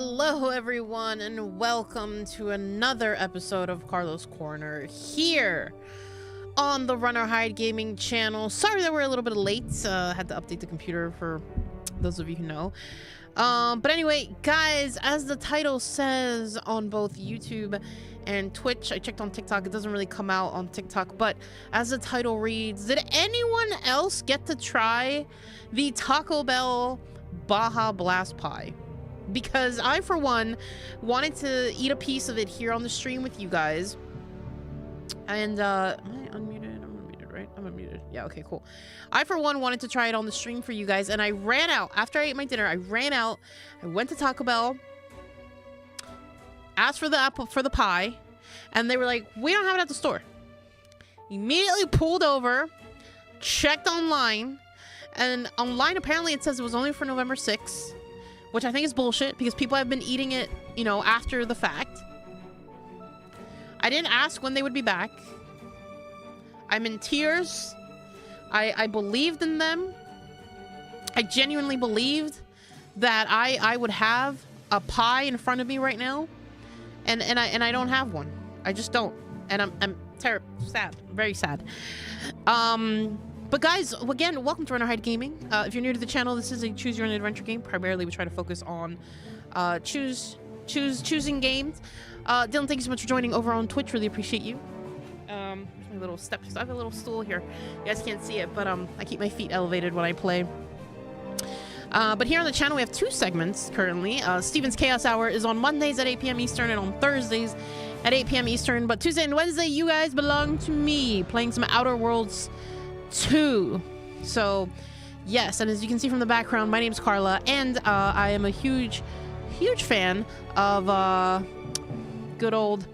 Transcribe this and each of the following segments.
Hello everyone and welcome to another episode of Carlos Corner here on the Runner Hide Gaming channel. Sorry that we're a little bit late, had to update the computer for those of you who know. But anyway, guys, as the title says on both YouTube and Twitch, I checked on TikTok, it doesn't really come out on TikTok, but as the title reads, did anyone else get to try the Taco Bell Baja Blast Pie? Because I, for one, wanted to eat a piece of it here on the stream with you guys. And, am I unmuted? I'm unmuted, right? I'm unmuted. Yeah, okay, cool. I, for one, wanted to try it on the stream for you guys, and I ran out. After I ate my dinner, I ran out. I went to Taco Bell, asked for the pie, and they were like, we don't have it at the store. Immediately pulled over, checked online, and online, apparently, it says it was only for November 6th. Which I think is bullshit because people have been eating it, you know, after the fact. I didn't ask when they would be back. I'm in tears. I believed in them. I genuinely believed that I would have a pie in front of me right now. And I don't have one. I just don't. And I'm terrible, sad, very sad. But guys, again, welcome to Runner Hide Gaming. If you're new to the channel, this is a choose your own adventure game. Primarily, we try to focus on choosing games. Dylan, thank you so much for joining over on Twitch. Really appreciate you. Here's my little steps. I have a little stool here. You guys can't see it, but I keep my feet elevated when I play. But here on the channel, we have two segments currently. Steven's Chaos Hour is on Mondays at 8 p.m. Eastern and on Thursdays at 8 p.m. Eastern. But Tuesday and Wednesday, you guys belong to me, playing some Outer Worlds 2. So yes, and as you can see from the background, my name's Carla, and I am a huge fan of good old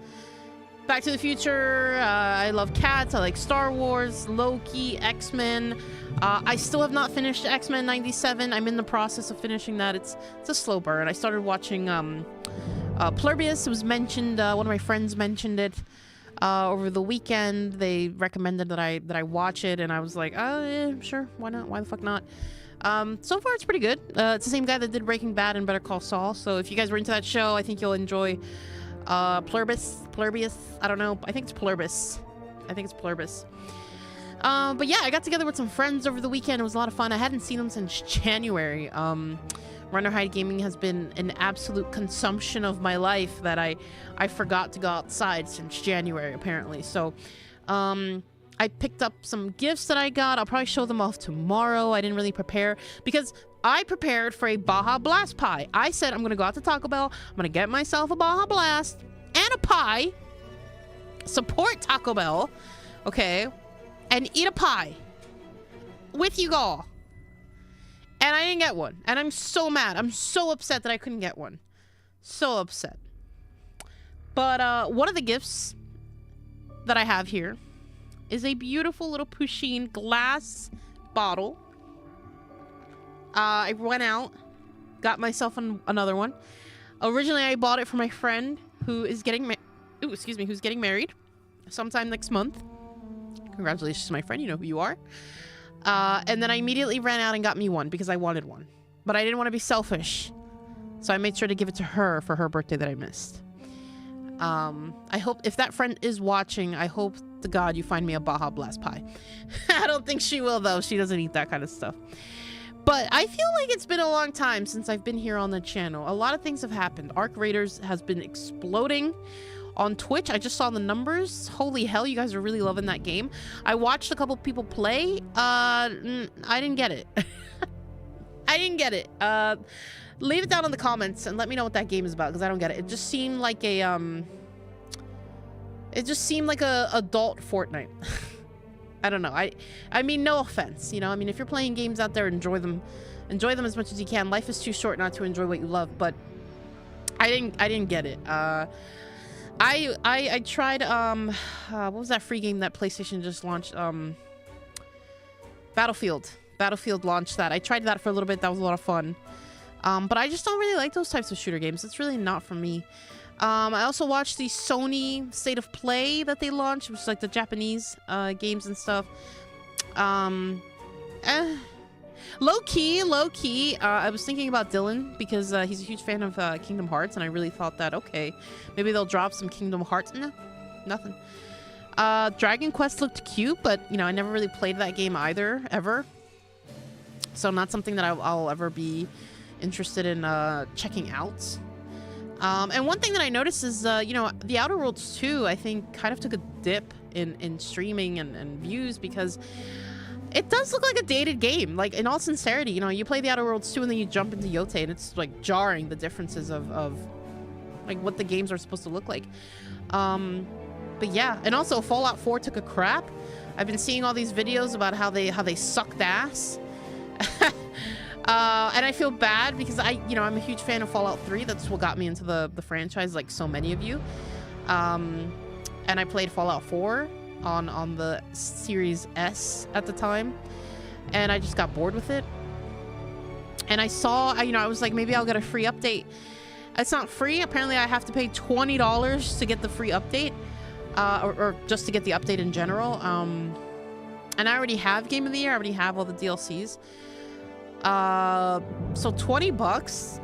Back to the Future. I love cats. I like Star Wars, Loki, X-Men. I still have not finished X-Men 97. I'm in the process of finishing that. It's a slow burn. I started watching Plurbius. It was mentioned, one of my friends mentioned it over the weekend. They recommended that I watch it, and I was like, oh yeah, sure, why not? Why the fuck not? So far it's pretty good. It's the same guy that did Breaking Bad and Better Call Saul, so if you guys were into that show, I think you'll enjoy Plurbius. I don't know, I think it's Plurbius. But yeah, I got together with some friends over the weekend. It was a lot of fun. I hadn't seen them since January. Runner Hide Gaming has been an absolute consumption of my life that I forgot to go outside since January, apparently. So, I picked up some gifts that I got. I'll probably show them off tomorrow. I didn't really prepare because I prepared for a Baja Blast Pie. I said I'm going to go out to Taco Bell. I'm going to get myself a Baja Blast and a pie. Support Taco Bell, okay? And eat a pie with you all. And I didn't get one. And I'm so mad. I'm so upset that I couldn't get one. So upset. But one of the gifts that I have here is a beautiful little Pusheen glass bottle. I went out, got myself another one. Originally, I bought it for my friend who is getting who's getting married sometime next month. Congratulations to my friend. You know who you are. And then I immediately ran out and got me one because I wanted one. But I didn't want to be selfish. So I made sure to give it to her for her birthday that I missed. I hope, if that friend is watching, I hope to God you find me a Baja Blast Pie. I don't think she will, though. She doesn't eat that kind of stuff. But I feel like it's been a long time since I've been here on the channel. A lot of things have happened. Arc Raiders has been exploding on Twitch. I just saw the numbers. Holy hell, you guys are really loving that game. I watched a couple people play. I didn't get it. I didn't get it. Leave it down in the comments and let me know what that game is about, because I don't get it. It just seemed like a adult Fortnite. I don't know. I mean, no offense, you know. I mean, if you're playing games out there, enjoy them as much as you can. Life is too short not to enjoy what you love. But I didn't get it. I tried what was that free game that PlayStation just launched? Battlefield launched that. I tried that for a little bit. That was a lot of fun. But I just don't really like those types of shooter games. It's really not for me. I also watched the Sony State of Play that they launched, which is like the Japanese games and stuff. Low key. I was thinking about Dylan because he's a huge fan of Kingdom Hearts, and I really thought that, okay, maybe they'll drop some Kingdom Hearts. No, nothing. Dragon Quest looked cute, but, you know, I never really played that game either, ever. So not something that I'll ever be interested in checking out. And one thing that I noticed is, you know, The Outer Worlds 2, I think, kind of took a dip in streaming and views because it does look like a dated game. Like, in all sincerity, you know, you play The Outer Worlds 2 and then you jump into Yote, and it's, like, jarring, the differences of like, what the games are supposed to look like. But yeah, and also Fallout 4 took a crap. I've been seeing all these videos about how they sucked ass. And I feel bad because you know, I'm a huge fan of Fallout 3. That's what got me into the franchise, like so many of you. And I played Fallout 4 on the Series S at the time, and I just got bored with it. And I saw, you know, I was like, maybe I'll get a free update. It's not free. Apparently, I have to pay $20 to get the free update, or just to get the update in general. And I already have Game of the Year. I already have all the DLCs. So $20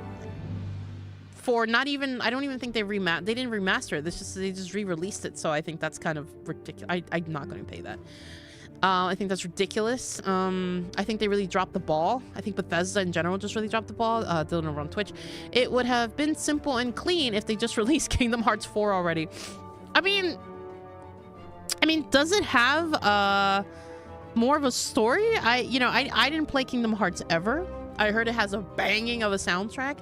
for not even, I don't even think they didn't remaster it. They just re-released it. So I think that's kind of ridiculous. I'm not going to pay that. I think that's ridiculous. I think they really dropped the ball. I think Bethesda in general just really dropped the ball. Dylan over on Twitch. It would have been simple and clean if they just released Kingdom Hearts 4 already. I mean, does it have more of a story? I didn't play Kingdom Hearts ever. I heard it has a banging of a soundtrack,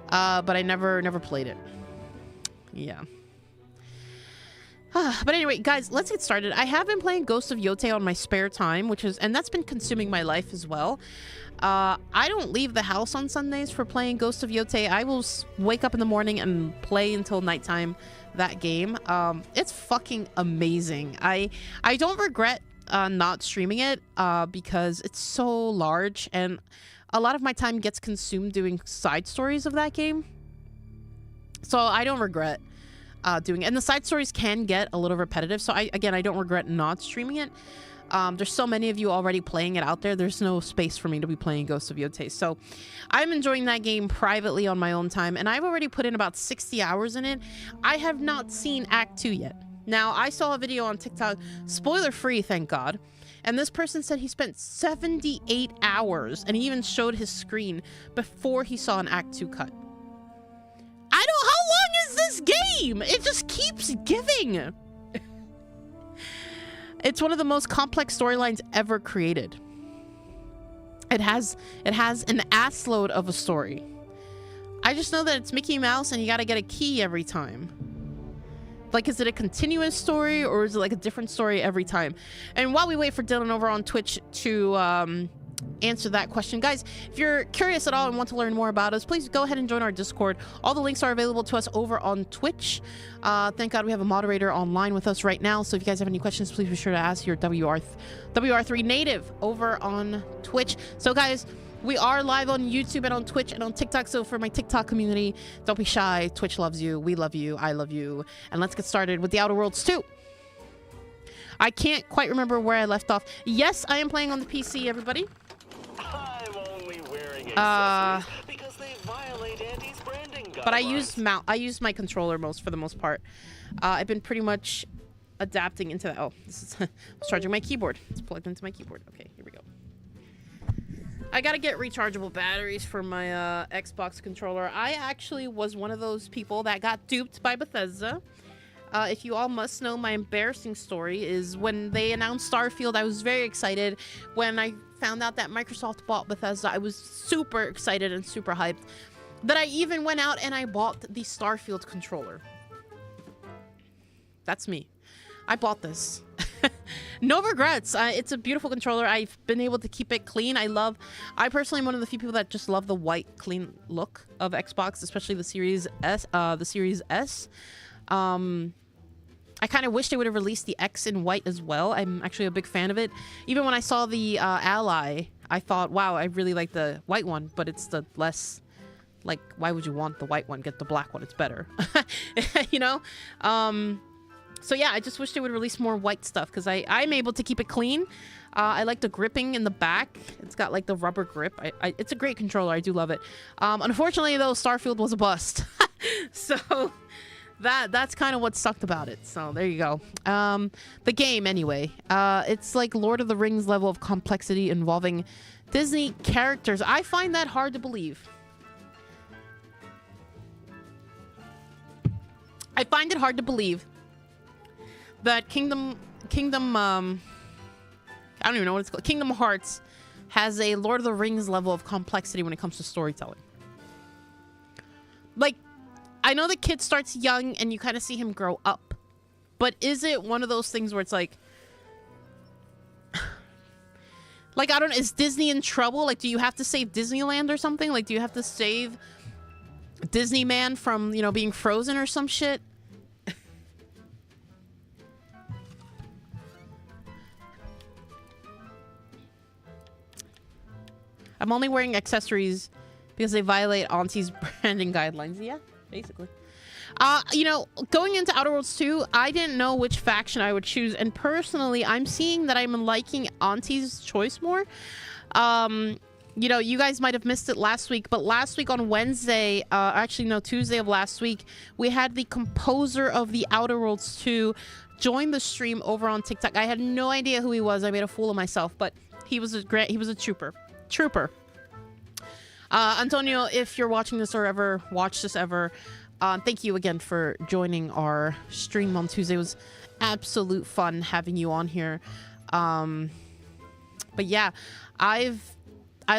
but I never played it. Yeah. But anyway, guys, let's get started. I have been playing Ghost of Yote on my spare time, and that's been consuming my life as well. I don't leave the house on Sundays for playing Ghost of Yote. I will wake up in the morning and play until nighttime that game. It's fucking amazing. I don't regret not streaming it because it's so large, and a lot of my time gets consumed doing side stories of that game. So I don't regret doing it. And the side stories can get a little repetitive, so I don't regret not streaming it. There's so many of you already playing it out there. There's no space for me to be playing Ghost of Yote. So I'm enjoying that game privately on my own time, and I've already put in about 60 hours in it. I have not seen Act 2 yet. Now, I saw a video on TikTok, spoiler free, thank God, and this person said he spent 78 hours, and he even showed his screen before he saw an Act 2 cut. How long is this game? It just keeps giving. It's one of the most complex storylines ever created. It has an assload of a story. I just know that it's Mickey Mouse and you gotta get a key every time. Like, is it a continuous story or is it like a different story every time? And while we wait for Dylan over on Twitch to answer that question, guys, if you're curious at all and want to learn more about us, please go ahead and join our Discord. All the links are available to us over on Twitch. Thank God we have a moderator online with us right now, so if you guys have any questions, please be sure to ask your WR3 native over on Twitch. So guys, we are live on YouTube and on Twitch and on TikTok, so for my TikTok community, don't be shy. Twitch loves you, we love you, I love you, and let's get started with The Outer Worlds 2. I can't quite remember where I left off. Yes, I am playing on the PC, everybody. I'm only wearing accessories because they violate Andy's branding guidelines. But I use my controller for the most part. I've been pretty much adapting into that. Oh, this is I was charging my keyboard. It's plugged into my keyboard. Okay, here we go. I gotta get rechargeable batteries for my Xbox controller. I actually was one of those people that got duped by Bethesda. If you all must know, my embarrassing story is when they announced Starfield, I was very excited. When I found out that Microsoft bought Bethesda, I was super excited and super hyped that I even went out and I bought the Starfield controller. That's me. I bought this. No regrets. It's a beautiful controller. I've been able to keep it clean. I personally am one of the few people that just love the white, clean look of Xbox, especially the Series S. I kind of wish they would have released the X in white as well. I'm actually a big fan of it. Even when I saw the Ally, I thought, wow, I really like the white one, but it's the less, like, why would you want the white one? Get the black one, it's better. You know? So yeah, I just wish they would release more white stuff because I'm able to keep it clean. I like the gripping in the back. It's got like the rubber grip. It's a great controller. I do love it. Unfortunately, though, Starfield was a bust. So that's kind of what sucked about it. So there you go. The game, anyway. It's like Lord of the Rings level of complexity involving Disney characters. I find that hard to believe. I find it hard to believe that Kingdom I don't even know what it's called. Kingdom Hearts has a Lord of the Rings level of complexity when it comes to storytelling. Like, I know the kid starts young and you kind of see him grow up, but is it one of those things where it's like, like, I don't know, is Disney in trouble? Like, do you have to save Disneyland or something? Like, do you have to save Disney Man from, you know, being frozen or some shit? I'm only wearing accessories because they violate Auntie's branding guidelines. Yeah, basically. You know, going into Outer Worlds 2, I didn't know which faction I would choose. And personally, I'm seeing that I'm liking Auntie's choice more. You know, you guys might have missed it last week, but last week on Wednesday, actually, no, Tuesday of last week, we had the composer of the Outer Worlds 2 join the stream over on TikTok. I had no idea who he was. I made a fool of myself, but he was a trooper. Antonio, if you're watching this or ever watched this ever, thank you again for joining our stream on Tuesday. It was absolute fun having you on here. But yeah, I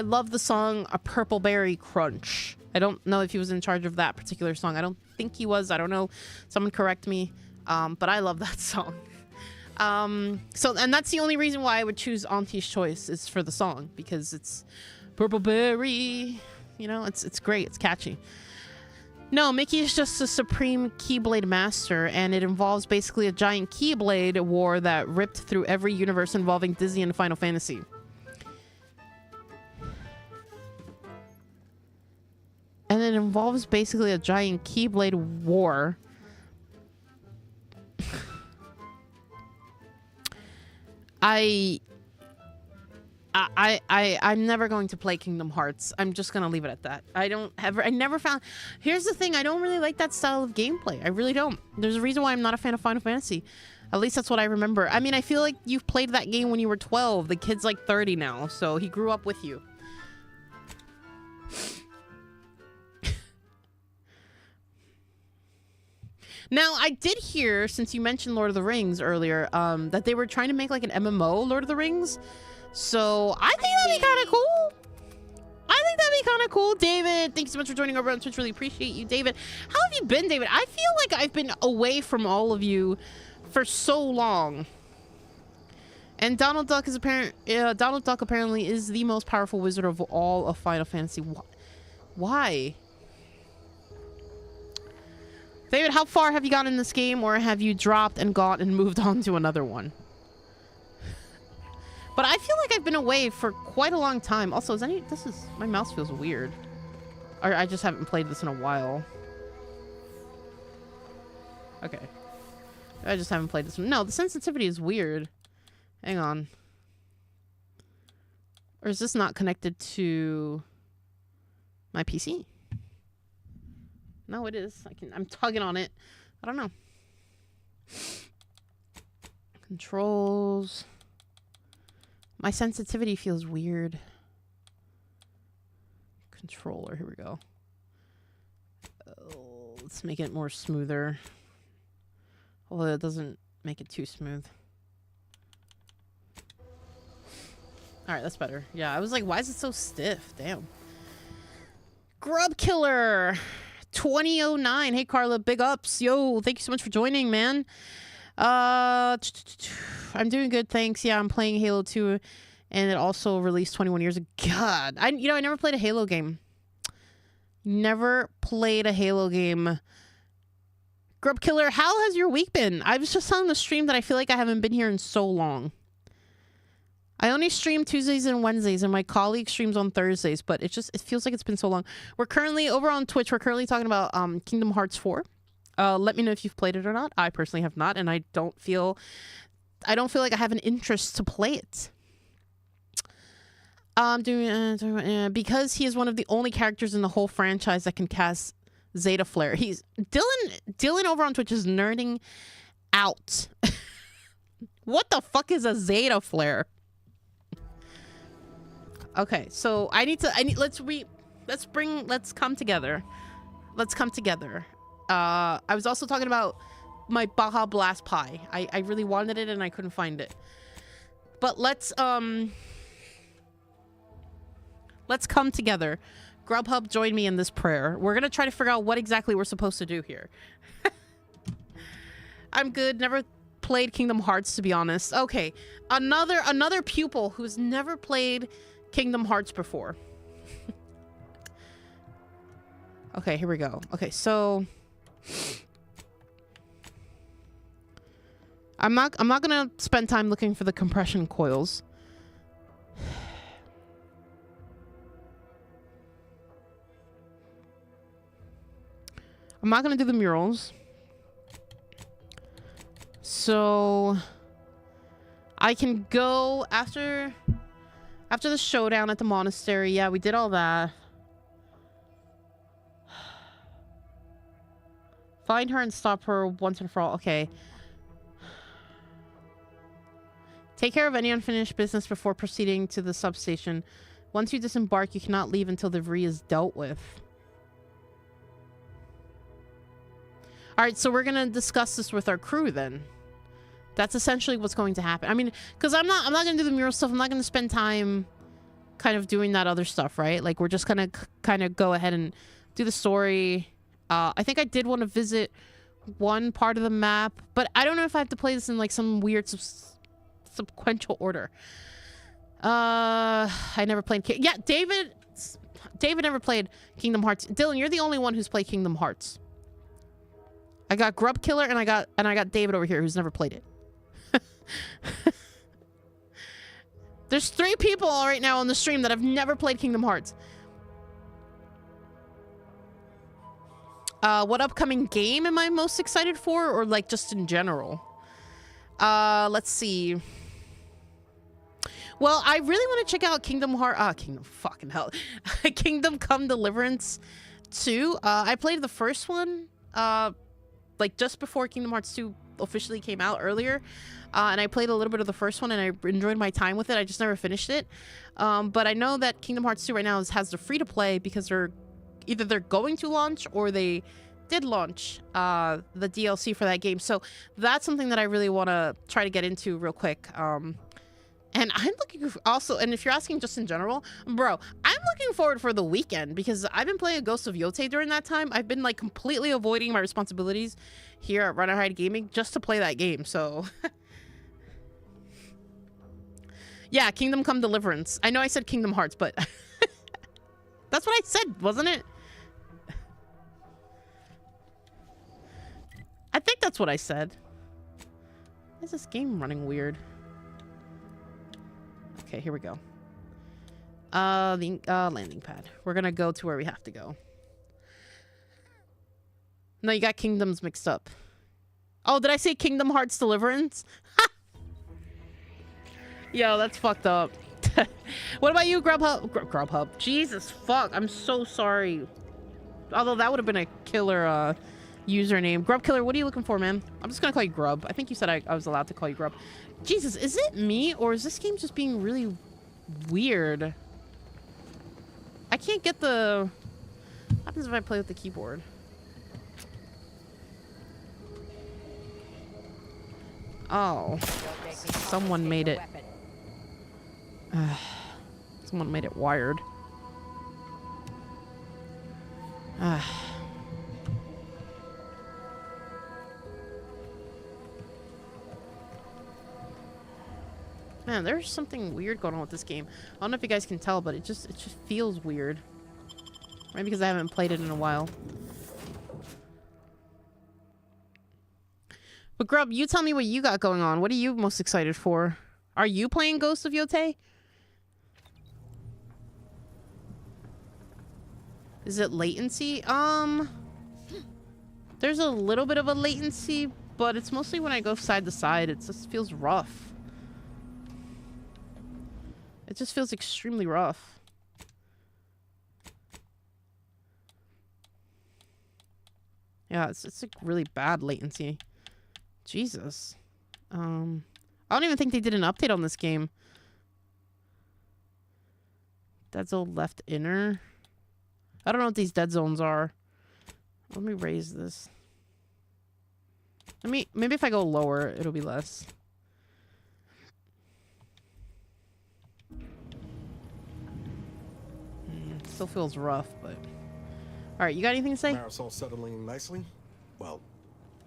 love the song A Purple Berry Crunch. I don't know if he was in charge of that particular song. I don't think he was. I don't know. Someone correct me. But I love that song. And that's the only reason why I would choose Auntie's Choice is for the song, because it's Purple Berry, you know, it's great, it's catchy. No, Mickey is just a supreme Keyblade master, and it involves basically a giant Keyblade war that ripped through every universe involving Disney and Final Fantasy. And it involves basically a giant Keyblade war. I'm never going to play Kingdom Hearts. I'm just gonna leave it at that. I never found. Here's the thing. I don't really like that style of gameplay. I really don't. There's a reason why I'm not a fan of Final Fantasy. At least that's what I remember. I mean, I feel like you've played that game when you were 12. The kid's like 30 now, so he grew up with you. Now, I did hear, since you mentioned Lord of the Rings earlier, that they were trying to make like an MMO Lord of the Rings. So I think that'd be kind of cool. David, thank you so much for joining over on Twitch. Really appreciate you, David. How have you been, David? I feel like I've been away from all of you for so long. And Donald Duck apparently is the most powerful wizard of all of Final Fantasy. Why? David, how far have you gotten in this game, or have you dropped and got and moved on to another one? But I feel like I've been away for quite a long time. Also, my mouse feels weird. Or I just haven't played this in a while. Okay. I just haven't played this one. No, the sensitivity is weird. Hang on. Or is this not connected to my PC? No, it is. I'm tugging on it. I don't know. Controls. My sensitivity feels weird. Controller, here we go. Oh, let's make it more smoother. Although it doesn't make it too smooth. Alright, that's better. Yeah, I was like, why is it so stiff? Damn. Grub Killer 2009. Hey Carla, big ups. Yo, thank you so much for joining, man. I'm doing good, thanks. Yeah, I'm playing Halo 2, and it also released 21 years ago. God, I never played a Halo game. Never played a Halo game. Grub Killer, how has your week been? I was just on the stream that I feel like I haven't been here in so long. I only stream Tuesdays and Wednesdays, and my colleague streams on Thursdays, but it feels like it's been so long. We're currently over on Twitch. We're currently talking about Kingdom Hearts 4. Let me know if you've played it or not. I personally have not, and I don't feel like I have an interest to play it. Because he is one of the only characters in the whole franchise that can cast Zeta Flare. He's Dylan over on Twitch is nerding out. What the fuck is a Zeta Flare? Okay, so let's come together. Let's come together. I was also talking about my Baja Blast Pie. I really wanted it and I couldn't find it. But let's come together. Grubhub, join me in this prayer. We're gonna try to figure out what exactly we're supposed to do here. I'm good. Never played Kingdom Hearts, to be honest. Okay, another pupil who's never played Kingdom Hearts before. Okay, here we go. Okay, so I'm not gonna spend time looking for the compression coils. I'm not gonna do the murals. So I can go after the showdown at the monastery. Yeah, we did all that. Find her and stop her once and for all. Okay. Take care of any unfinished business before proceeding to the substation. Once you disembark, you cannot leave until the Vree is dealt with. Alright, so we're gonna discuss this with our crew then. That's essentially what's going to happen. I mean, because I'm not gonna do the mural stuff. I'm not gonna spend time kind of doing that other stuff, right? Like, we're just gonna kind of go ahead and do the story. I think I did want to visit one part of the map, but I don't know if I have to play this in like some weird sequential order. I never played. Yeah, David never played Kingdom Hearts. Dylan, you're the only one who's played Kingdom Hearts. I got Grub Killer and I got David over here who's never played it. There's 3 people right now on the stream that have never played Kingdom Hearts. What upcoming game am I most excited for, or like just in general? Let's see. Well, I really want to check out Kingdom Come Deliverance 2. I played the first one, like just before Kingdom Hearts 2 officially came out earlier. And I played a little bit of the first one and I enjoyed my time with it. I just never finished it. But I know that Kingdom Hearts 2 right now has the free to play because they're going to launch or they did launch the DLC for that game. So that's something that I really want to try to get into real quick. And I'm looking also, and if you're asking just in general, bro, I'm looking forward for the weekend because I've been playing Ghost of Yotei during that time. I've been like completely avoiding my responsibilities here at Run and Hide Gaming just to play that game. So yeah, Kingdom Come Deliverance. I know I said Kingdom Hearts, but that's what I said, wasn't it? I think that's what I said. Why is this game running weird? Okay, here we go. The landing pad. We're gonna go to where we have to go. No, you got kingdoms mixed up. Oh, did I say Kingdom Hearts Deliverance? Yo, that's fucked up. What about you, Grubhub? Grubhub. Jesus, fuck. I'm so sorry. Although that would have been a killer username. Grub Killer, what are you looking for, man? I'm just gonna call you Grub. I think you said I was allowed to call you Grub. Jesus, is it me or is this game just being really weird? I can't get the... What happens if I play with the keyboard? Oh. Someone made it... someone made it wired. Man, there's something weird going on with this game. I don't know if you guys can tell, but it just feels weird. Maybe because I haven't played it in a while. But Grub, you tell me what you got going on. What are you most excited for? Are you playing Ghost of Yotei? Is it latency? There's a little bit of a latency, but it's mostly when I go side to side. It just feels rough. It just feels extremely rough. Yeah, it's like really bad latency. Jesus. I don't even think they did an update on this game. Dead zone left inner. I don't know what these dead zones are. Let me raise this. Maybe if I go lower, it'll be less. Still feels rough, but... Alright, you got anything to say? Marisol settling nicely? Well,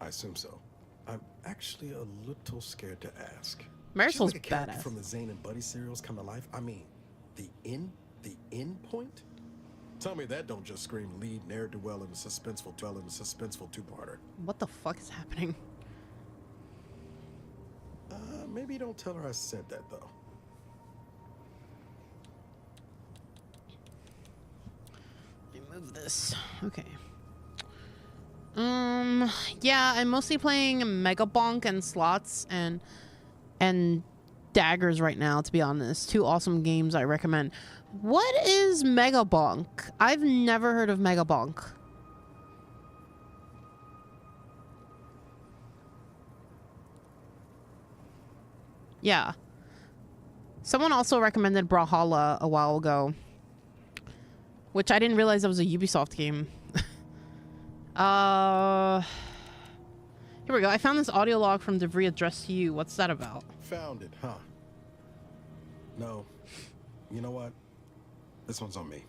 I assume so. I'm actually a little scared to ask. Marisol's like a character badass. from the Zane and Buddy serials come to life. I mean, the end point? Tell me that don't just scream lead ne'er-do-well in a suspenseful two-parter. What the fuck is happening? Maybe don't tell her I said that, though. Let me move this. Okay. Yeah, I'm mostly playing Mega Bonk and slots and daggers right now, to be honest. 2 awesome games I recommend. What is Mega Bonk? I've never heard of Mega Bonk. Yeah. Someone also recommended Brawlhalla a while ago, which I didn't realize that was a Ubisoft game. Here we go. I found this audio log from Devry addressed to you. What's that about? Found it, huh? No. You know what? This one's on me.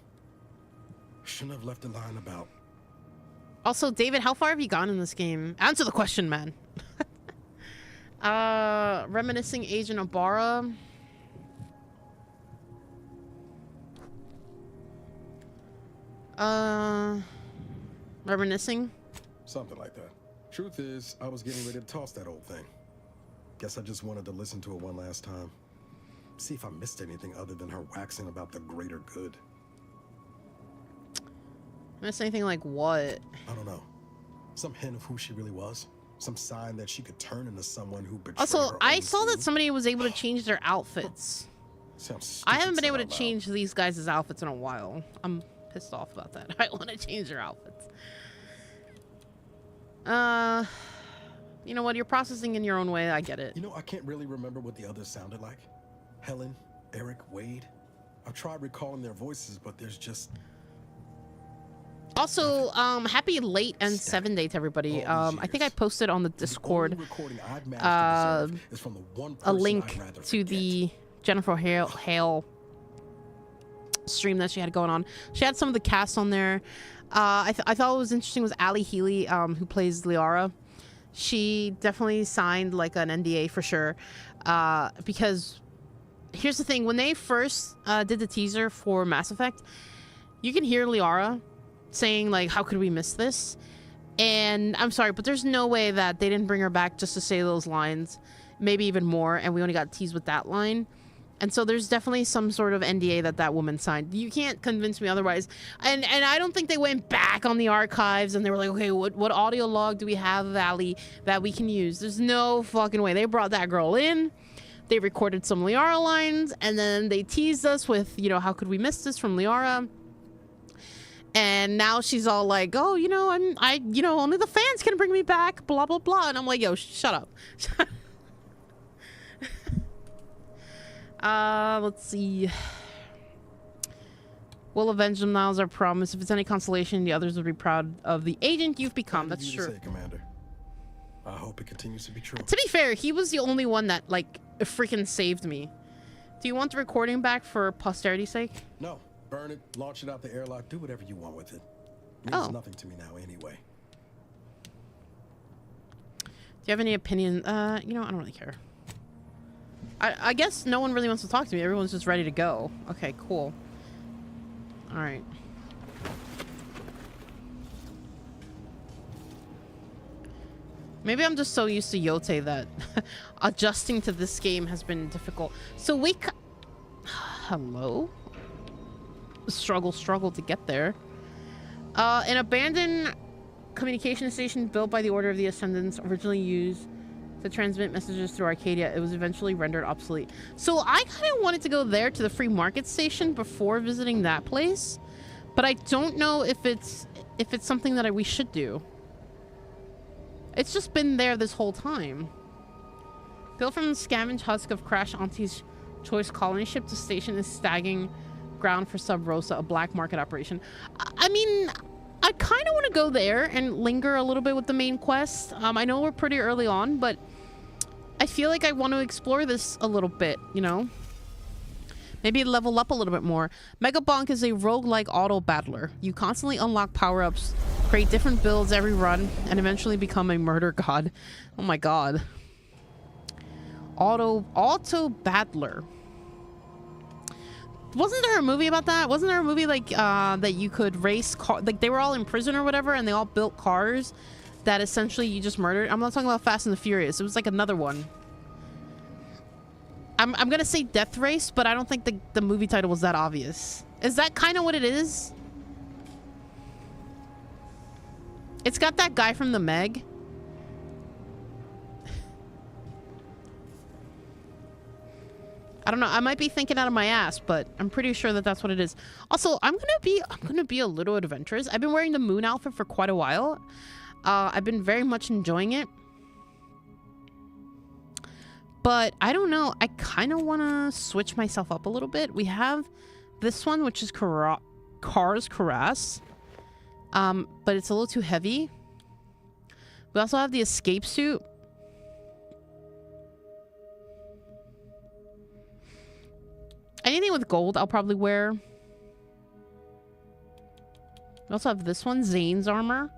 Shouldn't have left a line about... Also, David, how far have you gone in this game? Answer the question, man. Reminiscing Agent Obara. Reminiscing? Something like that. Truth is, I was getting ready to toss that old thing. Guess I just wanted to listen to it one last time. See if I missed anything other than her waxing about the greater good. Missed anything like what? I don't know. Some hint of who she really was. Some sign that she could turn into someone who betrayed Also, her I own saw that team. somebody was able to change their outfits. Sounds I haven't stupid been able to said out loud. change these guys' outfits in a while. I'm pissed off about that. I want to change their outfits. You know what? You're processing in your own way. I get it. You know, I can't really remember what the others sounded like. Helen, Eric, Wade. I've tried recalling their voices, but there's just... Also, happy late and 7 day to everybody. I think I posted on the Discord a link to the Jennifer Hale stream that she had going on. She had some of the cast on there. I thought what was interesting was Allie Healy, who plays Liara. She definitely signed like an NDA for sure, because here's the thing: when they first did the teaser for Mass Effect, you can hear Liara saying like, "How could we miss this?" And I'm sorry, but there's no way that they didn't bring her back just to say those lines, maybe even more. And we only got teased with that line. And so there's definitely some sort of NDA that woman signed. You can't convince me otherwise. And I don't think they went back on the archives and they were like, okay, what audio log do we have of Allie that we can use? There's no fucking way. They brought that girl in. They recorded some Liara lines and then they teased us with, you know, how could we miss this from Liara? And now she's all like, oh, you know, you know, only the fans can bring me back, blah, blah, blah. And I'm like, yo, shut up. Let's see. We'll avenge them now as our promise. If it's any consolation, the others will be proud of the agent you've become. That's true. Say, Commander. I hope it continues to be true. To be fair, he was the only one that, like, freaking saved me. Do you want the recording back for posterity's sake? No. Burn it, launch it out the airlock, do whatever you want with it. It means nothing to me now anyway. Do you have any opinion? You know, I don't really care. I guess no one really wants to talk to me. Everyone's just ready to go. Okay, cool. All right. Maybe I'm just so used to Yote that adjusting to this game has been difficult. So we... Hello? Struggle to get there. An abandoned communication station built by the Order of the Ascendants, originally used to transmit messages through Arcadia. It was eventually rendered obsolete. So I kind of wanted to go there to the free market station before visiting that place, but I don't know if it's something that we should do. It's just been there this whole time. Built from the scavenged husk of Crash Auntie's choice colony ship, the station is stagging ground for Sub Rosa, a black market operation. I mean, I kind of want to go there and linger a little bit with the main quest. I know we're pretty early on, but I feel like I want to explore this a little bit, you know? Maybe level up a little bit more. Mega Bonk is a roguelike auto battler. You constantly unlock power-ups, create different builds every run, and eventually become a murder god. Oh my god. Auto battler. Wasn't there a movie about that? Wasn't there a movie like that you could race car, like they were all in prison or whatever, and they all built cars that essentially you just murdered? I'm not talking about Fast and the Furious. It was like another one. I'm gonna say Death Race, but I don't think the movie title was that obvious. Is that kind of what it is? It's got that guy from the Meg. I don't know. I might be thinking out of my ass, but I'm pretty sure that that's what it is. Also, I'm gonna be a little adventurous. I've been wearing the moon outfit for quite a while. I've been very much enjoying it. But I don't know. I kind of want to switch myself up a little bit. We have this one, which is Car's Caress. But it's a little too heavy. We also have the escape suit. Anything with gold, I'll probably wear. We also have this one, Zane's armor.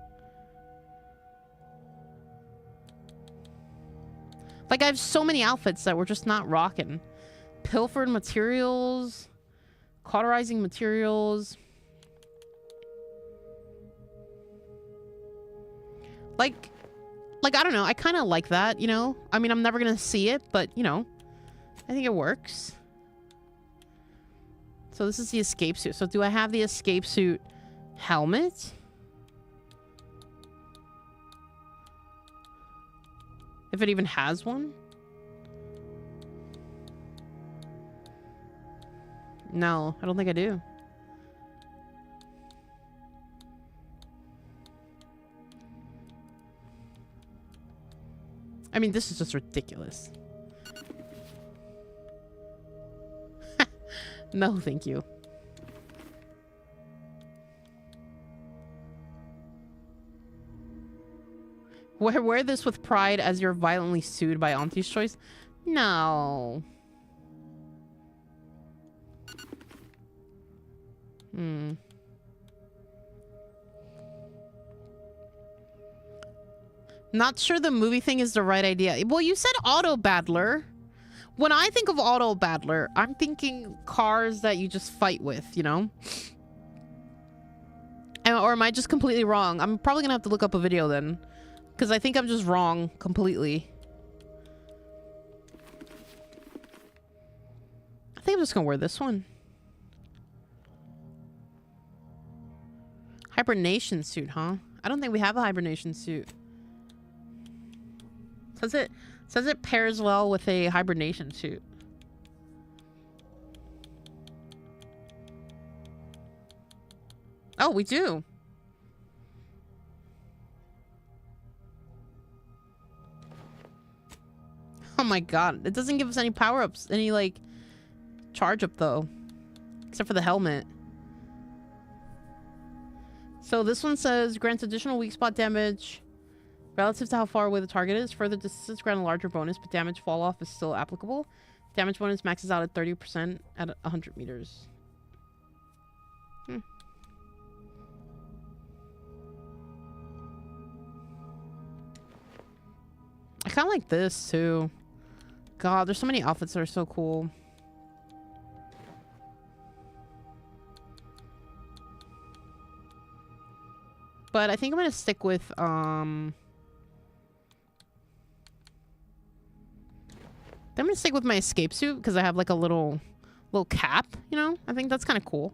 Like, I have so many outfits that we're just not rocking. Pilfered materials. Cauterizing materials. Like, I don't know. I kind of like that, you know? I mean, I'm never going to see it, but, you know. I think it works. So this is the escape suit. So do I have the escape suit helmet? If it even has one? No, I don't think I do. I mean, this is just ridiculous. No, thank you. Wear this with pride as you're violently sued by Auntie's choice. No. Not sure the movie thing is the right idea. Well, you said auto battler. When I think of auto battler, I'm thinking cars that you just fight with, you know? Or am I just completely wrong? I'm probably gonna have to look up a video then. Because I think I'm just wrong completely. I think I'm just gonna wear this one. Hibernation suit, huh? I don't think we have a hibernation suit. Says it pairs well with a hibernation suit. Oh, we do. Oh my god. It doesn't give us any power-ups, any like charge up though. Except for the helmet. So this one says grants additional weak spot damage relative to how far away the target is. Further distances grant a larger bonus, but damage fall off is still applicable. Damage bonus maxes out at 30% at 100 meters. I kind of like this too. God, there's so many outfits that are so cool. But I think I'm gonna stick with I'm gonna stick with my escape suit because I have like a little cap, you know? I think that's kind of cool.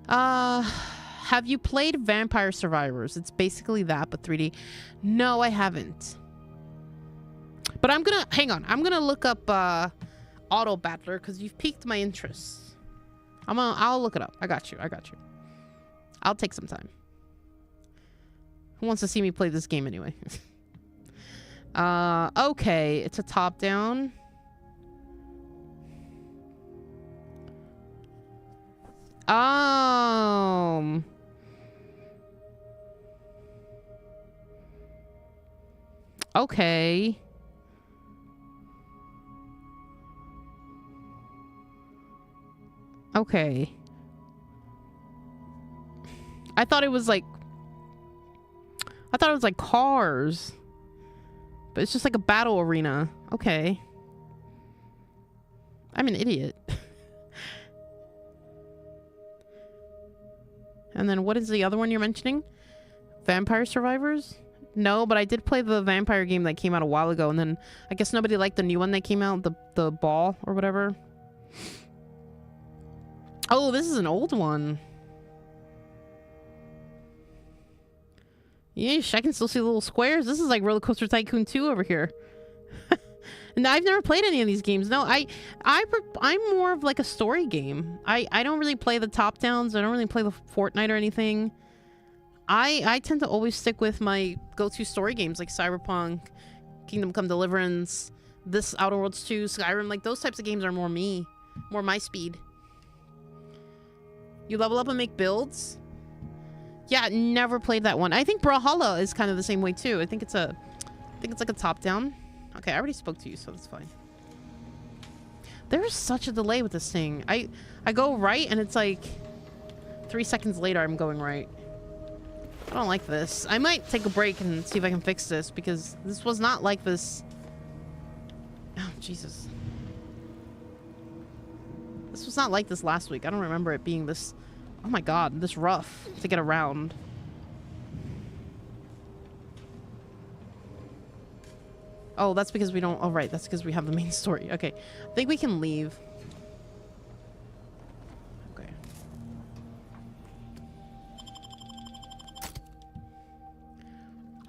Have you played Vampire Survivors? It's basically that, but 3D. No, I haven't. But I'm gonna hang on. I'm gonna look up auto battler because you've piqued my interest. I'll look it up. I got you. I'll take some time. Who wants to see me play this game anyway? Okay, it's a top down. Okay. Okay. I thought it was like cars. But it's just like a battle arena. Okay. I'm an idiot. And then what is the other one you're mentioning? Vampire Survivors? No, but I did play the vampire game that came out a while ago, and then I guess nobody liked the new one that came out, the ball or whatever. Oh, this is an old one. Yeesh, I can still see the little squares. This is like Roller Coaster Tycoon 2 over here. And I've never played any of these games. No, I'm more of like a story game. I don't really play the top downs. I don't really play the Fortnite or anything. I tend to always stick with my go-to story games like Cyberpunk, Kingdom Come Deliverance, this Outer Worlds 2, Skyrim. Like those types of games are more my speed. You level up and make builds? Yeah, never played that one. I think Brawlhalla is kind of the same way too. I think it's like a top down. Okay, I already spoke to you, so that's fine. There's such a delay with this thing. I go right and it's like 3 seconds later I'm going right. I don't like this. I might take a break and see if I can fix this because this was not like this. Oh, Jesus. This was not like this last week. I don't remember it being this, oh my God, this rough to get around. Oh, that's because we don't, oh right, that's because we have the main story. Okay, I think we can leave. Okay.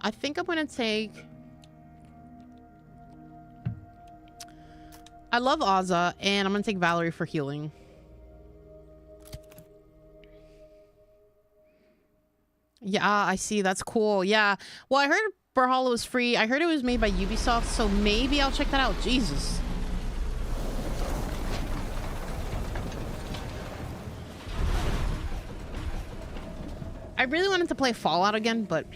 I think I'm gonna take... I love Azza, and I'm gonna take Valerie for healing. Yeah, I see. That's cool. Yeah. Well, I heard Brawlhalla was free. I heard it was made by Ubisoft, so maybe I'll check that out. Jesus. I really wanted to play Fallout again, but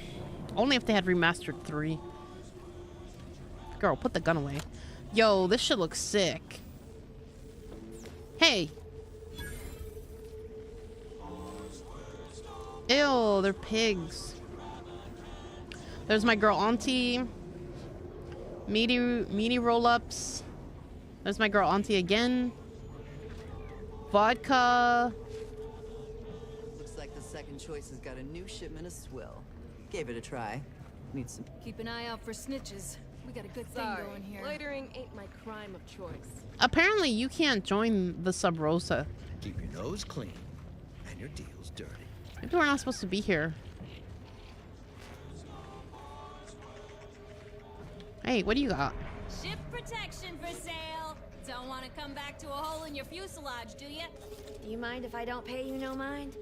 only if they had remastered 3. Girl, put the gun away. Yo, this shit looks sick. Hey. Ew, they're pigs. There's my girl Auntie. Meaty roll-ups. There's my girl Auntie again. Vodka. Looks like the second choice has got a new shipment of swill. Gave it a try. Need some... Keep an eye out for snitches. We got a good thing going here. Loitering ain't my crime of choice. Apparently, you can't join the Sub Rosa. Keep your nose clean and your deals dirty. Maybe we're not supposed to be here. Hey, what do you got? Ship protection for sale. Don't want to come back to a hole in your fuselage, do you? Do you mind if I don't pay you no mind?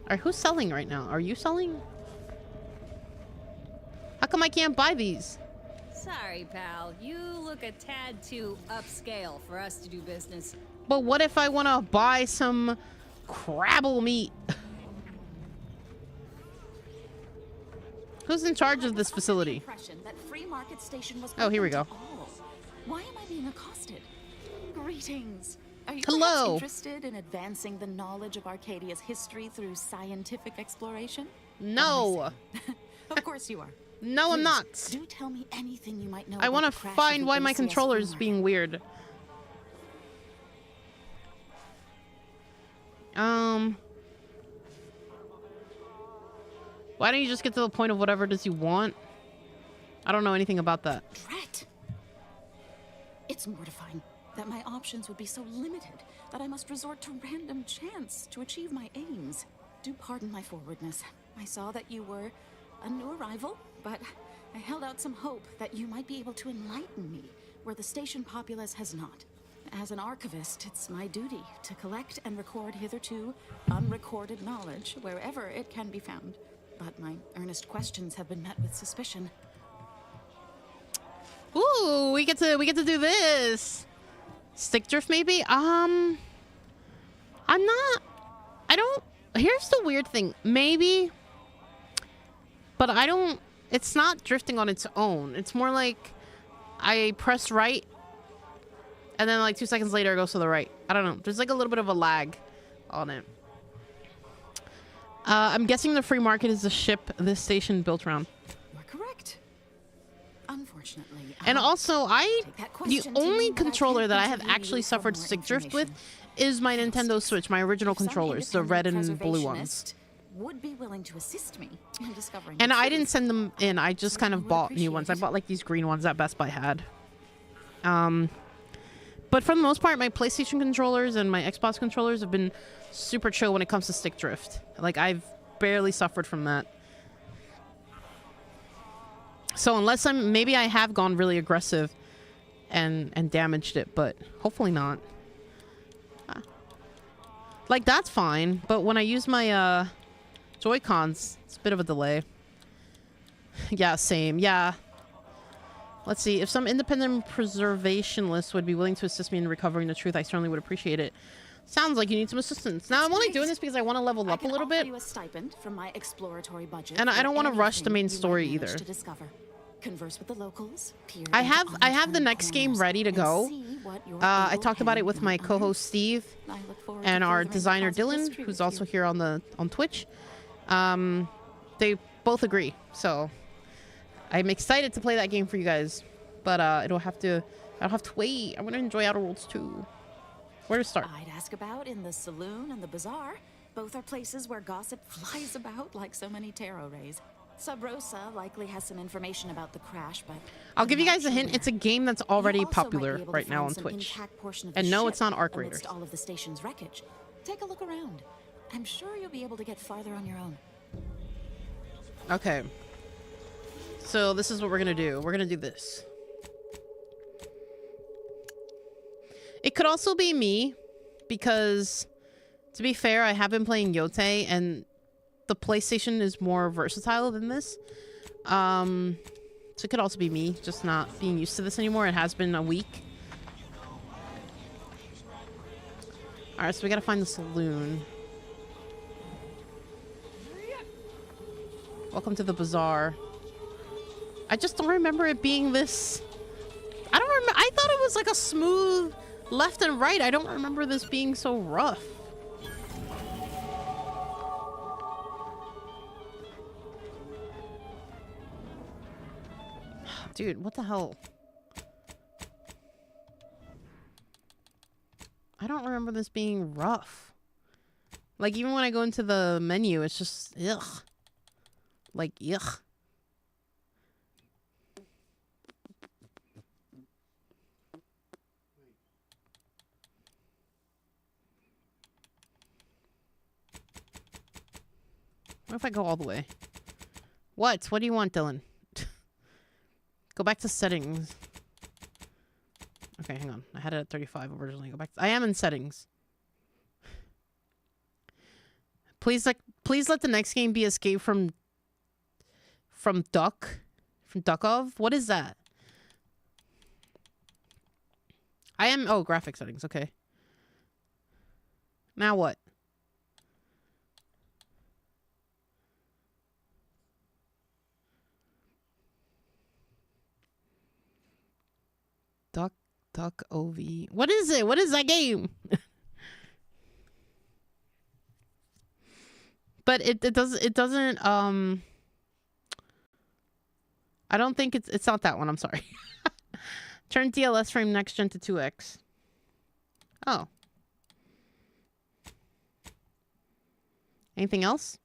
Alright, who's selling right now? Are you selling? How come I can't buy these? Sorry, pal. You look a tad too upscale for us to do business. But what if I want to buy some crabble meat? Who's in charge of this facility? That free market station was oh, here we go. Why am I being accosted? Greetings. Are you Hello. interested in advancing the knowledge of Arcadia's history through scientific exploration? No. Of course you are. No, Please, I'm not. Do tell me anything you might know. I want to about the crash find of the why my ACS controller is Boomer. being weird. Why don't you just get to the point of whatever it is you want? I don't know anything about that. Drat. It's mortifying that my options would be so limited that I must resort to random chance to achieve my aims. Do pardon my forwardness. I saw that you were a new arrival, but I held out some hope that you might be able to enlighten me where the station populace has not. As an archivist, it's my duty to collect and record hitherto unrecorded knowledge wherever it can be found. But my earnest questions have been met with suspicion. Ooh, we get to do this. Stick drift maybe? I'm not. I don't. Here's the weird thing. Maybe. But I don't. It's not drifting on its own. It's more like I press right. And then like 2 seconds later it goes to the right. I don't know. There's like a little bit of a lag on it. I'm guessing the free market is the ship this station built around. You're correct. Unfortunately. And also, the only controller that I have actually suffered stick drift with is my Nintendo Switch, my original controllers, the red and blue ones. Would be willing to assist me in discovering. And I didn't send them in. I just kind of bought new ones. I bought like these green ones that Best Buy had. But for the most part, my PlayStation controllers and my Xbox controllers have been super chill when it comes to stick drift. Like, I've barely suffered from that. So unless maybe I have gone really aggressive and damaged it, but hopefully not. Like, that's fine, but when I use my Joy-Cons, it's a bit of a delay. Yeah, same. Yeah. Let's see. If some independent preservationist would be willing to assist me in recovering the truth, I certainly would appreciate it. Sounds like you need some assistance. Now, I'm only doing this because I want to level up a little bit. You a stipend from my exploratory budget, and I don't want to rush the main story either. Converse with the locals, I have the next game ready to go. I talked about it with my co-host Steve and our designer Dylan, who's also here on Twitch. They both agree, so I'm excited to play that game for you guys. But I'll have to wait. I want to enjoy Outer Worlds 2. Where to start? I'd ask about in the saloon and the bazaar. Both are places where gossip flies about like so many tarot rays. Sub Rosa likely has some information about the crash, but I'll give you guys a hint. It's a game that's already popular right now on Twitch. And no, it's not Arc Raiders. All of the station's wreckage. Take a look around. I'm sure you'll be able to get farther on your own. Okay. So this is what we're gonna do. We're gonna do this. It could also be me, because to be fair, I have been playing Yote, and the PlayStation is more versatile than this. So it could also be me, just not being used to this anymore. It has been a week. Alright, so we gotta find the saloon. Welcome to the bazaar. I just don't remember it being this... I don't remember... I thought it was like a smooth left and right. I don't remember this being so rough. Dude, what the hell? I don't remember this being rough. Like, even when I go into the menu, it's just, ugh. Like, ugh. What if I go all the way? What? What do you want, Dylan? Go back to settings. Okay, hang on. I had it at 35 originally. Go back. I am in settings. Please let the next game be Escape from Duckov. What is that? I am graphic settings. Okay. Now what? Duck OV. What is it? What is that game? But it doesn't I don't think it's not that one. I'm sorry. Turn DLS frame next gen to 2x. Oh. Anything else?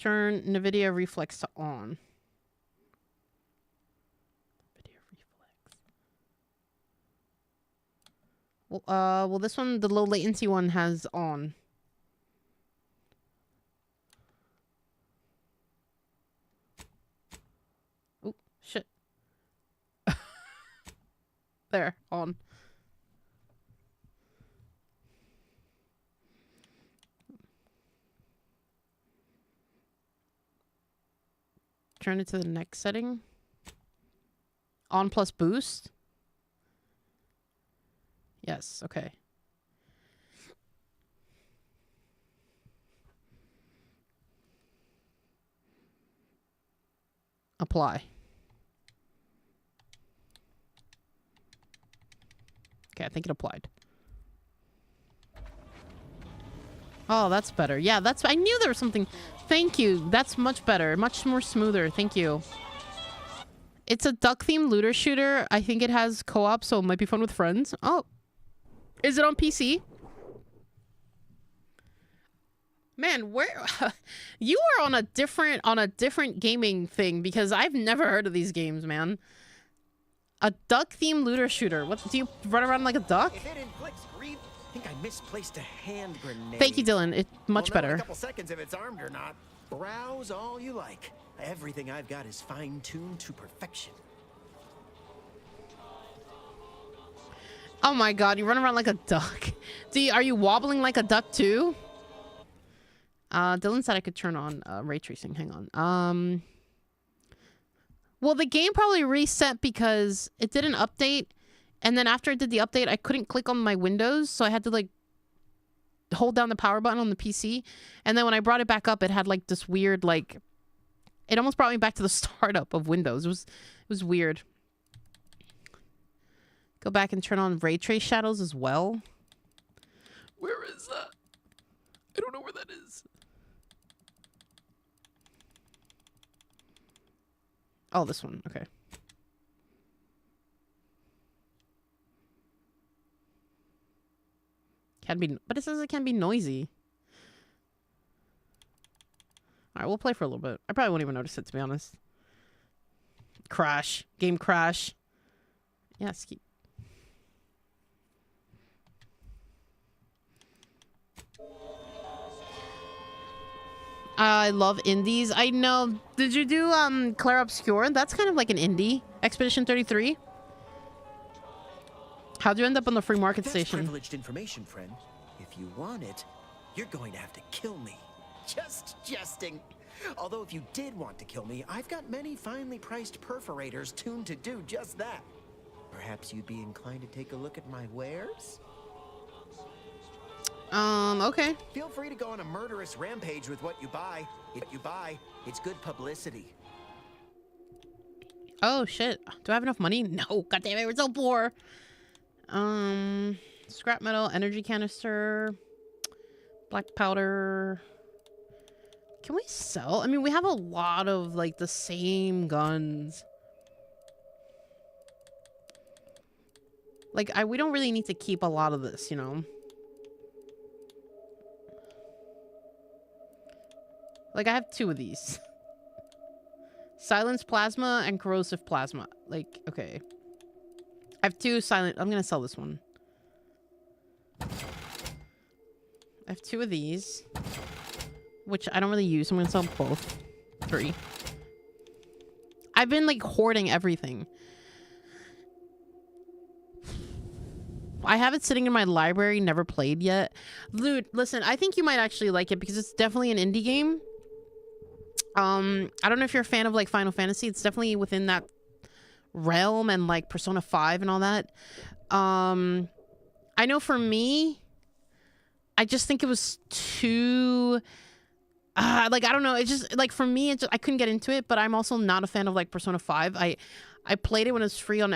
Turn NVIDIA Reflex to on. NVIDIA Reflex. Well, this one, the low latency one, has on. There, on. Turn it to the next setting. On plus boost. Yes, okay. Apply. Okay, I think it applied. Oh, that's better. Yeah, that's... I knew there was something... Thank you. That's much better. Much more smoother. Thank you. It's a duck-themed looter shooter. I think it has co-op, so it might be fun with friends. Oh. Is it on PC? Man, where... You are on a different gaming thing, because I've never heard of these games, man. A duck-themed looter shooter. What, do you run around like a duck? If it inflicts grief, I think I misplaced a hand grenade. Thank you, Dylan. It's much better. In a couple seconds if it's armed or not. Browse all you like. Everything I've got is fine-tuned to perfection. Oh my god, you run around like a duck. Are you wobbling like a duck too? Dylan said I could turn on ray tracing. Hang on. Well, the game probably reset because it did an update, and then after it did the update, I couldn't click on my windows, so I had to like hold down the power button on the PC, and then when I brought it back up, it had like this weird like... It almost brought me back to the startup of Windows. It was weird. Go back and turn on ray trace shadows as well. Where is that? I don't know where that is. Oh, this one. Okay. Can be, but it says it can be noisy. All right, we'll play for a little bit. I probably won't even notice it, to be honest. Crash. Game crash. Yeah, skip. I love indies. I know. Did you do Claire Obscure? That's kind of like an indie. Expedition 33. How'd you end up on the free market station? Privileged information, friend. If you want it, you're going to have to kill me. Just jesting. Although if you did want to kill me, I've got many finely priced perforators tuned to do just that. Perhaps you'd be inclined to take a look at my wares? Okay. Feel free to go on a murderous rampage with what you buy. If you buy, it's good publicity. Oh, shit. Do I have enough money? No. God damn it, we're so poor. Scrap metal, energy canister, black powder. Can we sell? I mean, we have a lot of, like, the same guns. Like, we don't really need to keep a lot of this, you know? Like, I have 2 of these. Silence plasma and corrosive plasma. Like, okay. I have 2 silent... I'm gonna sell this one. I have 2 of these. Which I don't really use. I'm gonna sell both. 3. I've been, like, hoarding everything. I have it sitting in my library, never played yet. Dude, listen, I think you might actually like it because it's definitely an indie game. I don't know if you're a fan of, like, Final Fantasy. It's definitely within that realm and, like, Persona 5 and all that. I know for me, I just think it was too... like, I don't know. It's just, like, for me, I couldn't get into it, but I'm also not a fan of, like, Persona 5. I played it when it was free on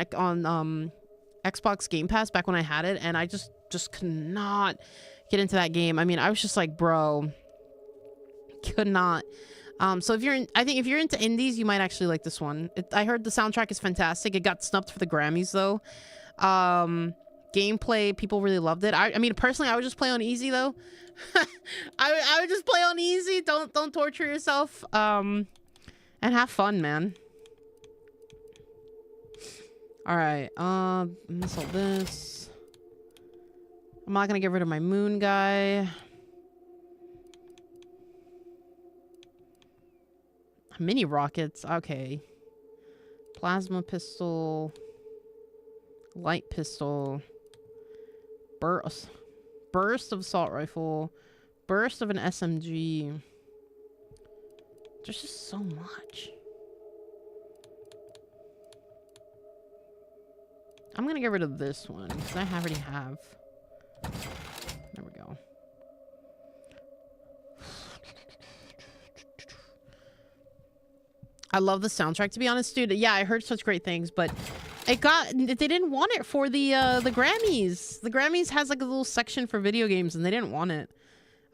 Xbox Game Pass back when I had it, and I just could not get into that game. I mean, I was just like, bro, could not. So I think if you're into indies, you might actually like this one. I heard the soundtrack is fantastic. It got snubbed for the Grammys though. Gameplay, people really loved it. I mean, personally, I would just play on easy though. I would just play on easy. Don't torture yourself. And have fun, man. All right. I'm gonna sell this. I'm not gonna get rid of my moon guy. Mini rockets. Okay. Plasma pistol. Light pistol. Burst of assault rifle. Burst of an SMG. There's just so much. I'm gonna get rid of this one because I already have. There we go. I love the soundtrack, to be honest, dude. Yeah, I heard such great things, but they didn't want it for the Grammys. The Grammys has like a little section for video games, and they didn't want it.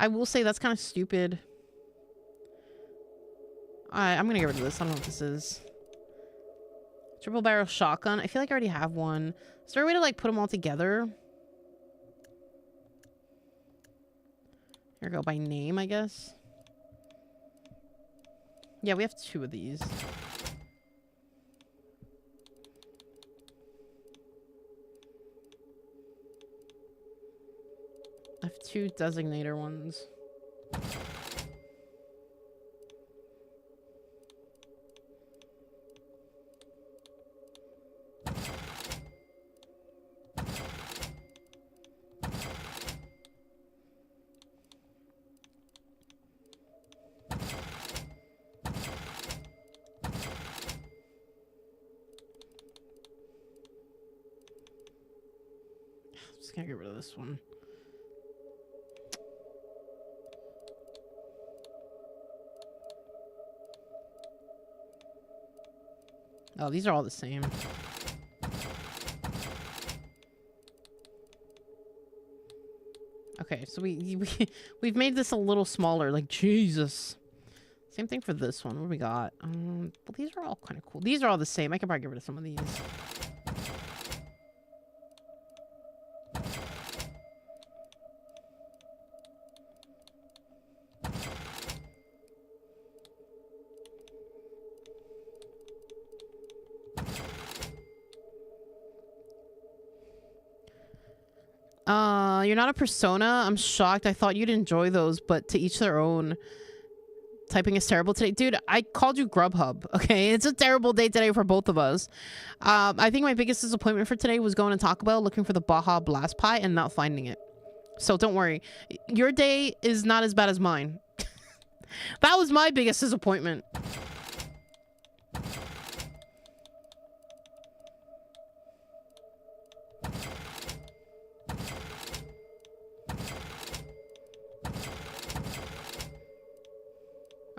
I will say that's kind of stupid. I'm gonna get rid of this. I don't know what this is. Triple barrel shotgun. I feel like I already have one. Is there a way to like put them all together? Here we go, by name, I guess. Yeah, we have 2 of these. I have 2 designator ones. Just gonna get rid of this one. Oh, these are all the same. Okay, so we've made this a little smaller. Like, Jesus. Same thing for this one. What do we got? Well, these are all kind of cool. These are all the same. I can probably get rid of some of these. You're not a Persona? I'm shocked. I thought you'd enjoy those, but to each their own. Typing is terrible today. Dude, I called you Grubhub, okay? It's a terrible day today for both of us. I think my biggest disappointment for today was going to Taco Bell looking for the Baja Blast Pie and not finding it. So don't worry. Your day is not as bad as mine. That was my biggest disappointment.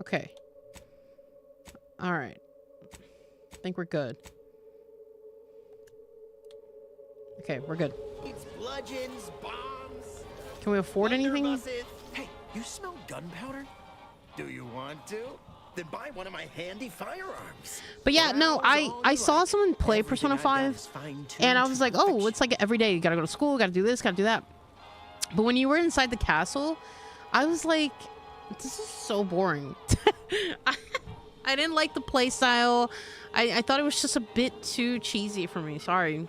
Okay. All right. I think we're good. Okay, we're good. It's bludgeons, bombs. Can we afford anything? Hey, you smell gunpowder? Do you want to? Then buy one of my handy firearms. But yeah, no, I saw someone play Persona 5 and I was like, oh, it's like every day you gotta go to school, gotta do this, gotta do that. But when you were inside the castle, I was like, this is so boring. I didn't like the play style. I thought it was just a bit too cheesy for me. Sorry.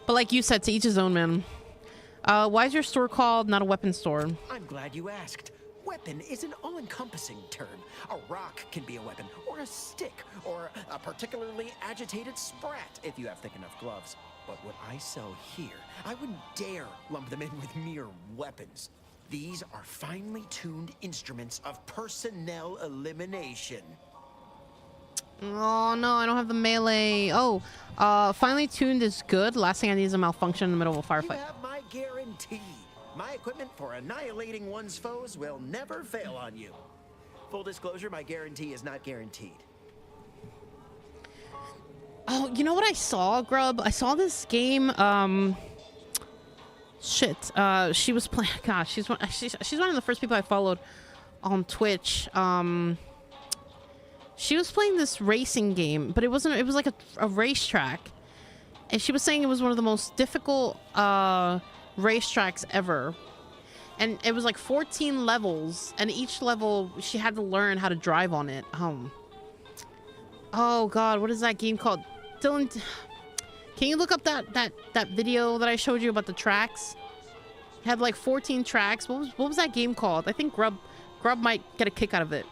But like you said, to each his own, man. Why is your store called not a weapon store? I'm glad you asked. Weapon is an all-encompassing term. A rock can be a weapon, or a stick, or a particularly agitated sprat if you have thick enough gloves. But what I sell here, I wouldn't dare lump them in with mere weapons. These are finely tuned instruments of personnel elimination. Oh no, I don't have the melee. Oh, finely tuned is good. Last thing I need is a malfunction in the middle of a firefight. You have my guarantee. My equipment for annihilating one's foes will never fail on you. Full disclosure, my guarantee is not guaranteed. Oh, you know what I saw, Grub? I saw this game, shit. She was playing. Gosh, she's one of the first people I followed on Twitch. She was playing this racing game, but it wasn't. It was like a racetrack, and she was saying it was one of the most difficult racetracks ever. And it was like 14 levels, and each level she had to learn how to drive on it. Oh God, what is that game called? Dylan, can you look up that video that I showed you about the tracks? It had like 14 tracks. What was that game called? I think Grub might get a kick out of it.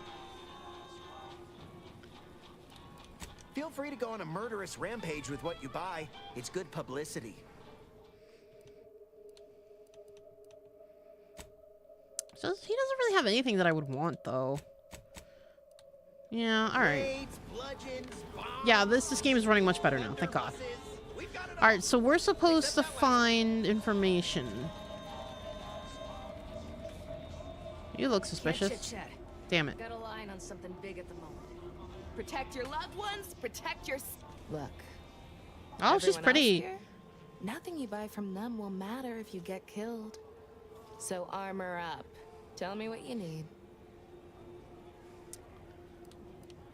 Feel free to go on a murderous rampage with what you buy. It's good publicity. So he doesn't really have anything that I would want, though. Yeah, alright. Yeah, this game is running much better now, thank God. Alright, so we're supposed to find information. You look suspicious. Damn it. Got a line on something big at the moment. Protect your loved ones, protect your... Look. Oh, she's pretty. Here, nothing you buy from them will matter if you get killed. So armor up. Tell me what you need.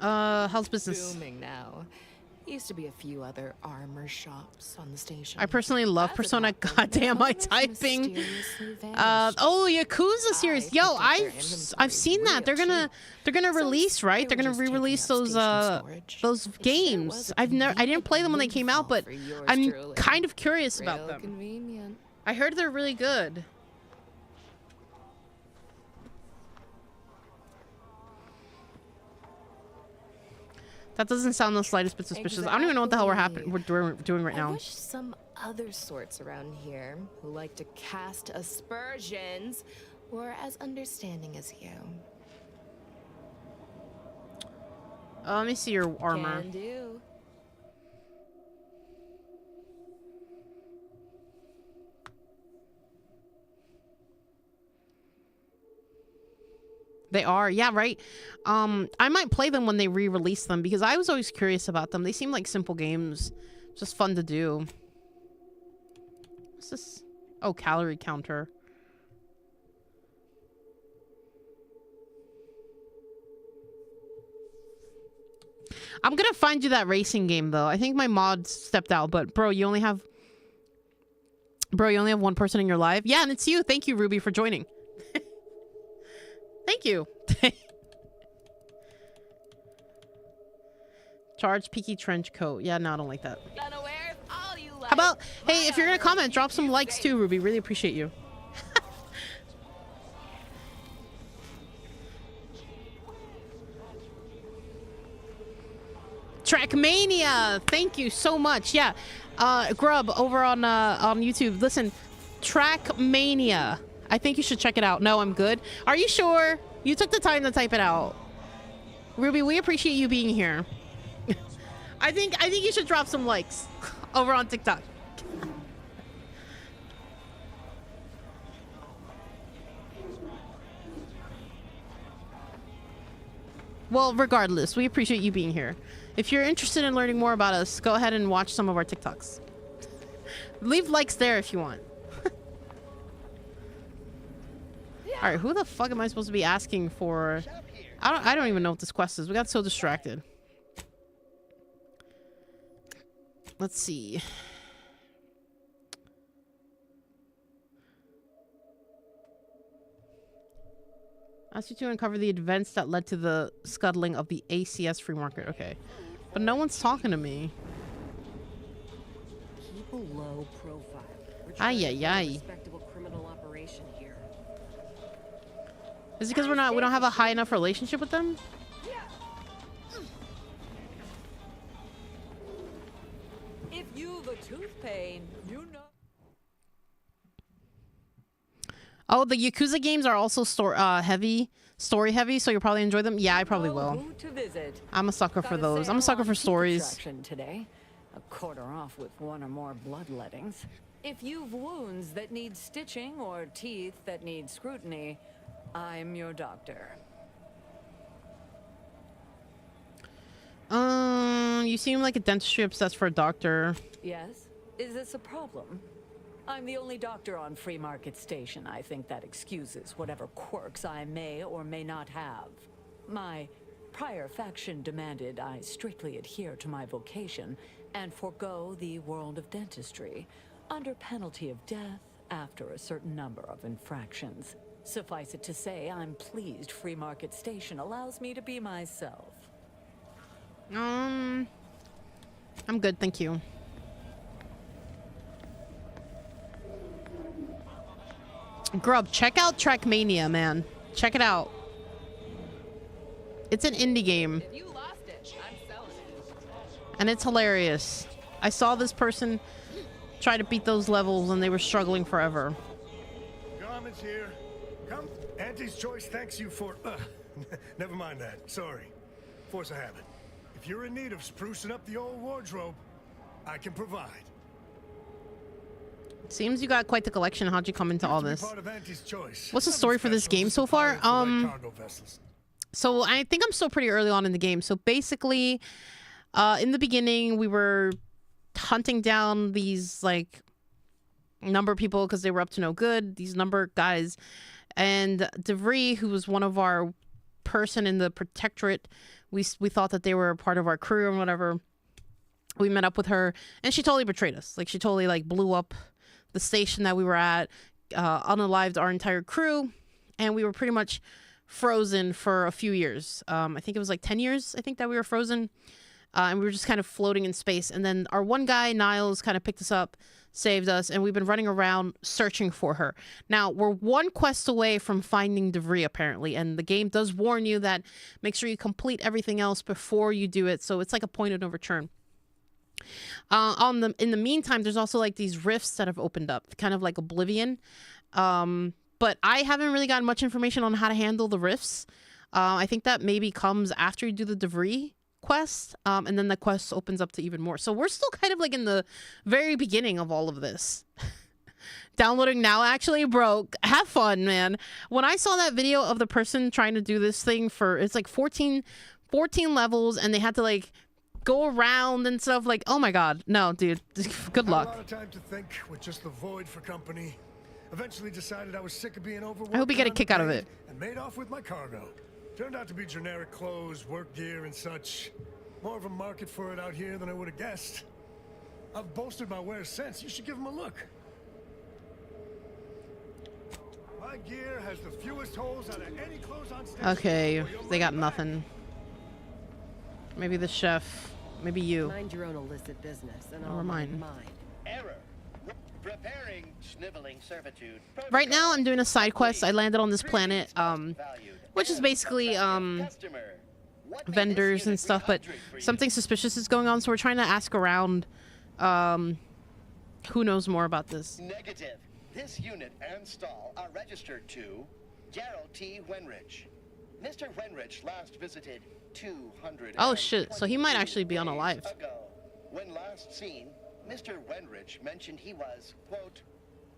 How's business? Booming now. Used to be a few other armor shops on the station. I personally love Persona. Goddamn, my typing. Oh, Yakuza series. Yo, I've seen that. They're gonna release, right? They're gonna re-release those games. I didn't play them when they came out, but I'm kind of curious about them. Convenient. I heard they're really good. That doesn't sound the slightest bit suspicious. Exactly. I don't even know what the hell we're doing right now. I wish some other sorts around here who like to cast aspersions were as understanding as you. Let me see your armor. Can do. They are, yeah, right. I might play them when they re-release them because I was always curious about them. They seem like simple games, just fun to do. What's this? Oh, calorie counter. I'm gonna find you that racing game though. I think my mod stepped out, but bro, you only have one person in your live. Yeah, and it's you. Thank you, Ruby, for joining. Thank you. Charge peaky trench coat. Yeah, no, I don't like that. How about, hey, if you're gonna comment, drop some likes too, Ruby. Really appreciate you. Trackmania, thank you so much. Yeah, Grub over on YouTube. Listen, Trackmania. I think you should check it out. No, I'm good. Are you sure? You took the time to type it out. Ruby, we appreciate you being here. I think you should drop some likes over on TikTok. Well, regardless, we appreciate you being here. If you're interested in learning more about us, go ahead and watch some of our TikToks. Leave likes there if you want. All right, who the fuck am I supposed to be asking for? I don't even know what this quest is. We got so distracted. Let's see. Asked you to uncover the events that led to the scuttling of the ACS free market. Okay, but no one's talking to me. Keep a low profile. Ay ay ay. Respectable criminal operation here. Is it because we don't have a high enough relationship with them? If you've a tooth pain, you know. Oh, the Yakuza games are also story heavy, so you'll probably enjoy them. Yeah, I probably will. I'm a sucker for those. I'm a sucker for stories. Today, a quarter off with one or more bloodlettings. If you've wounds that need stitching or teeth that need scrutiny, I'm your doctor. You seem like a dentistry obsessed for a doctor. Yes? Is this a problem? I'm the only doctor on Free Market Station. I think that excuses whatever quirks I may or may not have. My prior faction demanded I strictly adhere to my vocation and forego the world of dentistry under penalty of death after a certain number of infractions. Suffice it to say, I'm pleased Free Market Station allows me to be myself. I'm good, thank you. Grub, check out Trackmania, man. Check it out. It's an indie game. If you lost it, I'm selling it. And it's hilarious. I saw this person try to beat those levels and they were struggling forever. Garment's here. Come. Auntie's Choice thanks you for... never mind that. Sorry. Force of habit. If you're in need of sprucing up the old wardrobe, I can provide. Seems you got quite the collection. How'd you come into all this? Part of Auntie's Choice. What's the story for this game so far? So I think I'm still pretty early on in the game. So basically, in the beginning, we were hunting down these like number people because they were up to no good. These number guys, and DeVry, who was one of our person in the protectorate, we thought that they were a part of our crew and whatever. We met up with her, and she totally betrayed us. Like she totally like blew up the station that we were at, unalived our entire crew, and we were pretty much frozen for a few years. I think it was like 10 years, I think, that we were frozen. And we were just kind of floating in space. And then our one guy, Niles, kind of picked us up, saved us, and we've been running around searching for her. Now, we're one quest away from finding DeVry, apparently, and the game does warn you that make sure you complete everything else before you do it, so it's like a point of no return. In the meantime, there's also like these rifts that have opened up, kind of like Oblivion. But I haven't really gotten much information on how to handle the rifts. I think that maybe comes after you do the DeVry quest, and then the quest opens up to even more. So we're still kind of like in the very beginning of all of this. Downloading now, actually, bro. Have fun, man. When I saw that video of the person trying to do this thing for, it's like 14 levels, and they had to like go around and stuff, like, oh my god, no, dude. Good luck. A lot of time to think with just the void for company. Eventually decided I was sick of being overworked. I hope you get a kick out of it. And made off with my cargo. Turned out to be generic clothes, work gear, and such. More of a market for it out here than I would have guessed. I've bolstered my wares since. You should give them a look. My gear has the fewest holes out of any clothes on station. Okay, they got nothing. Maybe the chef. Maybe you. Mind your own illicit business, and Or mine. Error. Preparing sniveling servitude. Right now, I'm doing a side quest. I landed on this planet, which is basically vendors and stuff, but something suspicious is going on, so we're trying to ask around who knows more about this. Negative. This unit and stall are registered to Gerald T. Wenrich. Mr. Wenrich last visited 200. Oh shit, so he might actually be unalive. When last seen, Mr. Wenrich mentioned he was, quote,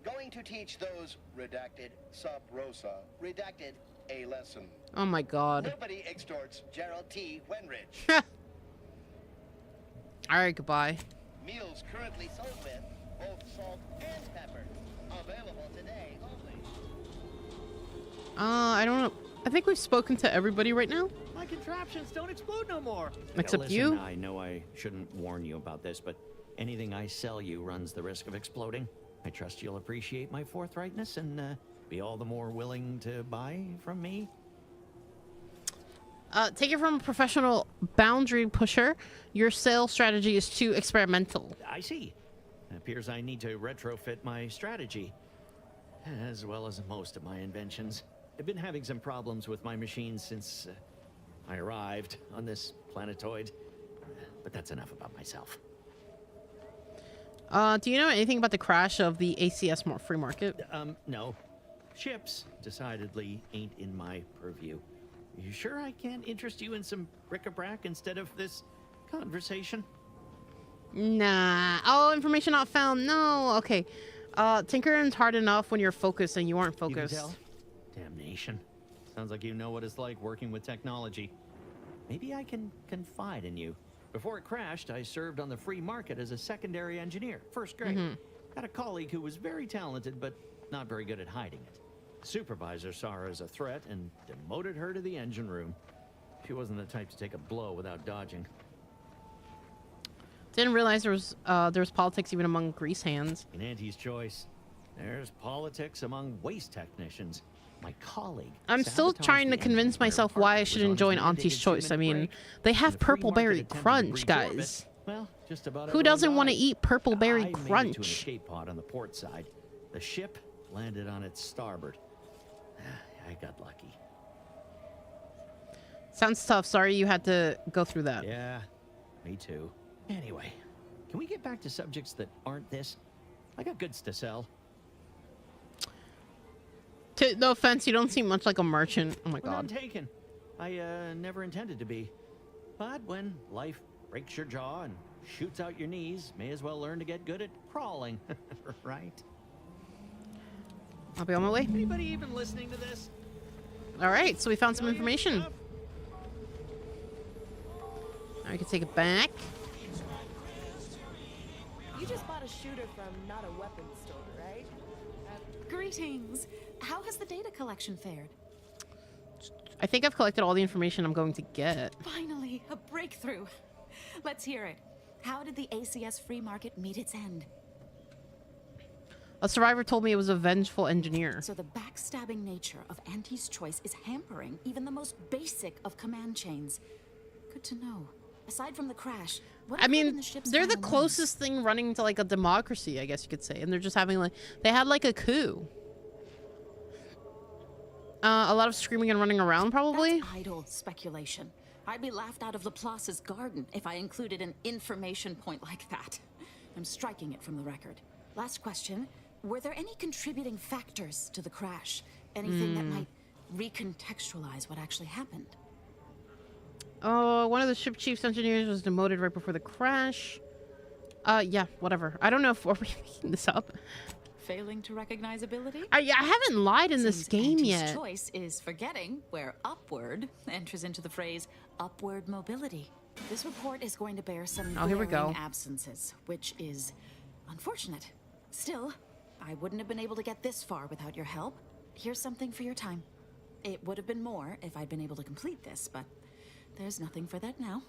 going to teach those, redacted, sub rosa, redacted, a lesson. Oh my god. Nobody extorts Gerald T. Wenrich. Alright, goodbye. Meals currently sold with both salt and pepper. Available today only. I don't know. I think we've spoken to everybody right now. My contraptions don't explode no more. Except Listen, you. I know I shouldn't warn you about this, but anything I sell you runs the risk of exploding. I trust you'll appreciate my forthrightness and be all the more willing to buy from me. Take it from a professional boundary pusher. Your sales strategy is too experimental. I see. It appears I need to retrofit my strategy, as well as most of my inventions. I've been having some problems with my machines since I arrived on this planetoid, but that's enough about myself. Do you know anything about the crash of the ACS free market? No. Ships decidedly ain't in my purview. You sure I can't interest you in some bric-a-brac instead of this conversation? Nah. Oh, information not found. No. Okay. Tinkering's hard enough when you're focused and you aren't focused. You can tell? Damnation. Sounds like you know what it's like working with technology. Maybe I can confide in you. Before it crashed, I served on the free market as a secondary engineer, first grade. Had a colleague who was very talented, but not very good at hiding it. Supervisor saw her as a threat and demoted her to the engine room. She wasn't the type to take a blow without dodging. Didn't realize there was politics even among grease hands. In Auntie's Choice, there's politics among waste technicians. My colleague. I'm still trying to convince myself why I shouldn't join Auntie's Choice. I mean, they have purple berry crunch, guys. Well, just about who doesn't want to eat purple berry crunch? I made it to an escape pod on the port side. The ship landed on its starboard. I got lucky. Sounds tough. Sorry you had to go through that. Yeah, me too. Anyway, can we get back to subjects that aren't this? I got goods to sell. No offense, you don't seem much like a merchant. Oh my Well, none god. taken. I never intended to be. But when life breaks your jaw and shoots out your knees, may as well learn to get good at crawling, right? I'll be on my way. Anybody even listening to this? All right, so we found some information. Now we can take it back. You just bought a shooter from not a weapons store, right? Greetings. How has the data collection fared? I think I've collected all the information I'm going to get. Finally, a breakthrough. Let's hear it. How did the ACS free market meet its end? A survivor told me it was a vengeful engineer. So the backstabbing nature of Auntie's choice is hampering even the most basic of command chains. Good to know. Aside from the crash, what I mean, in the ship's they're the final closest thing running to like a democracy, I guess you could say. And they're just having like, they had like a coup. A lot of screaming and running around, probably. That's idle speculation. I'd be laughed out of Laplace's garden if I included an information point like that. I'm striking it from the record. Last question. Were there any contributing factors to the crash? Anything that might recontextualize what actually happened? Oh, one of the ship chief's engineers was demoted right before the crash. Yeah, whatever. I don't know if we're making this up. Failing to recognize ability? I haven't lied in this game Auntie's yet. choice is forgetting where upward enters into the phrase upward mobility. This report is going to bear some Oh, here we glaring go. absences, which is unfortunate. Still, I wouldn't have been able to get this far without your help. Here's something for your time. It would have been more if I'd been able to complete this, but there's nothing for that now.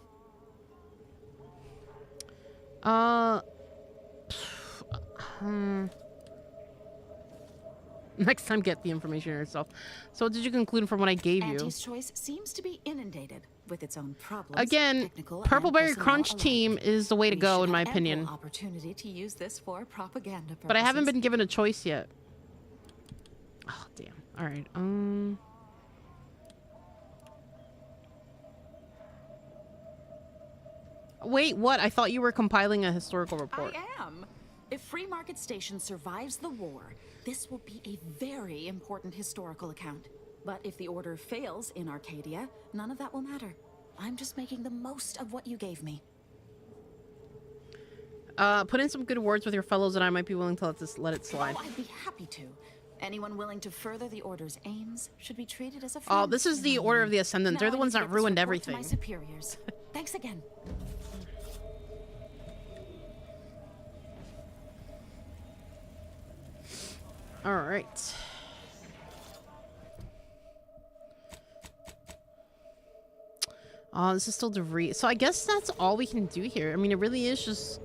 Next time, get the information yourself. So what did you conclude from what I gave you? Auntie's choice seems to be inundated with its own problems. Again, technical Purple and Berry personnel Crunch alike. team is the way to We go, should in my have ample opinion. opportunity to use this for propaganda purposes. But I haven't been given a choice yet. Oh, damn. All right. Wait, what? I thought you were compiling a historical report. I am. If Free Market Station survives the war, this will be a very important historical account. But if the order fails in Arcadia, none of that will matter. I'm just making the most of what you gave me. Put in some good words with your fellows, and I might be willing to let it slide. Oh, I'd be happy to. Anyone willing to further the Order's aims should be treated as a Oh, friend. this is the Order of the Ascendant. They're Now the I ones need to that get this ruined report to everything. my superiors. Thanks again. All right. Oh, this is still debris. So I guess that's all we can do here. I mean, it really is just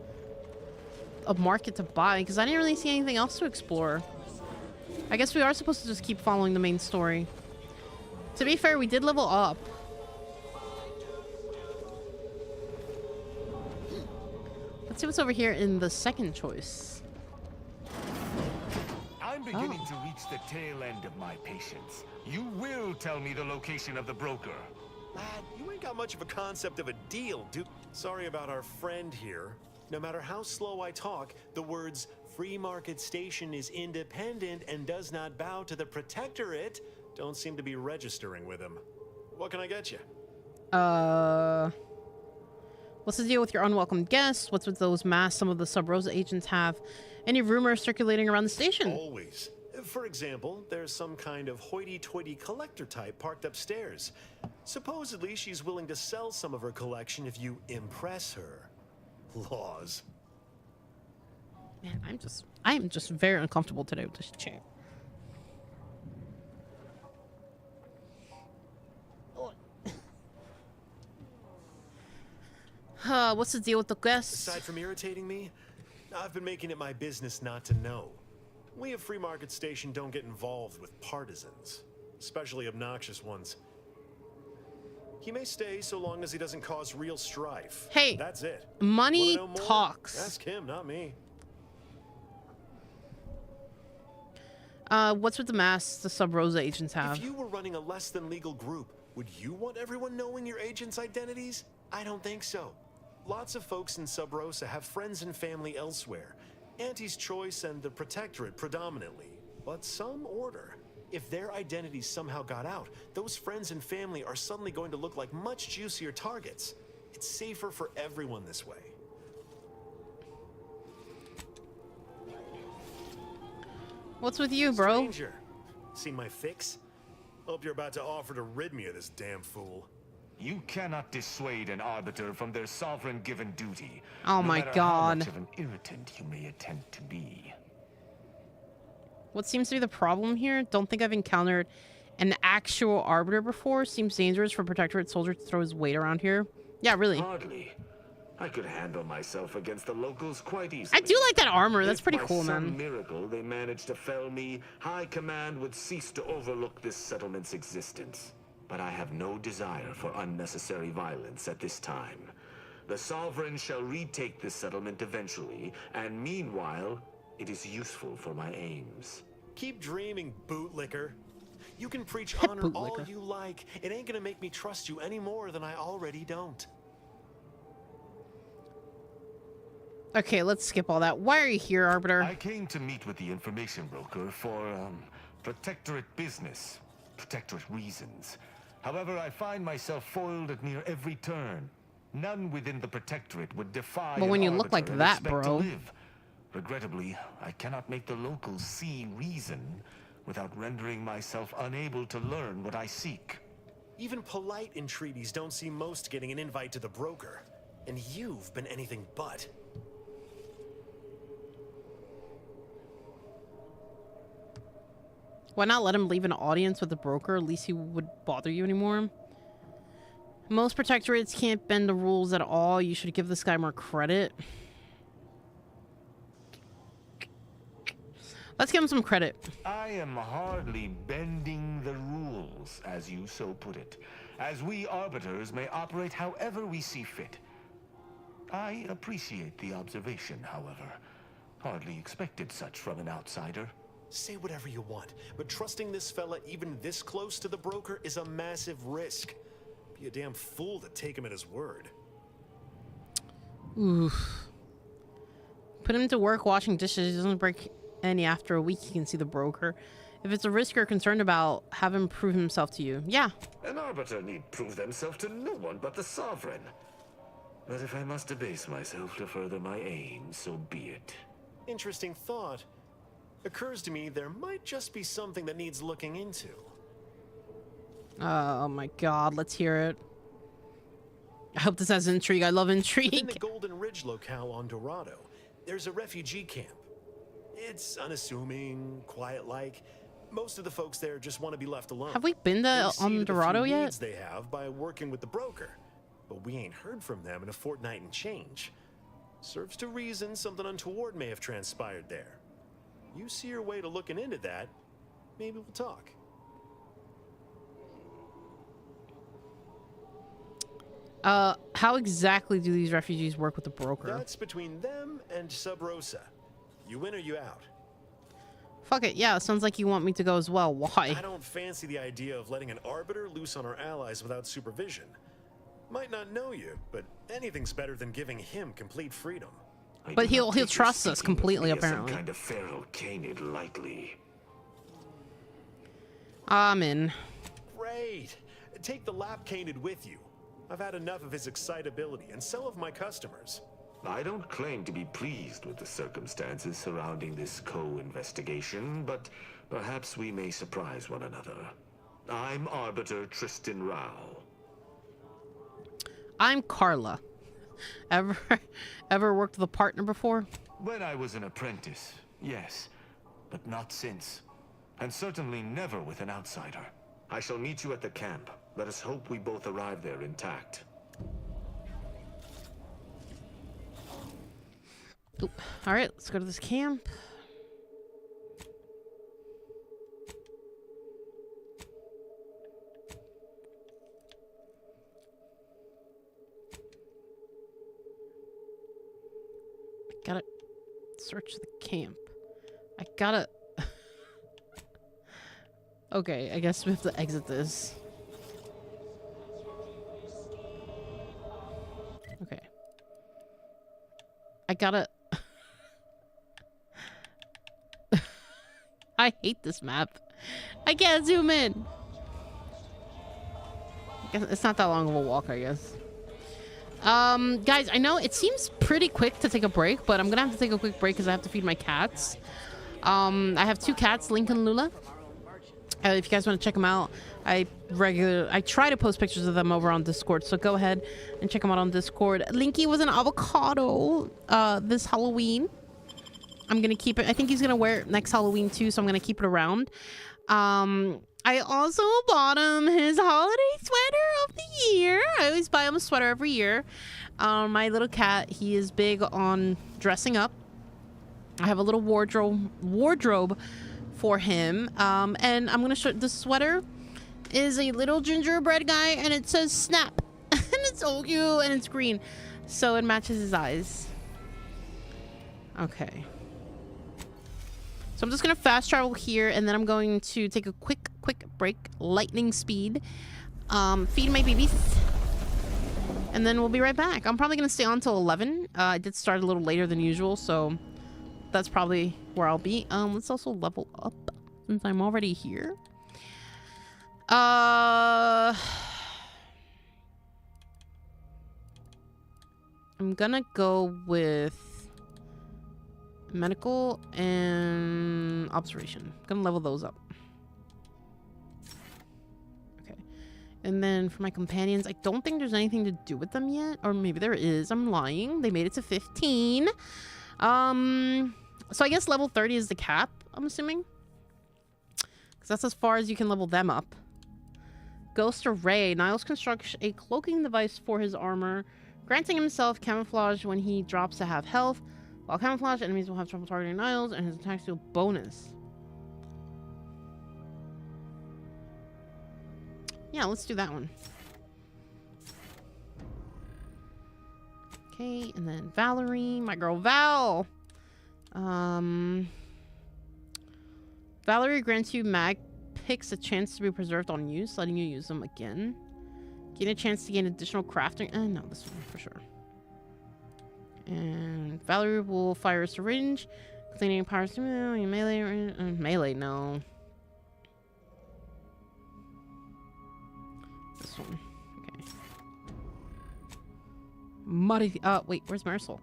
a market to buy, because I didn't really see anything else to explore. I guess we are supposed to just keep following the main story. To be fair, we did level up. Let's see what's over here in the second choice. I'm beginning to reach the tail end of my patience. You will tell me the location of the broker. Lad, you ain't got much of a concept of a deal, dude. Sorry about our friend here. No matter how slow I talk, the words Free Market Station is independent and does not bow to the Protectorate don't seem to be registering with him. What can I get you? What's the deal with your unwelcome guests? What's with those masks some of the Sub Rosa agents have? Any rumors circulating around the station? Always. For example, there's some kind of hoity-toity collector type parked upstairs. Supposedly, she's willing to sell some of her collection if you impress her. Laws. Man, I am just very uncomfortable today with this chair. What's the deal with the guests? Aside from irritating me, I've been making it my business not to know. We at Free Market Station don't get involved with partisans, especially obnoxious ones. He may stay so long as he doesn't cause real strife. Hey, that's it. Money Wanna know more? talks. Ask him, not me. What's with the masks the Sub Rosa agents have? If you were running a less than legal group, would you want everyone knowing your agents' identities? I don't think so. Lots of folks in Sub Rosa have friends and family elsewhere. Auntie's Choice and the Protectorate predominantly, but some order. If their identities somehow got out, those friends and family are suddenly going to look like much juicier targets. It's safer for everyone this way. What's with you, bro? Stranger, seen my fix? Hope you're about to offer to rid me of this damn fool. You cannot dissuade an arbiter from their sovereign-given duty. Oh no my matter God. How much of an irritant you may attempt to be. What seems to be the problem here? Don't think I've encountered an actual arbiter before. Seems dangerous for Protectorate soldier to throw his weight around here. Yeah, really. Hardly. I could handle myself against the locals quite easily. I do like that armor. That's If pretty by cool, some man. miracle they managed to fell me, High Command would cease to overlook this settlement's existence. But I have no desire for unnecessary violence at this time. The Sovereign shall retake this settlement eventually, and meanwhile, it is useful for my aims. Keep dreaming, bootlicker. You can preach honor all you like. It ain't gonna make me trust you any more than I already don't. Okay, let's skip all that. Why are you here, Arbiter? I came to meet with the information broker for, Protectorate business. Protectorate reasons. However, I find myself foiled at near every turn. None within the Protectorate would defy But when an you look like arbiter and that, expect to bro. live. Regrettably, I cannot make the locals see reason without rendering myself unable to learn what I seek. Even polite entreaties don't see most getting an invite to the broker. And you've been anything but. Why not let him leave an audience with the broker? At least he would bother you anymore. Most Protectorates can't bend the rules at all. You should give this guy more credit. Let's give him some credit. I am hardly bending the rules, as you so put it, as we arbiters may operate however we see fit. I appreciate the observation, however. Hardly expected such from an outsider. Say whatever you want, but trusting this fella even this close to the broker is a massive risk. Be a damn fool to take him at his word. Oof. Put him to work washing dishes. He doesn't break any after a week. You can see the broker. If it's a risk you're concerned about, have him prove himself to you. Yeah. An arbiter need prove themselves to no one but the Sovereign. But if I must debase myself to further my aims, so be it. Interesting thought. Occurs to me there might just be something that needs looking into. Oh my god, let's hear it. I hope this has intrigue. I love intrigue. In the Golden Ridge locale on Dorado, there's a refugee camp. It's unassuming, quiet-like. Most of the folks there just want to be left alone. Have we been to on Dorado the few yet? needs they have by working with the broker, but we ain't heard from them in a fortnight and change. Serves to reason something untoward may have transpired there. You see your way to looking into that, maybe we'll talk. How exactly do these refugees work with the broker? That's between them and Sub Rosa. You in or you out? Fuck it, yeah, sounds like you want me to go as well. Why? I don't fancy the idea of letting an arbiter loose on our allies without supervision. Might not know you, but anything's better than giving him complete freedom. But he'll trust us completely, apparently. Some kind of feral canid lightly. I'm in. Great. Take the lap canid with you. I've had enough of his excitability, and so have my customers. I don't claim to be pleased with the circumstances surrounding this co-investigation, but perhaps we may surprise one another. I'm Arbiter Tristan Rao. I'm Carla. Ever worked with a partner before? When I was an apprentice, yes, but not since. And certainly never with an outsider. I shall meet you at the camp. Let us hope we both arrive there intact. All right, let's go to this camp. Gotta search the camp. I gotta... Okay, I guess we have to exit this. Okay. I gotta... I hate this map. I can't zoom in. It's not that long of a walk, I guess. Guys, I know it seems pretty quick to take a break, but I'm gonna have to take a quick break because I have to feed my cats. I have 2 cats, Link and Lula. If you guys want to check them out, I try to post pictures of them over on Discord, so go ahead and check them out on Discord. Linky was an avocado this Halloween. I'm gonna keep it. I think he's gonna wear it next Halloween too, so I'm gonna keep it around. I also bought him his holiday sweater of the year. I always buy him a sweater every year. My little cat, he is big on dressing up. I have a little wardrobe for him. And I'm gonna show the sweater is a little gingerbread guy, and it says Snap. And it's so cute, and it's green, so it matches his eyes. Okay. So I'm just gonna fast travel here, and then I'm going to take a quick break, lightning speed, feed my babies, and then we'll be right back. I'm probably gonna stay on till 11. I did start a little later than usual, so that's probably where I'll be. Let's also level up since I'm already here. I'm gonna go with medical and observation. Gonna level those up. Okay. And then for my companions, I don't think there's anything to do with them yet. Or maybe there is. I'm lying. They made it to 15. So I guess level 30 is the cap, I'm assuming. Because that's as far as you can level them up. Ghost Array. Niles constructs a cloaking device for his armor, granting himself camouflage when he drops to half health. While camouflage, enemies will have trouble targeting Niles, and his attacks do a bonus. Yeah, let's do that one. Okay, and then Valerie, my girl Val. Valerie grants you mag picks a chance to be preserved on use, letting you use them again. Gain a chance to gain additional crafting. No, this one for sure. And Valerie will fire a syringe, cleaning powers to melee. Melee, no. This one. Okay. Muddy. Wait, where's Marisol?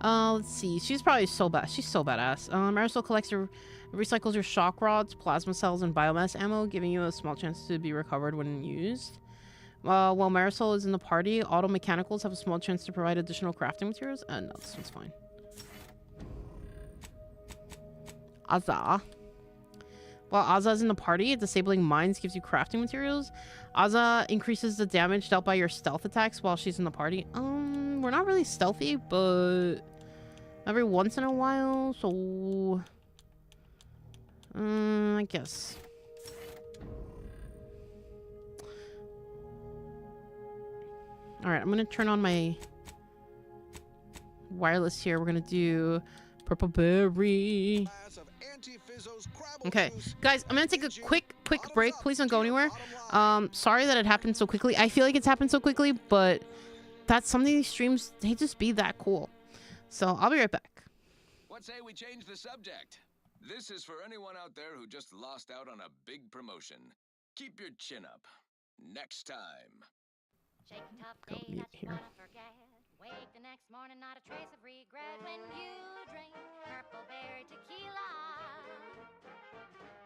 Let's see. She's probably so bad. She's so badass. Marisol collects your, recycles your shock rods, plasma cells, and biomass ammo, giving you a small chance to be recovered when used. While Marisol is in the party, auto mechanicals have a small chance to provide additional crafting materials. No, this one's fine. Azza. While Azza is in the party, disabling mines gives you crafting materials. Azza increases the damage dealt by your stealth attacks while she's in the party. We're not really stealthy, but every once in a while, so I guess. All right, I'm gonna turn on my wireless here. We're gonna do Purple Berry. Okay, guys, I'm gonna take a quick break. Please don't go anywhere. Sorry that it happened so quickly. I feel like it's happened so quickly, but that's some of these streams, they just be that cool. So I'll be right back. What say we change the subject? This is for anyone out there who just lost out on a big promotion. Keep your chin up. Next time. Shake a tough day that you wanna forget. Wake the next morning, not a trace of regret when you drink Purple Berry Tequila.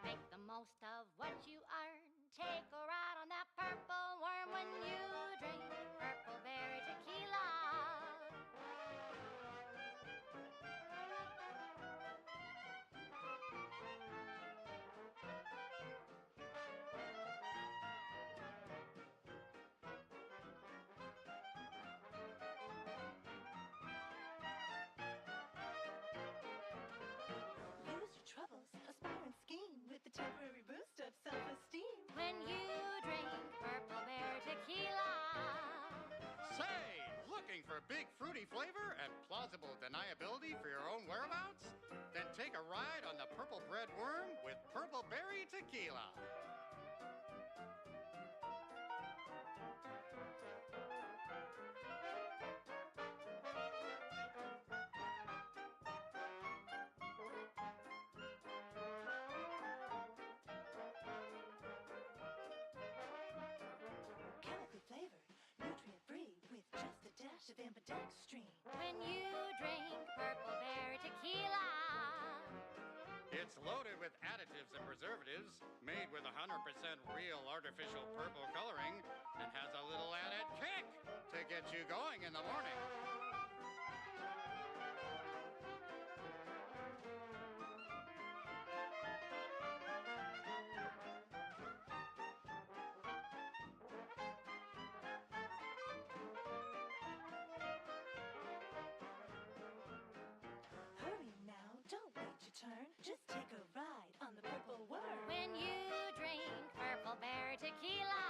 Make the most of what you earn. Take a ride on that purple worm when you drink Purple Berry Tequila. Troubles, aspire and scheme with the temporary boost of self-esteem. When you drink Purple Berry Tequila. Say, looking for big fruity flavor and plausible deniability for your own whereabouts? Then take a ride on the Purple Bread Worm with Purple Berry Tequila. It's loaded with additives and preservatives, made with 100% real artificial purple coloring, and has a little added kick to get you going in the morning. Hurry now, don't wait your turn. Just take a ride on the purple worm. When you drink Purple Berry Tequila.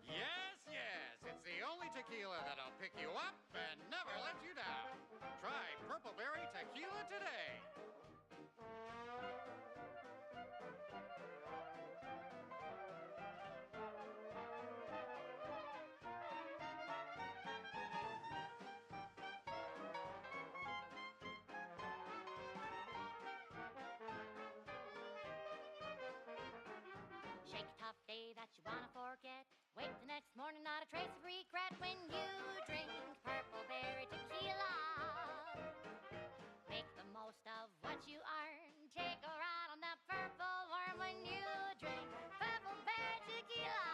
Yes, yes, it's the only tequila that'll pick you up and never let you down. Try Purple Berry Tequila today. Shake a tough day that you wanna forget. Wake the next morning, not a trace of regret when you drink Purple Berry Tequila. Make the most of what you earn. Take a ride on that purple worm when you drink Purple Berry Tequila.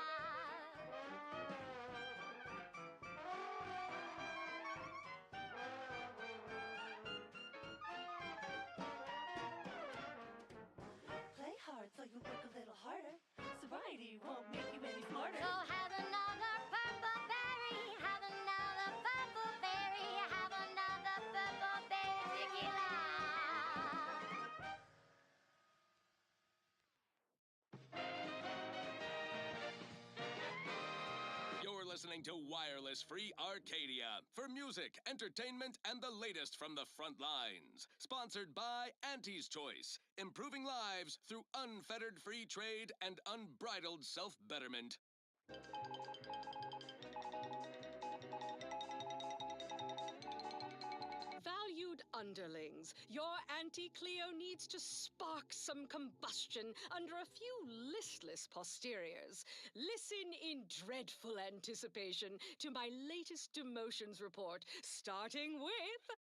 Play hard so you work a little harder. Sobriety won't make you any smarter. So have another purple berry, have another purple berry, have another purple berry tequila. You're listening to Wireless Free Arcadia for music, entertainment, and the latest from the front lines. Sponsored by Auntie's Choice, improving lives through unfettered free trade and unbridled self-betterment. Valued underlings, your Auntie Cleo needs to spark some combustion under a few listless posteriors. Listen in dreadful anticipation to my latest demotions report, starting with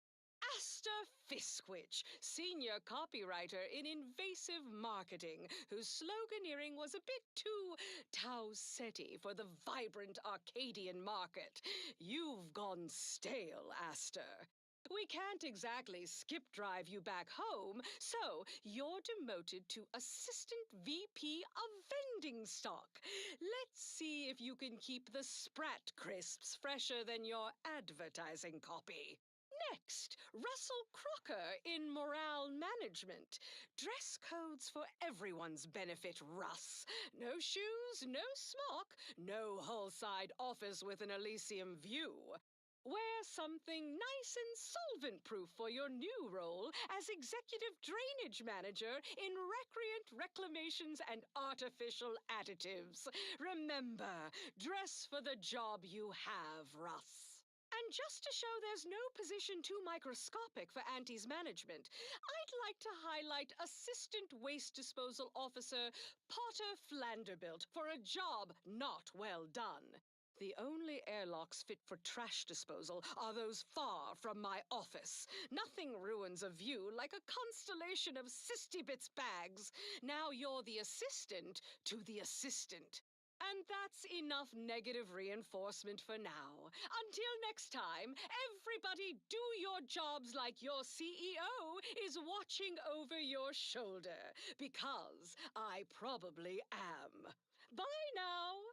Aster Fiskwich, senior copywriter in invasive marketing, whose sloganeering was a bit too Tau-Ceti for the vibrant Arcadian market. You've gone stale, Aster. We can't exactly skip drive you back home, so you're demoted to Assistant VP of Vending Stock. Let's see if you can keep the Sprat crisps fresher than your advertising copy. Next, Russell Crocker in Morale Management. Dress codes for everyone's benefit, Russ. No shoes, no smock, no hull-side office with an Elysium view. Wear something nice and solvent-proof for your new role as Executive Drainage Manager in Recreant Reclamations and Artificial Additives. Remember, dress for the job you have, Russ. And just to show there's no position too microscopic for Auntie's management, I'd like to highlight Assistant Waste Disposal Officer Potter Flanderbilt for a job not well done. The only airlocks fit for trash disposal are those far from my office. Nothing ruins a view like a constellation of Sistybits bags. Now you're the assistant to the assistant. And that's enough negative reinforcement for now. Until next time, everybody do your jobs like your CEO is watching over your shoulder. Because I probably am. Bye now.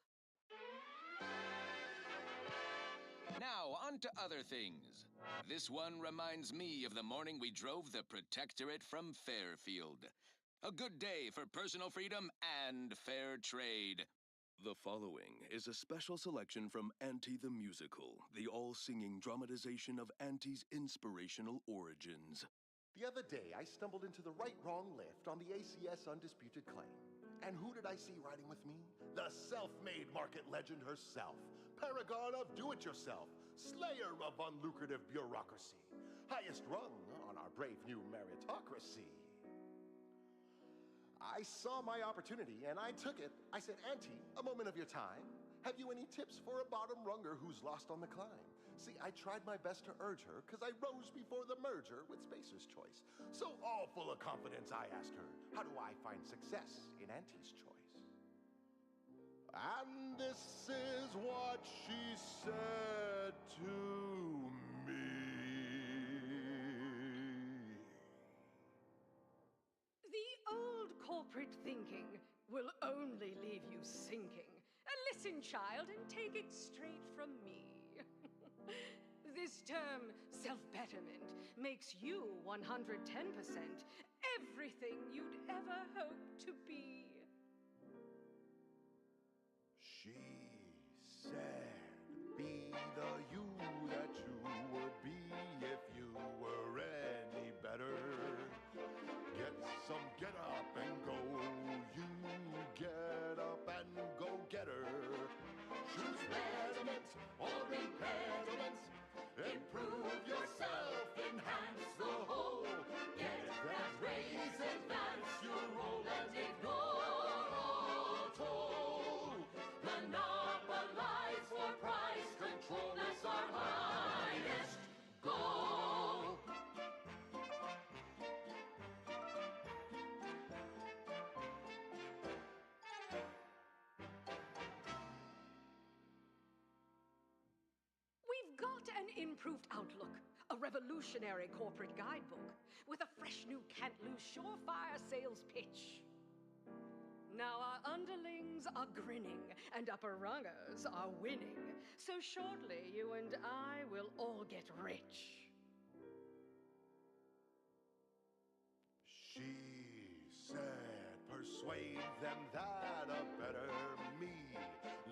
Now, on to other things. This one reminds me of the morning we drove the Protectorate from Fairfield. A good day for personal freedom and fair trade. The following is a special selection from Auntie the Musical, the all-singing dramatization of Auntie's inspirational origins. The other day, I stumbled into the right-wrong lift on the ACS Undisputed Claim. And who did I see riding with me? The self-made market legend herself, paragon of do-it-yourself, slayer of unlucrative bureaucracy, highest rung on our brave new meritocracy. I saw my opportunity and I took it. I said, Auntie, a moment of your time. Have you any tips for a bottom runger who's lost on the climb? See, I tried my best to urge her because I rose before the merger with Spacer's Choice. So all full of confidence, I asked her, how do I find success in Auntie's Choice? And this is what she said to me. The old corporate thinking will only leave you sinking. Listen, child, and take it straight from me. This term, self-betterment, makes you 110% everything you'd ever hope to be. She said, be the you that you would be if you were any better. Get some get up and go. You get up and go get her. Choose betterment or impediment. Improve yourself, enhance the whole. Get that raise, advance your role, and ignore all toll. Monopolize for price control, that's our highest goal. We've got an improved outlook, a revolutionary corporate guidebook with a fresh new can't-lose surefire sales pitch. Now our underlings are grinning and upper-rungers are winning, so shortly you and I will all get rich. She said, persuade them that a better me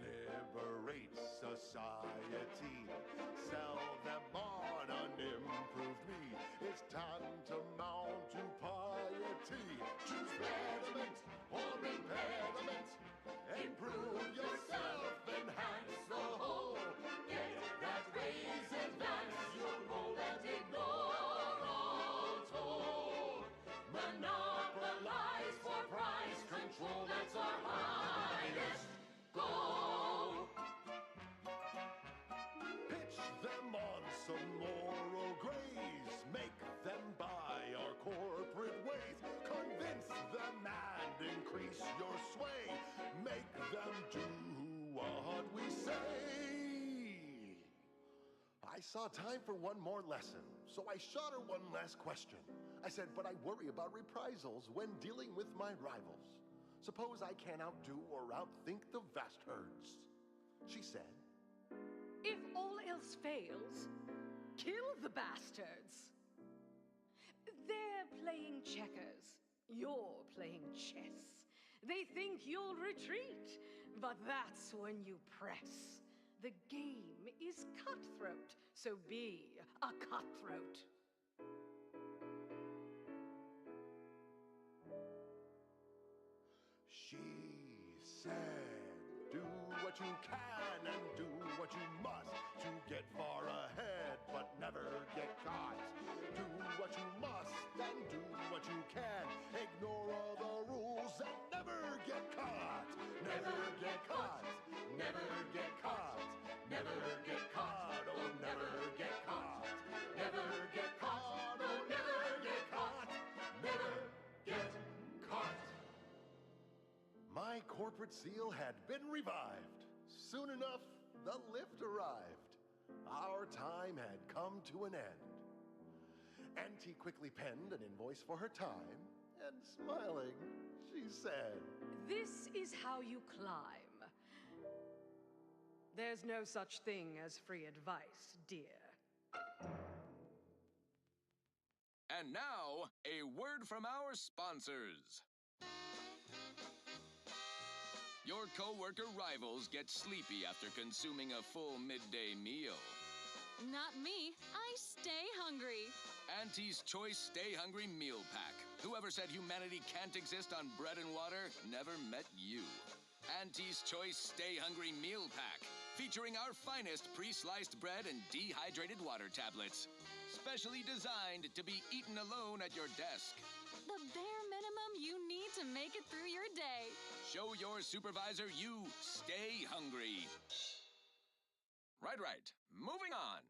liberates society. Sell them on an improved me. It's tantamount to piety. Choose betterment or impediment. Improve yourself, enhance the whole. Get that raise, advance your role, and ignore all toll. Monopolize for price control, that's our highest goal. Pitch them on some moral grays. Make them buy our corporate ways. Convince them and increase your sway. Make them do what we say. I saw time for one more lesson, so I shot her one last question. I said, but I worry about reprisals when dealing with my rivals. Suppose I can't outdo or outthink the vast herds. She said, If all else fails, kill the bastards. They're playing checkers. You're playing chess. They think you'll retreat, but that's when you press. The game is cutthroat, so be a cutthroat. She said, do what you can and do what you must to get far ahead, but never get caught. Do what you must and do what you can. Ignore all the rules and never get caught. Never get caught. Never get caught. Never get caught. Oh, never get caught. Never get caught. Oh, never get caught. Never get caught. My corporate seal had been revived. Soon enough, the lift arrived. Our time had come to an end. Auntie quickly penned an invoice for her time, and smiling, she said, This is how you climb. There's no such thing as free advice, dear. And now, a word from our sponsors. Your co-worker rivals get sleepy after consuming a full midday meal. Not me. I stay hungry. Auntie's Choice Stay Hungry Meal Pack. Whoever said humanity can't exist on bread and water never met you. Auntie's Choice Stay Hungry Meal Pack, featuring our finest pre-sliced bread and dehydrated water tablets. Specially designed to be eaten alone at your desk. The bare minimum you need to make it through your day. Show your supervisor you stay hungry. Right Right. Moving on.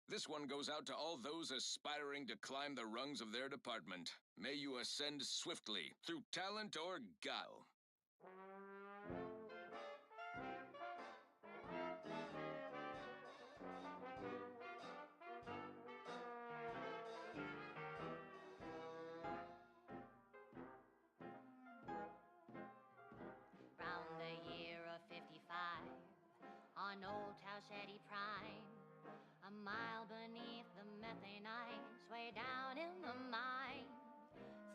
This one goes out to all those aspiring to climb the rungs of their department. May you ascend swiftly through talent or guile. Round the year of 55, on old Towshetty Prime, a mile beneath the methane ice, way down in the mine.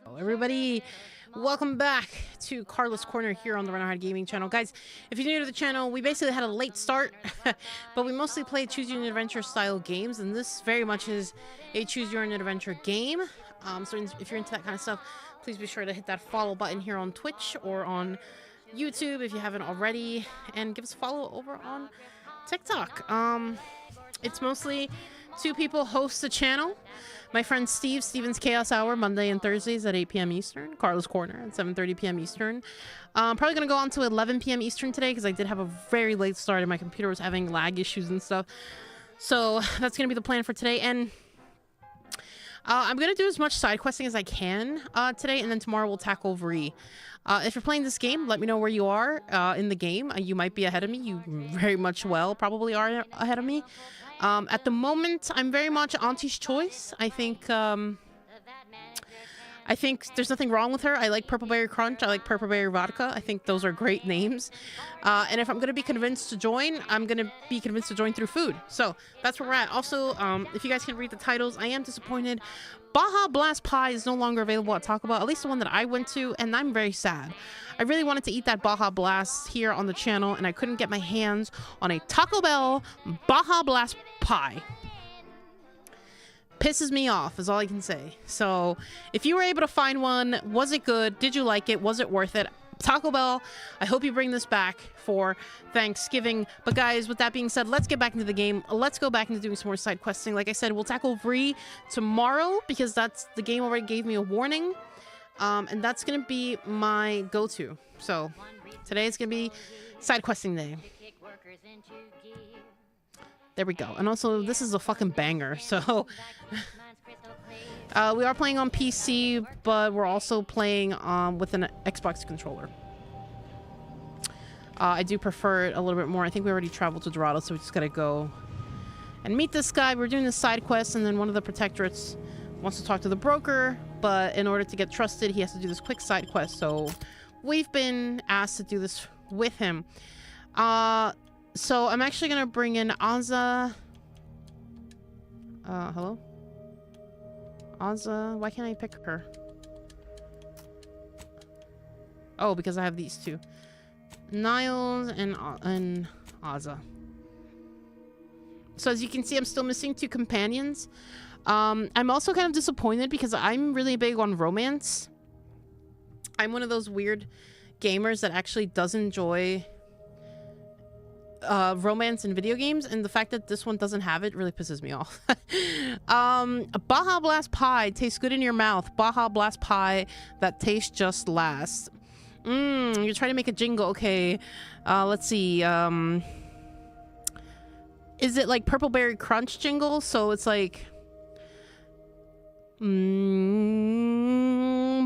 Hello, everybody. Welcome back to Carlos Corner here on the Renegade Gaming channel. Guys, if you're new to the channel, we basically had a late start, but we mostly play Choose Your Own Adventure style games, and this very much is a Choose Your Own Adventure game. So if you're into that kind of stuff, please be sure to hit that follow button here on Twitch or on YouTube if you haven't already, and give us a follow over on TikTok. It's mostly two people host the channel. My friend Steven's Chaos Hour, Monday and Thursdays at 8 p.m. Eastern. Carlos Corner at 7:30 p.m. Eastern. Probably going to go on to 11 p.m. Eastern today because I did have a very late start and my computer was having lag issues and stuff. So that's going to be the plan for today. And I'm going to do as much side questing as I can today, and then tomorrow we'll tackle Vree. If you're playing this game, let me know where you are in the game. You might be ahead of me. You very much well probably are ahead of me. At the moment, I'm very much Auntie's Choice. I think there's nothing wrong with her. I like Purple Berry Crunch. I like Purple Berry Vodka. I think those are great names. And if I'm going to be convinced to join, I'm going to be convinced to join through food. So that's where we're at. Also, if you guys can read the titles, I am disappointed. Baja Blast Pie is no longer available at Taco Bell, at least the one that I went to, and I'm very sad. I really wanted to eat that Baja Blast here on the channel, and I couldn't get my hands on a Taco Bell Baja Blast Pie. Pisses me off is all I can say. So if you were able to find one, was it good? Did you like it? Was it worth it? Taco Bell, I hope you bring this back for Thanksgiving. But guys, with that being said, let's get back into the game. Let's go back into doing some more side questing. Like I said, we'll tackle Vree tomorrow because that's the game already gave me a warning. And that's going to be my go-to. So today is going to be side questing day. There we go. And also, this is a fucking banger. So we are playing on PC, but we're also playing with an Xbox controller. I do prefer it a little bit more. I think we already traveled to Dorado, so we just gotta go and meet this guy. We're doing this side quest, and then one of the protectorates wants to talk to the broker, but in order to get trusted, he has to do this quick side quest. So we've been asked to do this with him. So I'm actually gonna bring in Azza. Hello? Azza, why can't I pick her? Oh, because I have these two. Niles and Azza. So as you can see, I'm still missing two companions. I'm also kind of disappointed because I'm really big on romance. I'm one of those weird gamers that actually does enjoy romance in video games, and the fact that this one doesn't have it really pisses me off. Baja Blast Pie tastes good in your mouth. Baja Blast Pie that tastes just last. You're trying to make a jingle. Okay, let's see. Is it like Purple Berry Crunch jingle? So it's like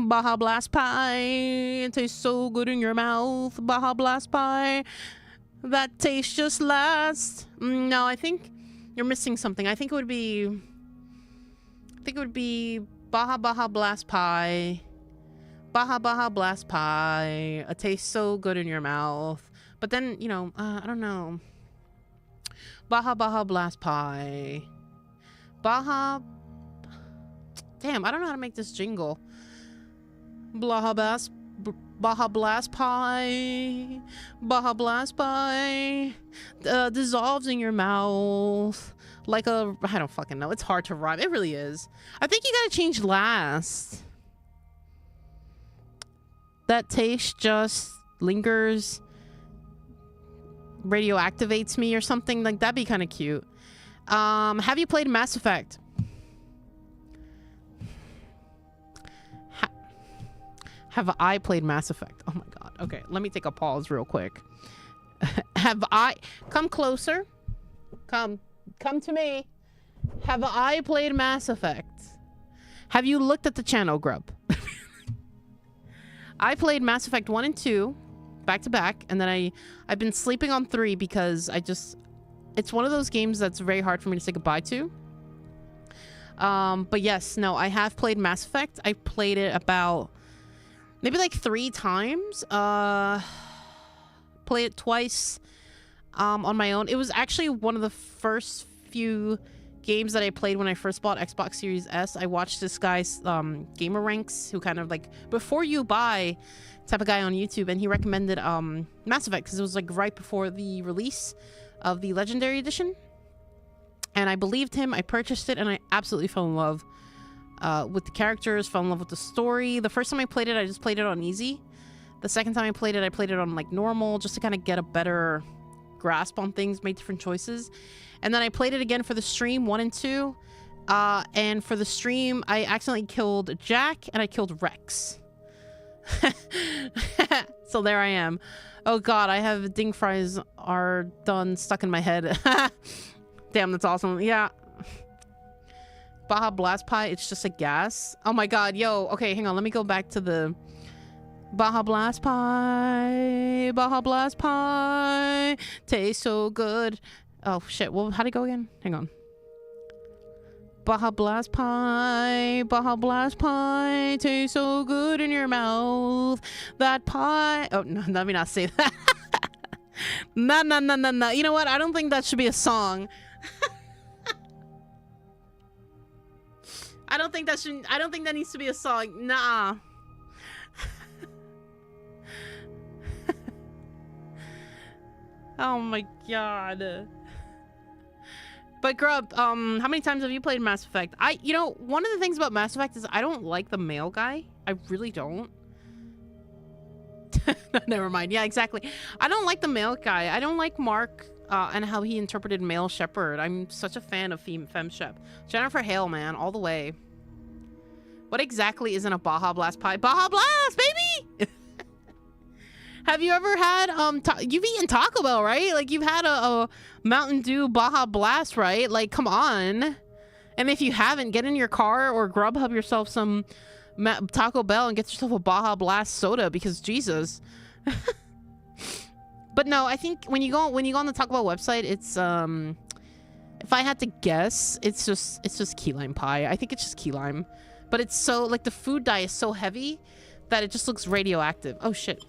Baja Blast Pie, it tastes so good in your mouth. Baja Blast Pie that tastes just last. No, I think you're missing something. I think it would be Baja Blast Pie. Baja Blast Pie. It tastes so good in your mouth. But then, you know, I don't know. Baja Blast Pie. Baja. Damn, I don't know how to make this jingle. Baja Blast Pie. Baja Blast Pie. Dissolves in your mouth. Like a... I don't fucking know. It's hard to rhyme. It really is. I think you gotta change last. That taste just lingers. Radioactivates me or something. Like, that'd be kind of cute. Have you played Mass Effect? Have I played Mass Effect? Oh my god. Okay, let me take a pause real quick. Have I... Come closer. Come to me. Have I played Mass Effect? Have you looked at the channel, Grub? I played Mass Effect 1 and 2 back to back, and then I've been sleeping on 3 because it's one of those games that's very hard for me to say goodbye to. But yes, no, I have played Mass Effect. I played it about maybe like 3 times. Played it twice on my own. It was actually one of the first few games that I played when I first bought Xbox Series S. I watched this guy's Gamer Ranks, who kind of like before you buy type of guy on YouTube, and he recommended Mass Effect because it was like right before the release of the Legendary Edition. And I believed him. I purchased it, and I absolutely fell in love with the characters, fell in love with the story. The first time I played it, I just played it on easy. The second time I played it on like normal, just to kind of get a better grasp on things, made different choices. And then I played it again for the stream 1 and 2. And for the stream, I accidentally killed Jack and I killed Rex. So there I am. Oh god, I have ding fries are done stuck in my head. Damn, that's awesome. Yeah. Baja Blast Pie, it's just a gas. Oh my god, yo. Okay, hang on. Let me go back to the Baja Blast Pie. Baja Blast Pie. Tastes so good. Oh shit, well, how'd it go again? Hang on. Baja Blast Pie. Baja Blast Pie. Tastes so good in your mouth. That pie. Oh, no, let me not say that. No. You know what? I don't think that should be a song. I don't think that needs to be a song. Nah. Oh my god. But Grub, how many times have you played Mass Effect? You know, one of the things about Mass Effect is I don't like the male guy. I really don't. Never mind. Yeah, exactly. I don't like the male guy. I don't like Mark and how he interpreted male Shepard. I'm such a fan of Fem Shep. Jennifer Hale, man, all the way. What exactly isn't a Baja Blast Pie? Baja Blast, baby! Have you ever had, you've eaten Taco Bell, right? Like, you've had a Mountain Dew Baja Blast, right? Like, come on. And if you haven't, get in your car or Grubhub yourself some Taco Bell and get yourself a Baja Blast soda, because Jesus. But no, I think when you go on the Taco Bell website, it's, if I had to guess, it's just key lime pie. I think it's just key lime. But it's so, like, the food dye is so heavy that it just looks radioactive. Oh, shit.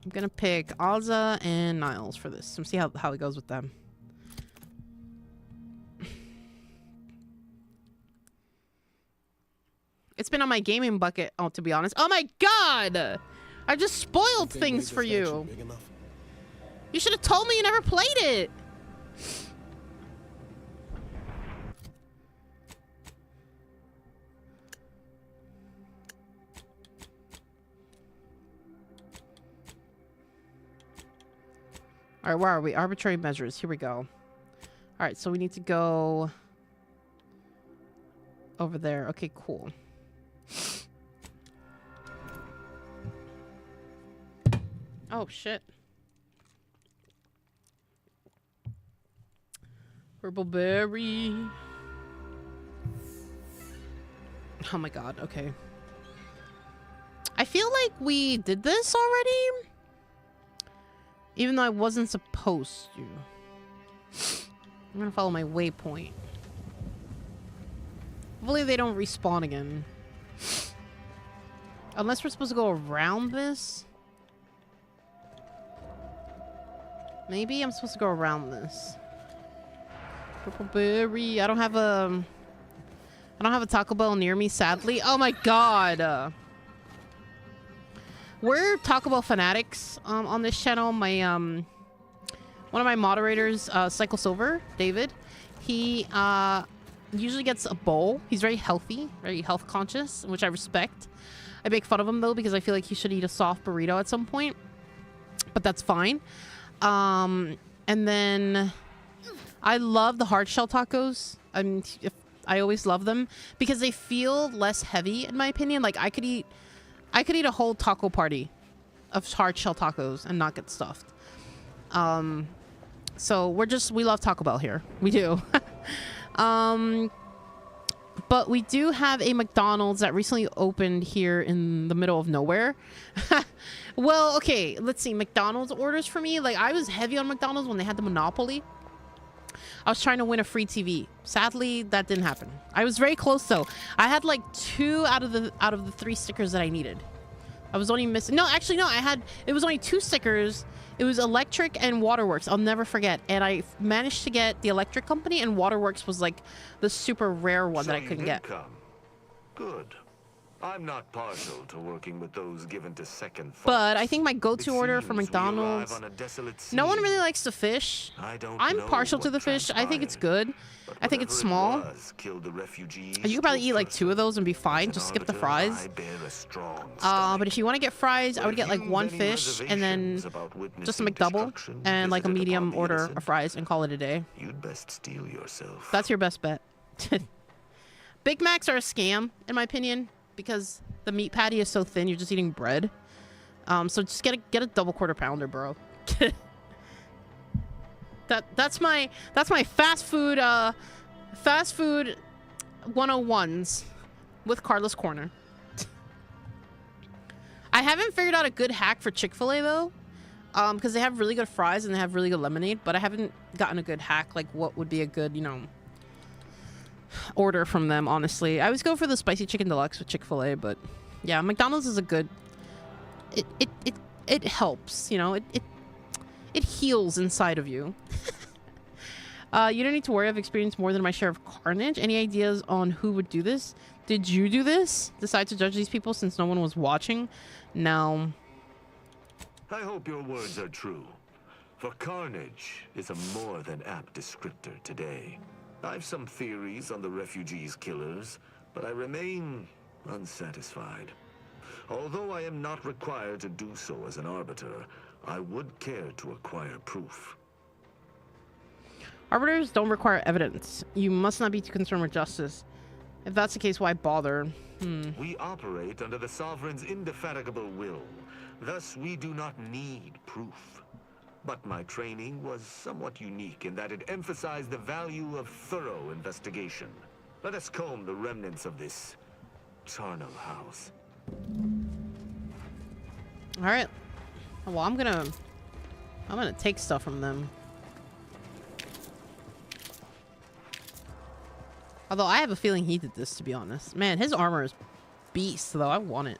I'm gonna pick Ozza and Niles for this. Let's see how it goes with them. It's been on my gaming bucket, to be honest. Oh my god! I just spoiled things for you. You should have told me you never played it. All right, where are we? Arbitrary measures. Here we go. All right, so we need to go over there. Okay, cool. Oh, shit. Purple berry. Oh my god, okay. I feel like we did this already. Even though I wasn't supposed to. I'm gonna follow my waypoint. Hopefully they don't respawn again. Unless we're supposed to go around this. Maybe I'm supposed to go around this. Purple berry. I don't have a Taco Bell near me, sadly. Oh my god. We're Taco Bell fanatics on this channel. My one of my moderators, Cycle Silver, David, he usually gets a bowl. He's very healthy, very health conscious, which I respect. I make fun of him though because I feel like he should eat a soft burrito at some point, but that's fine. And then I love the hard shell tacos. I always love them because they feel less heavy, in my opinion. Like I could eat a whole taco party hard shell tacos and not get stuffed. So we love Taco Bell here. We do. But we do have a McDonald's that recently opened here in the middle of nowhere. Well, okay, let's see. McDonald's orders for me. Like, I was heavy on McDonald's when they had the monopoly. I was trying to win a free TV. Sadly, that didn't happen. I was very close though. I had like 2 out of the 3 stickers that I needed. I was only missing. No, actually, no. It was only 2 stickers. It was Electric and Waterworks. I'll never forget. And I managed to get the Electric Company, and Waterworks was like the super rare one that I couldn't get. Come. Good. I'm not partial to working with those given to second thoughts. But I think my go-to order for McDonald's. No one really likes the fish. I'm partial to the fish. I think it's good. I think it's small. You could probably eat like 2 of those and be fine. Just skip the fries. But if you want to get fries, I would get like 1 fish and then just a McDouble and like a medium order of fries and call it a day. You'd best steel yourself. That's your best bet. Big Macs are a scam, in my opinion, because the meat patty is so thin. You're just eating bread. So just get a double quarter pounder, bro. That's my fast food 101s with Carla's Corner. I haven't figured out a good hack for Chick-fil-A though, because they have really good fries and they have really good lemonade, but I haven't gotten a good hack, like what would be a good, you know, order from them. Honestly, I always go for the spicy chicken deluxe with Chick-fil-A, but yeah, McDonald's is a good. It helps, you know. It heals inside of you. You don't need to worry. I've experienced more than my share of carnage. Any ideas on who would do this? Did you do this? Decide to judge these people since no one was watching? No. I hope your words are true. For carnage is a more than apt descriptor today. I've some theories on the refugees' killers, but I remain unsatisfied. Although I am not required to do so as an arbiter, I would care to acquire proof. Arbiters don't require evidence. You must not be too concerned with justice. If that's the case, why bother? We operate under the Sovereign's indefatigable will. Thus, we do not need proof. But my training was somewhat unique in that it emphasized the value of thorough investigation. Let us comb the remnants of this charnel house. All right. Well, I'm gonna take stuff from them. Although I have a feeling he did this, to be honest. Man, his armor is beast, though. I want it.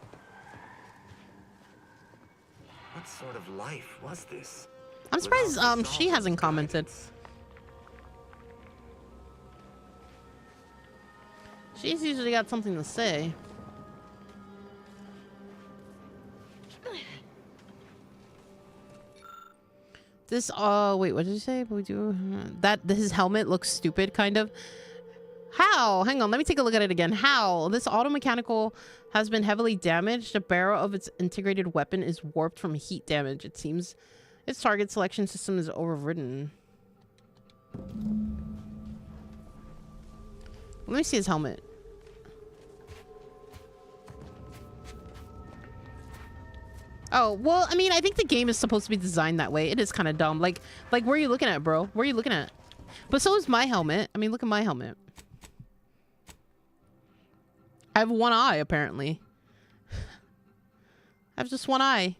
What sort of life was this? I'm surprised she hasn't commented. She's usually got something to say. This wait, what did you say? We do that. His helmet looks stupid, kind of. How? Hang on, let me take a look at it again. How? This auto mechanical has been heavily damaged. The barrel of its integrated weapon is warped from heat damage. It seems its target selection system is overridden. Let me see his helmet. Oh, well, I mean, I think the game is supposed to be designed that way. It is kind of dumb. Like, where are you looking at, bro? Where are you looking at? But so is my helmet. I mean, look at my helmet. I have one eye, apparently. I have just one eye.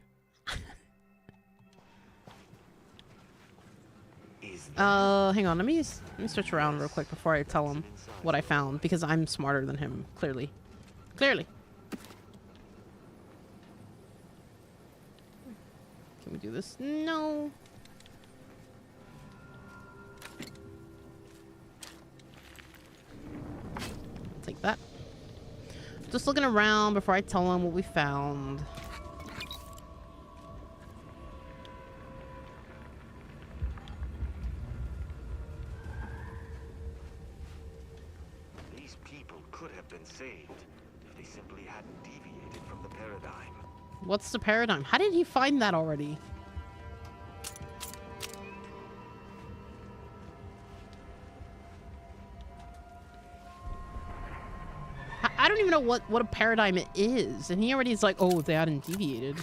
Hang on. Let me search around real quick before I tell him what I found, because I'm smarter than him, clearly. Clearly. Can we do this? No. Take that. Just looking around before I tell him what we found. These people could have been saved if they simply hadn't deviated from the paradigm. What's the paradigm? How did he find that already? I don't even know what a paradigm it is. And he already is like, oh, they hadn't deviated.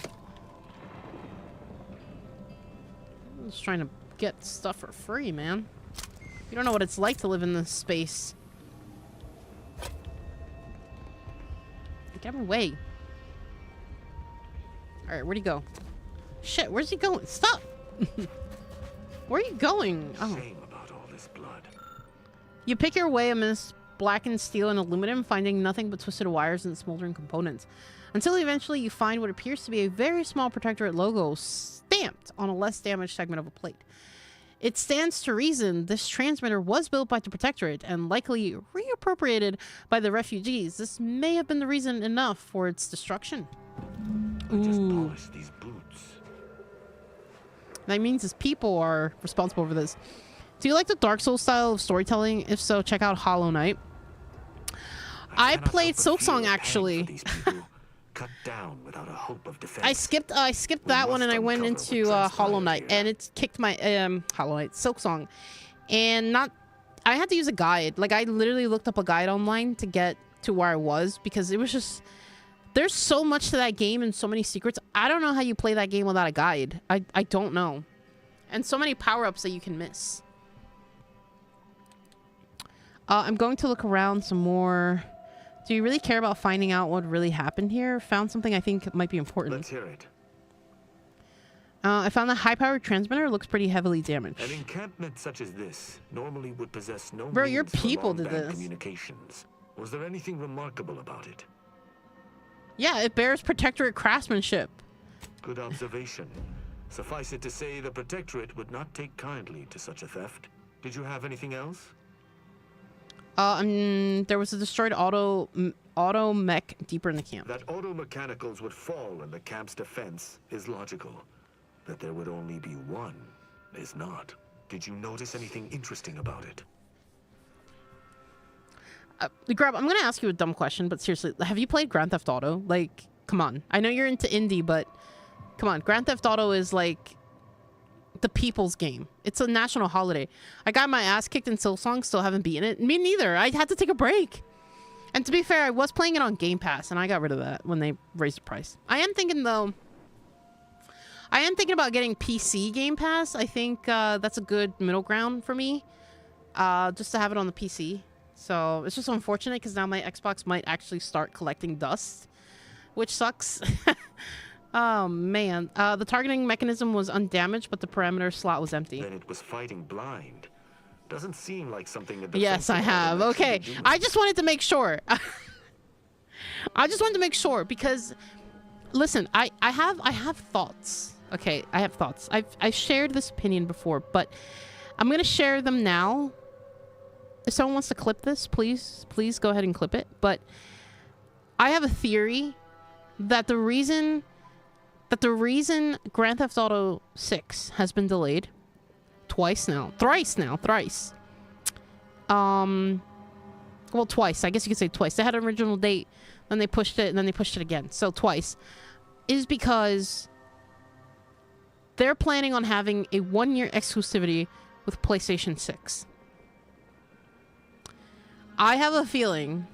I'm just trying to get stuff for free, man. You don't know what it's like to live in this space. Get him away. Alright, where'd he go? Shit, where's he going? Stop! Where are you going? Oh. Shame about all this blood. You pick your way amidst blackened steel and aluminum, finding nothing but twisted wires and smoldering components. Until eventually you find what appears to be a very small Protectorate logo stamped on a less damaged segment of a plate. It stands to reason this transmitter was built by the Protectorate and likely reappropriated by the refugees. This may have been the reason enough for its destruction. I just polished these boots. That means his people are responsible for this. Do you like the Dark Souls style of storytelling? If so, check out Hollow Knight. I played Silksong actually. Cut down without a hope of defense. I skipped that one and I went into Hollow Knight and it kicked my Hollow Knight Silksong, and I had to use a guide. Like I literally looked up a guide online to get to where I was because it was just there's so much to that game and so many secrets. I don't know how you play that game without a guide. I don't know, and so many power-ups that you can miss. I'm going to look around some more. Do you really care about finding out what really happened here? Found something I think might be important. Let's hear it. I found the high-powered transmitter looks pretty heavily damaged. An encampment such as this normally would possess no Bro, your means for people did long-band this. communications. Was there anything remarkable about it? Yeah, it bears Protectorate craftsmanship. Good observation. Suffice it to say, the Protectorate would not take kindly to such a theft. Did you have anything else? There was a destroyed auto mech deeper in the camp. That auto mechanicals would fall in the camp's defense is logical. That there would only be one is not. Did you notice anything interesting about it? Grab, I'm gonna ask you a dumb question, but seriously, have you played Grand Theft Auto? Like, come on. I know you're into indie, but come on. Grand Theft Auto is like the people's game. It's a national holiday. I got my ass kicked in Silksong, still haven't beaten it. Me neither. I had to take a break. And to be fair, I was playing it on Game Pass, and I got rid of that when they raised the price. I am thinking, though, about getting PC Game Pass. I think that's a good middle ground for me, just to have it on the PC. So it's just unfortunate because now my Xbox might actually start collecting dust, which sucks. Oh, man. The targeting mechanism was undamaged, but the parameter slot was empty. Then it was fighting blind. Doesn't seem like something that... Yes, I have. Okay. I just wanted to make sure. I just wanted to make sure because, listen, I have thoughts. Okay, I have thoughts. I've shared this opinion before, but I'm going to share them now. If someone wants to clip this, please go ahead and clip it. But I have a theory that the reason Grand Theft Auto 6 has been delayed thrice. Well, twice. I guess you could say twice. They had an original date, then they pushed it, and then they pushed it again. So twice. Is because they're planning on having a 1-year exclusivity with PlayStation 6. I have a feeling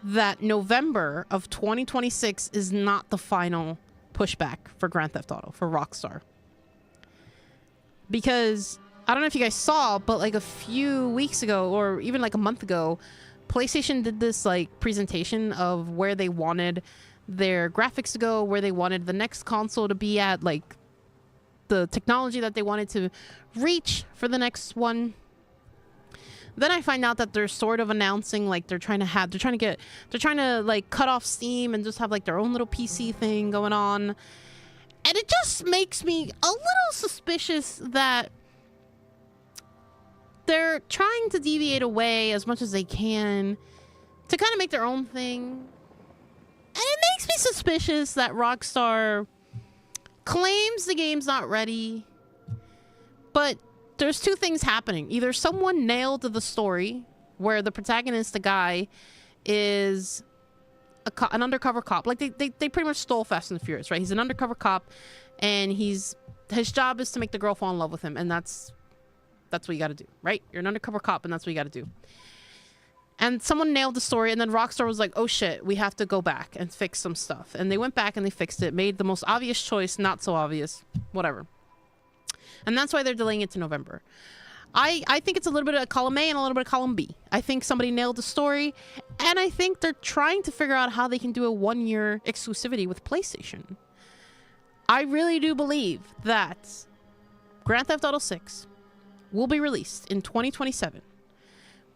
that November of 2026 is not the final pushback for Grand Theft Auto, for Rockstar. Because, I don't know if you guys saw, but like a few weeks ago, or even like a month ago, PlayStation did this like presentation of where they wanted their graphics to go, where they wanted the next console to be at, like the technology that they wanted to reach for the next one. Then I find out that they're sort of announcing like they're trying to like cut off Steam and just have like their own little PC thing going on. And it just makes me a little suspicious that they're trying to deviate away as much as they can to kind of make their own thing. And it makes me suspicious that Rockstar claims the game's not ready, but there's two things happening. Either someone nailed the story where the protagonist, the guy, is an undercover cop. Like they pretty much stole Fast and the Furious, right? He's an undercover cop, and his job is to make the girl fall in love with him, and that's what you got to do, right? You're an undercover cop, and that's what you got to do. And someone nailed the story, and then Rockstar was like, oh shit, we have to go back and fix some stuff. And they went back and they fixed it, made the most obvious choice, not so obvious, whatever. And that's why they're delaying it to November. I think it's a little bit of column A and a little bit of column B. I think somebody nailed the story, and I think they're trying to figure out how they can do a 1-year exclusivity with PlayStation. I really do believe that Grand Theft Auto 6 will be released in 2027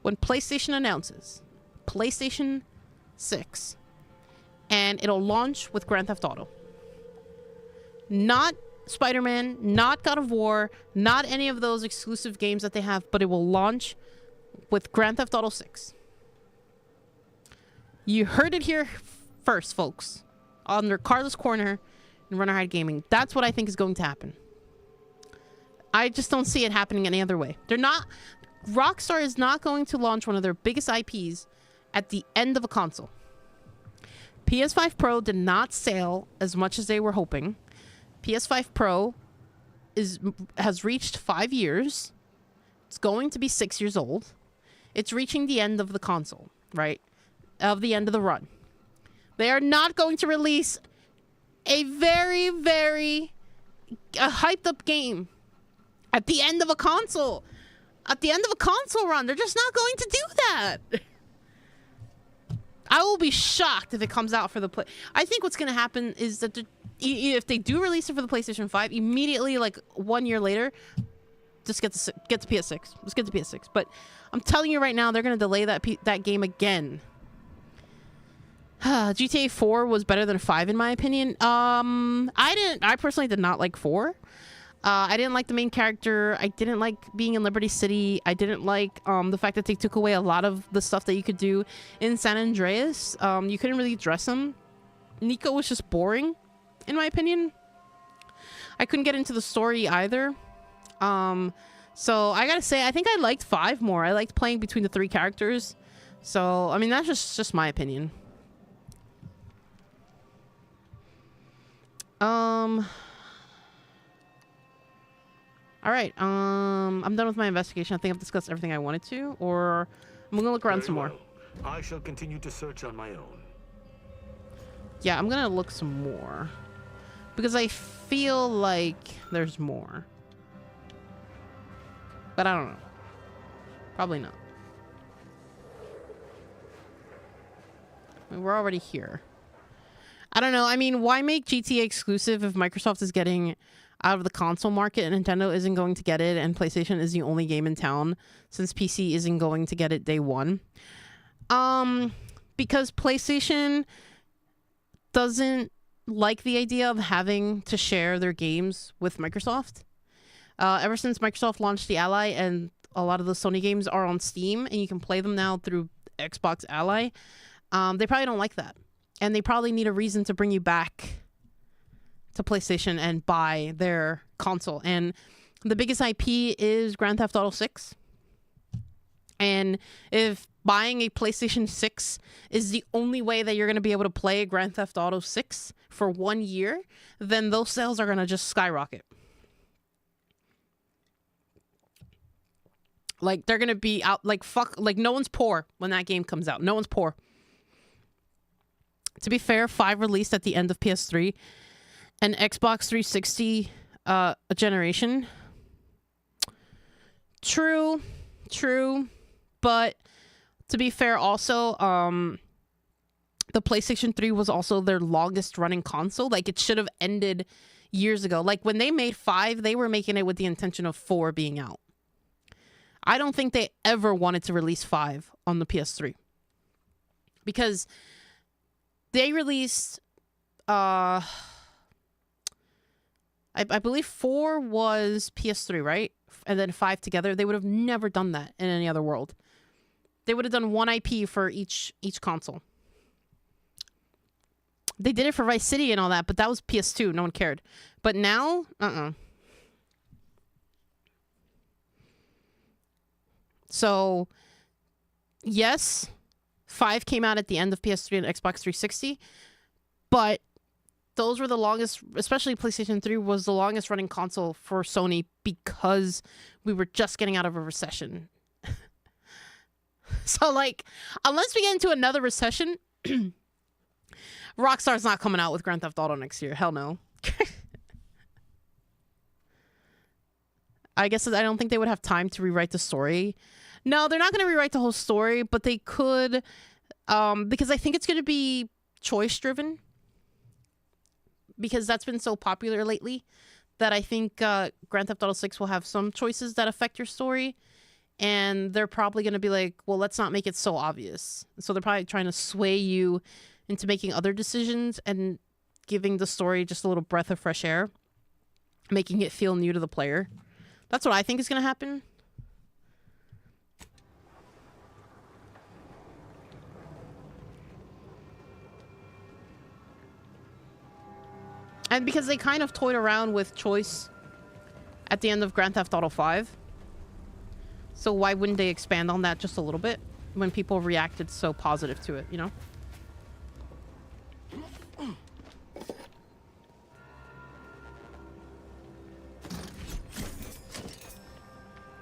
when PlayStation announces PlayStation 6, and it'll launch with Grand Theft Auto. Not Spider-Man, not God of War, not any of those exclusive games that they have, but it will launch with Grand Theft Auto 6. You heard it here first, folks. Under Carlos Corner and Runner Hide Gaming. That's what I think is going to happen. I just don't see it happening any other way. They're not... Rockstar is not going to launch one of their biggest IPs at the end of a console. PS5 Pro did not sell as much as they were hoping. PS5 Pro has reached 5 years. It's going to be 6 years old. It's reaching the end of the console, right? Of the end of the run. They are not going to release a very, very hyped up game at the end of a console. At the end of a console run. They're just not going to do that. I will be shocked if it comes out for the play. I think what's going to happen is that if they do release it for the PlayStation 5, immediately, like 1 year later, just get to PS6. Let's get to PS6. But I'm telling you right now, they're going to delay that game again. GTA 4 was better than 5 in my opinion. I personally did not like 4. I didn't like the main character. I didn't like being in Liberty City. I didn't like the fact that they took away a lot of the stuff that you could do in San Andreas. You couldn't really dress him. Nico was just boring, in my opinion. I couldn't get into the story either. So I gotta say, I think I liked 5 more. I liked playing between the 3 characters. So, I mean, that's just my opinion. All right, I'm done with my investigation. I think I've discussed everything I wanted to, or I'm gonna look around some more. I shall continue to search on my own. Yeah, I'm gonna look some more because I feel like there's more, but I don't know. Probably not. I mean, we're already here. I don't know. I mean, why make GTA exclusive if Microsoft is getting out of the console market and Nintendo isn't going to get it and PlayStation is the only game in town since PC isn't going to get it day one? Because PlayStation doesn't like the idea of having to share their games with Microsoft. Ever since Microsoft launched the Ally and a lot of the Sony games are on Steam and you can play them now through Xbox Ally, they probably don't like that. And they probably need a reason to bring you back to PlayStation and buy their console. And the biggest IP is Grand Theft Auto 6. And if buying a PlayStation 6 is the only way that you're going to be able to play Grand Theft Auto 6 for 1 year, then those sales are going to just skyrocket. Like, they're going to be out, like, no one's poor when that game comes out. No one's poor. To be fair, 5 released at the end of PS3 and Xbox 360 generation. True. But to be fair also, the PlayStation 3 was also their longest running console. Like, it should have ended years ago. Like, when they made 5, they were making it with the intention of 4 being out. I don't think they ever wanted to release 5 on the PS3. Because they released, I believe 4 was PS3, right? And then 5 together. They would have never done that in any other world. They would have done one IP for each console. They did it for Vice City and all that, but that was PS2. No one cared. But now, So, yes, 5 came out at the end of PS3 and Xbox 360, but those were the longest, especially PlayStation 3 was the longest running console for Sony because we were just getting out of a recession. So, like, unless we get into another recession, Rockstar's not coming out with Grand Theft Auto next year. Hell no. I guess I don't think they would have time to rewrite the story. No, they're not going to rewrite the whole story, but they could, because I think it's going to be choice-driven. Because that's been so popular lately that I think Grand Theft Auto 6 will have some choices that affect your story. And they're probably going to be like, well, let's not make it so obvious. So they're probably trying to sway you into making other decisions and giving the story just a little breath of fresh air, making it feel new to the player. That's what I think is going to happen. And because they kind of toyed around with choice at the end of Grand Theft Auto 5. So why wouldn't they expand on that just a little bit when people reacted so positive to it, you know?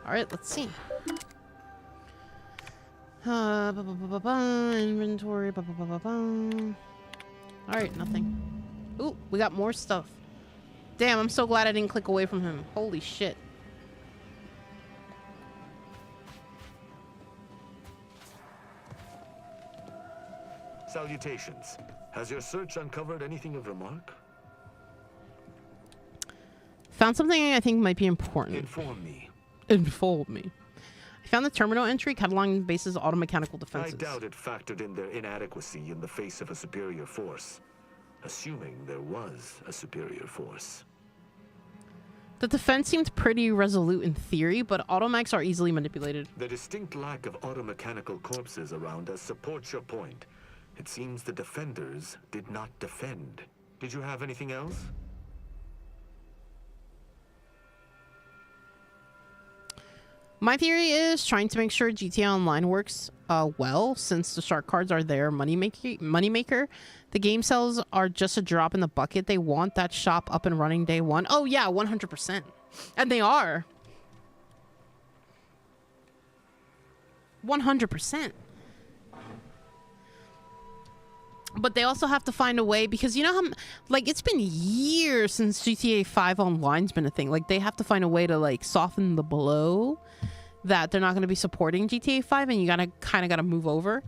All right, let's see. Inventory. All right, nothing. Ooh, we got more stuff. Damn, I'm so glad I didn't click away from him. Holy shit. Salutations. Has your search uncovered anything of remark? Found something I think might be important. Inform me. Inform me. I found the terminal entry cataloging the base's automechanical defenses. I doubt it factored in their inadequacy in the face of a superior force. Assuming there was a superior force. The defense seemed pretty resolute in theory, but automechs are easily manipulated. The distinct lack of automechanical corpses around us supports your point. It seems the defenders did not defend. Did you have anything else? My theory is trying to make sure GTA Online works well, since the shark cards are their moneymaker. The game sales are just a drop in the bucket. They want that shop up and running day one. Oh yeah, 100%. And they are. 100%. But they also have to find a way, because you know how, like, it's been years since GTA 5 Online's been a thing. Like, they have to find a way to, like, soften the blow that they're not going to be supporting GTA 5, and you kind of gotta move over.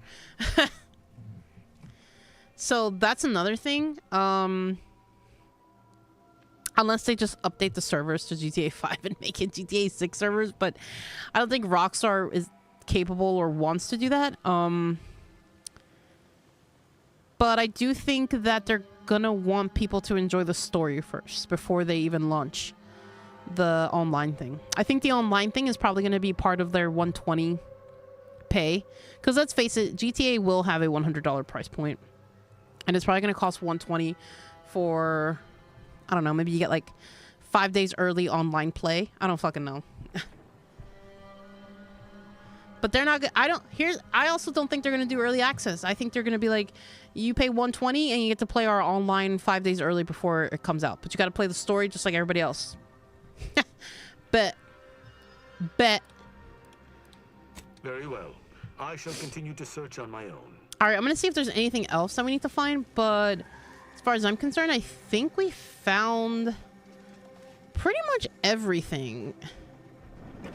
So that's another thing. Unless they just update the servers to GTA 5 and make it GTA 6 servers, but I don't think Rockstar is capable or wants to do that. But I do think that they're gonna want people to enjoy the story first before they even launch the online thing. I think the online thing is probably gonna be part of their $120 pay. Because let's face it, GTA will have a $100 price point. And it's probably gonna cost $120 for, I don't know, maybe you get like 5 days early online play. I don't fucking know. But they're not. I also don't think they're gonna do early access. I think they're gonna be like, you pay $120 and you get to play our online 5 days early before it comes out. But you got to play the story just like everybody else. Bet. Very well. I shall continue to search on my own. All right, I'm gonna see if there's anything else that we need to find. But as far as I'm concerned, I think we found pretty much everything.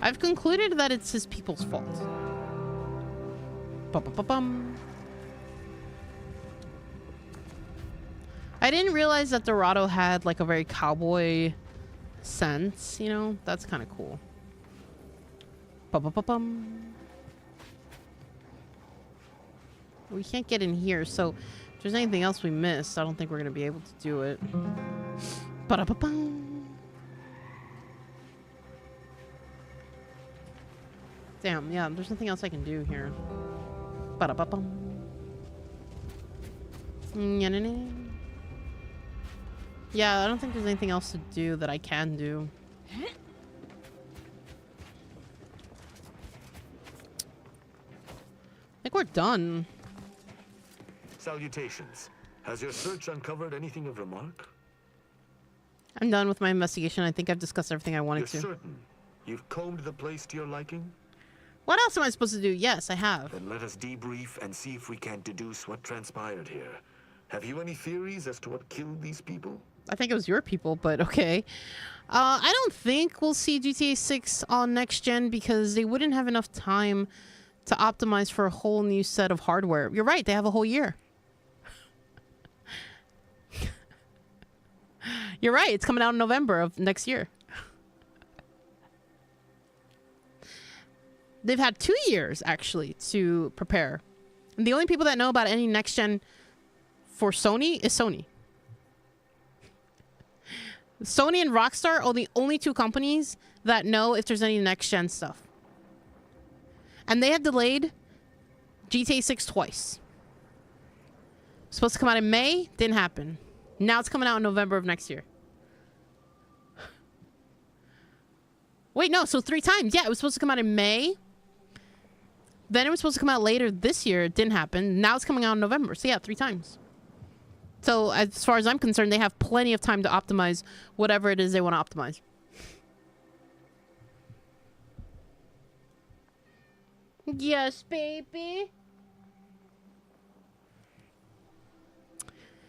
I've concluded that it's his people's fault. Bum. I didn't realize that Dorado had like a very cowboy sense, you know? That's kind of cool. Bum. We can't get in here, so if there's anything else we missed, I don't think we're going to be able to do it. Ba-da-ba-bum. Damn, yeah, there's nothing else I can do here. Ba-da-ba-bum. Yeah, I don't think there's anything else to do that I can do. I think we're done. Salutations. Has your search uncovered anything of remark? I'm done with my investigation. I think I've discussed everything I wanted to. You're certain? You've combed the place to your liking? What else am I supposed to do? Yes, I have. Then let us debrief and see if we can deduce what transpired here. Have you any theories as to what killed these people? I think it was your people, but okay. I don't think we'll see GTA 6 on next gen because they wouldn't have enough time to optimize for a whole new set of hardware. You're right, they have a whole year. You're right, it's coming out in November of next year. They've had 2 years, actually, to prepare. And the only people that know about any next gen for Sony is Sony. Sony and Rockstar are the only 2 companies that know if there's any next gen stuff. And they have delayed GTA 6 twice. Supposed to come out in May, didn't happen. Now it's coming out in November of next year. Wait, no, so 3 times. Yeah, it was supposed to come out in May. Then it was supposed to come out later this year. It didn't happen. Now it's coming out in November. So yeah, 3 times. So as far as I'm concerned, they have plenty of time to optimize whatever it is they want to optimize. Yes, baby.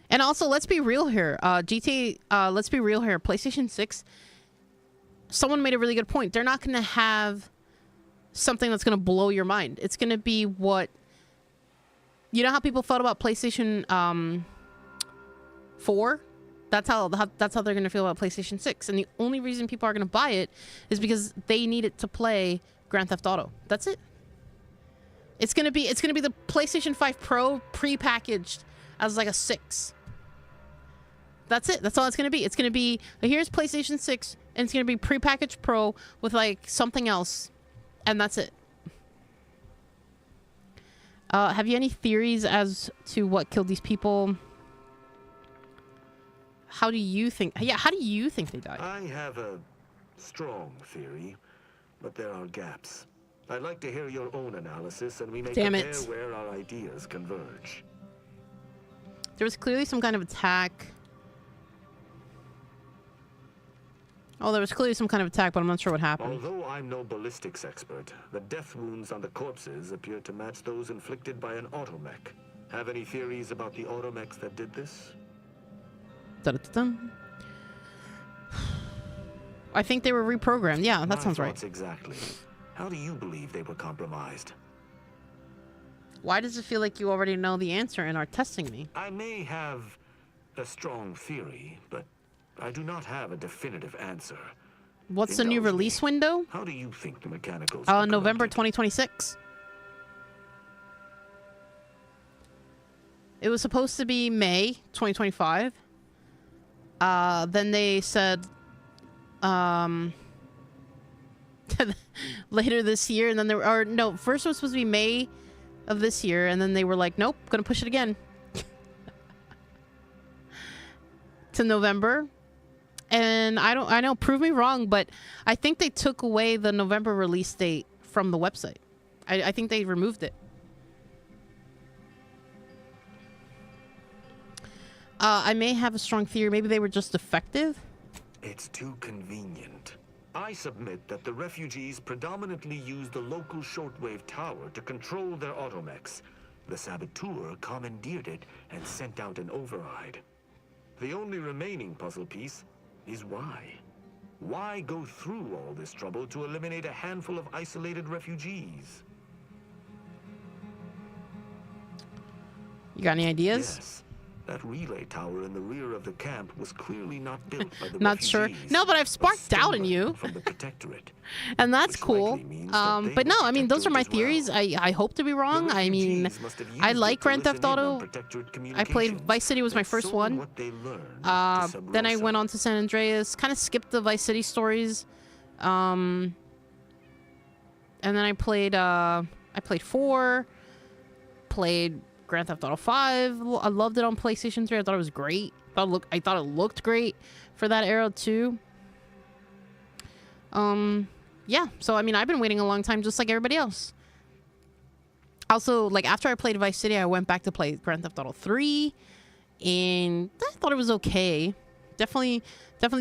And also, let's be real here. Let's be real here. PlayStation 6, someone made a really good point. They're not going to have something that's going to blow your mind. It's going to be what... You know how people felt about PlayStation 4? That's how they're going to feel about PlayStation 6. And the only reason people are going to buy it is because they need it to play Grand Theft Auto. That's it. It's going to be the PlayStation 5 Pro pre-packaged as like a 6. That's it. That's all it's going to be. It's going to be, here's PlayStation 6, and it's going to be pre-packaged Pro with like something else. And that's it. Have you any theories as to what killed these people? How do you think... Yeah, how do you think they died? I have a strong theory, but there are gaps. I'd like to hear your own analysis, and we may compare where our ideas converge. There was clearly some kind of attack. Oh, there was clearly some kind of attack, but I'm not sure what happened. Although I'm no ballistics expert, the death wounds on the corpses appear to match those inflicted by an automech. Have any theories about the automechs that did this? Dun-dun-dun. I think they were reprogrammed. Yeah, that sounds right. Exactly. How do you believe they were compromised? Why does it feel like you already know the answer and are testing me? I may have a strong theory, but I do not have a definitive answer. What's the new release window? How do you think the mechanicals? November 2026. It was supposed to be May 2025. Then they said later this year, and then there were, no, first it was supposed to be May of this year, and then they were like, nope, gonna push it again to November. And I know, prove me wrong, but I think they took away the November release date from the website. I think they removed it. I may have a strong theory. Maybe they were just defective. It's too convenient. I submit that the refugees predominantly used the local shortwave tower to control their automechs. The saboteur commandeered it and sent out an override. The only remaining puzzle piece is why. Why go through all this trouble to eliminate a handful of isolated refugees? You got any ideas? Yes. That relay tower in the rear of the camp was clearly not built by the not sure. No, but I've sparked doubt in you. From the protectorate. And that's cool. But no, I mean, those are my theories. I hope to be wrong. I mean, I like Grand Theft Auto. I played Vice City was my first one. Then I went on to San Andreas. Kind of skipped the Vice City stories. And then I played 4. Played Grand Theft Auto 5. I loved it on PlayStation 3. I thought it was great. I thought it looked great for that era too. Yeah, so I mean, I've been waiting a long time just like everybody else. Also, like after I played Vice City, I went back to play Grand Theft Auto 3 and I thought it was okay. Definitely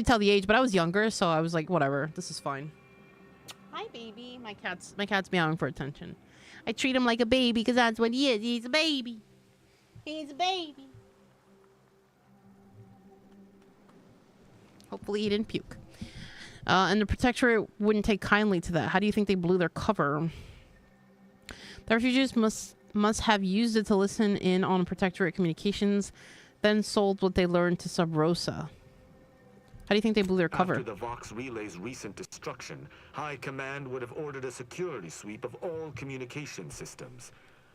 tell the age, but I was younger, so I was like, whatever, this is fine. Hi baby. My cat's meowing for attention. I treat him like a baby because that's what he is. He's a baby. He's a baby. Hopefully he didn't puke. And the Protectorate wouldn't take kindly to that. How do you think they blew their cover? The refugees must have used it to listen in on Protectorate communications, then sold what they learned to Sub Rosa. How do you think they blew their cover? After the Vox Relay's recent destruction, High Command would have ordered a security sweep of all communication systems.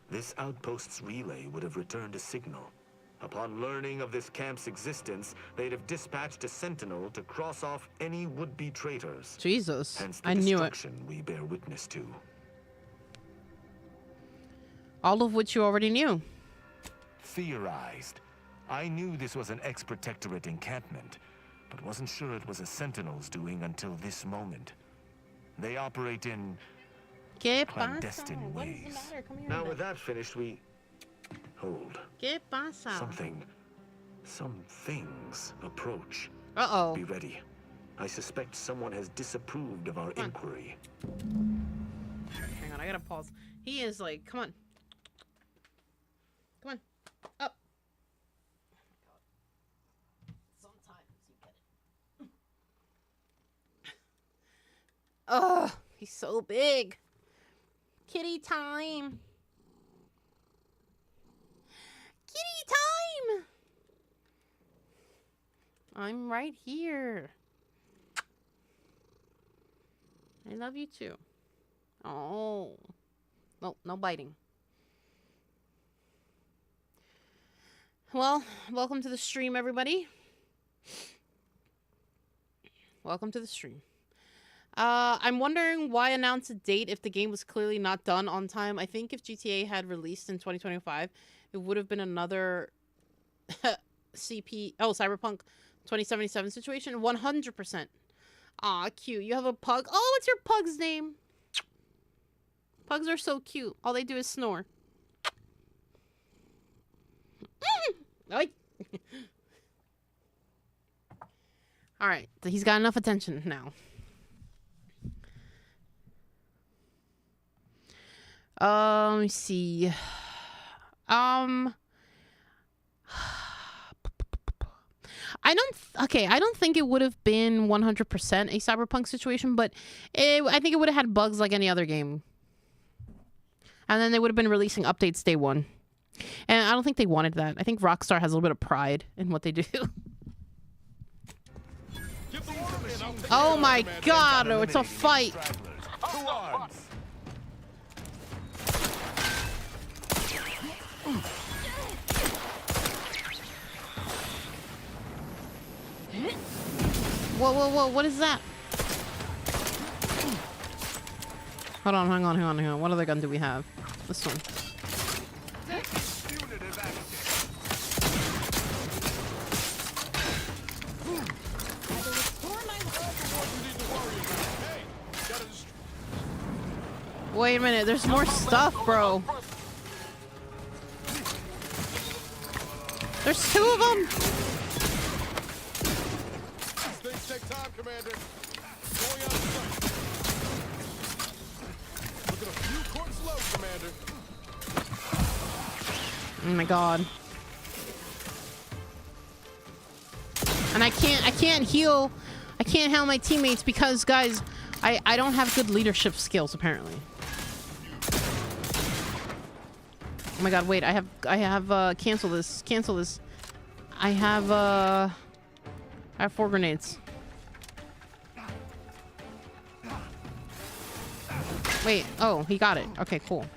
This outpost's relay would have returned a signal. Upon learning of this camp's existence, they'd have dispatched a sentinel to cross off any would-be traitors. Jesus, Hence the I knew it. destruction we bear witness to. All of which you already knew. Theorized. I knew this was an ex-Protectorate encampment, but wasn't sure it was a Sentinel's doing until this moment. They operate in clandestine ways. Now with that finished, we... Hold. ¿Qué pasa? Some things approach. Uh-oh. Be ready. I suspect someone has disapproved of our inquiry. Hang on, I gotta pause. He is like, come on. Come on. Up. Sometimes you get it. Ugh, he's so big. Kitty time. Kitty time. I'm right here. I love you too. Oh. No, no biting. Well, welcome to the stream, everybody. Welcome to the stream. I'm wondering why announce a date if the game was clearly not done on time. I think if GTA had released in 2025, it would have been another Cyberpunk 2077 situation. 100%. Aw, cute. You have a pug. Oh, what's your pug's name? Pugs are so cute. All they do is snore. All right, so he's got enough attention now. Let me see. I don't think it would have been 100% a Cyberpunk situation, but I think it would have had bugs like any other game. And then they would have been releasing updates day one. And I don't think they wanted that. I think Rockstar has a little bit of pride in what they do. Oh my god, it's a fight. Whoa, whoa, whoa, what is that? Hold on, hang on. What other gun do we have? This one. Wait a minute, there's more stuff, bro. There's two of them. Things take time, Commander. Going out of sight. Looking a few quarts low, Commander. Oh my god. And I can't heal my teammates because, guys, I don't have good leadership skills apparently. Oh my god, wait, I have cancel this. I have 4 grenades. Wait, oh, he got it. Okay, cool.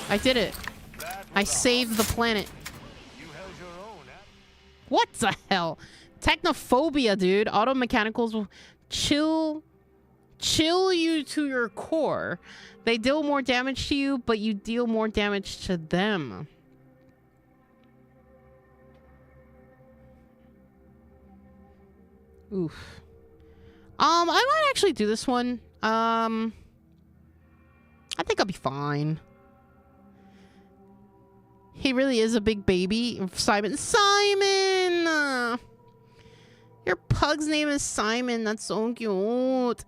I did it. I saved the planet. What the hell? Technophobia, dude. Auto mechanicals will chill you to your core. They deal more damage to you, but you deal more damage to them. Oof. I might actually do this one. I think I'll be fine. He really is a big baby. Simon! Your pug's name is Simon. That's so cute.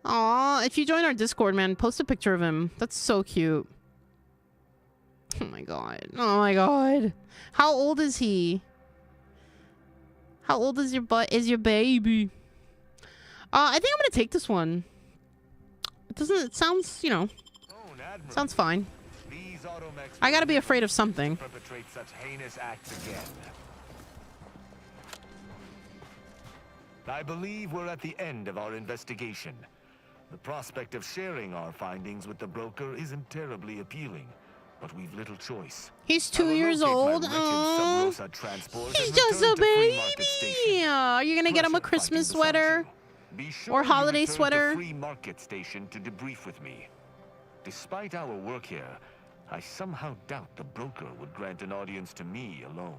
Aw, if you join our Discord, man, post a picture of him. That's so cute. Oh my god. Oh my god. How old is he? How old is your baby? I think I'm gonna take this one. It sounds, you know, sounds fine. I gotta be afraid of something. Perpetrate such heinous acts again. I believe we're at the end of our investigation. The prospect of sharing our findings with the broker isn't terribly appealing, but we've little choice. He's 2 years old. Oh, he's just a baby. Are you gonna get him a Christmas sweater or holiday sweater? To Free Market Station to debrief with me. Despite our work here, I somehow doubt the broker would grant an audience to me alone.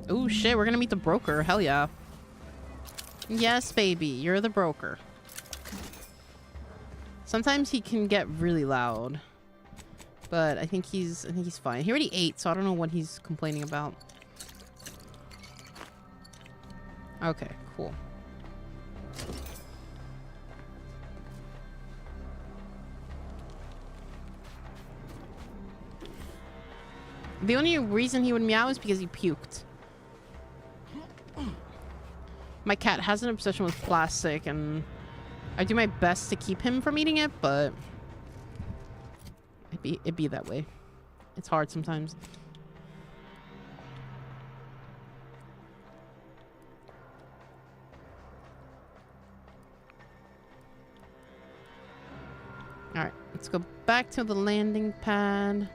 Oh shit, we're gonna meet the broker. Hell yeah. Yes, baby, you're the broker. Sometimes he can get really loud, but I think he's fine. He already ate, so I don't know what he's complaining about. Okay, cool. The only reason he would meow is because he puked. My cat has an obsession with plastic, and I do my best to keep him from eating it, but it'd be that way. It's hard sometimes. All right, let's go back to the landing pad.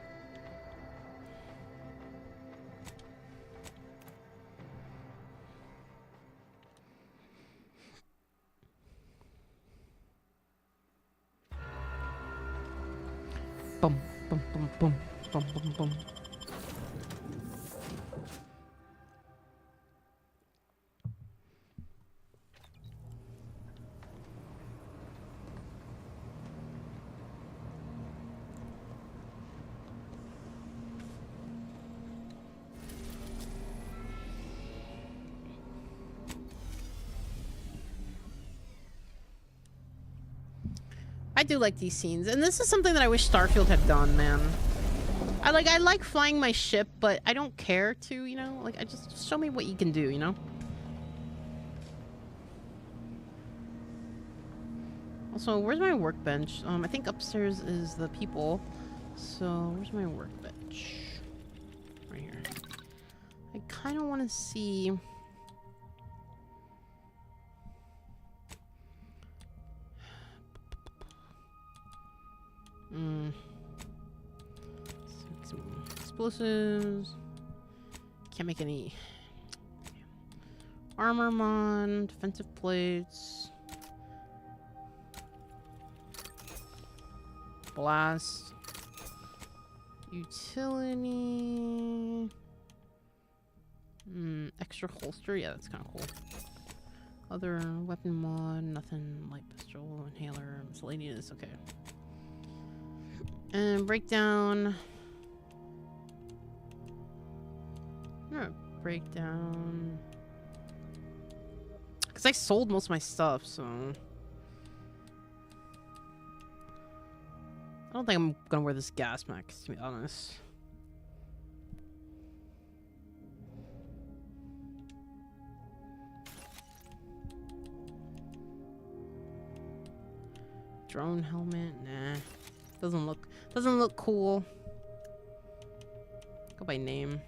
Boom, boom, boom, boom, boom, boom, boom. I do like these scenes, and this is something that I wish Starfield had done, man. I like flying my ship, but I don't care to, you know? Like, just show me what you can do, you know? Also, where's my workbench? I think upstairs is the people. So, where's my workbench? Right here. I kind of want to see... Some explosives. Can't make any armor mon, defensive plates, blast, utility, extra holster. Yeah, that's kind of cool. Other weapon mod, nothing. Light pistol, inhaler, miscellaneous. Okay. And breakdown. I'm gonna break down. Because I sold most of my stuff, so. I don't think I'm gonna wear this gas mask, to be honest. Drone helmet, nah. Doesn't look cool. Go by name.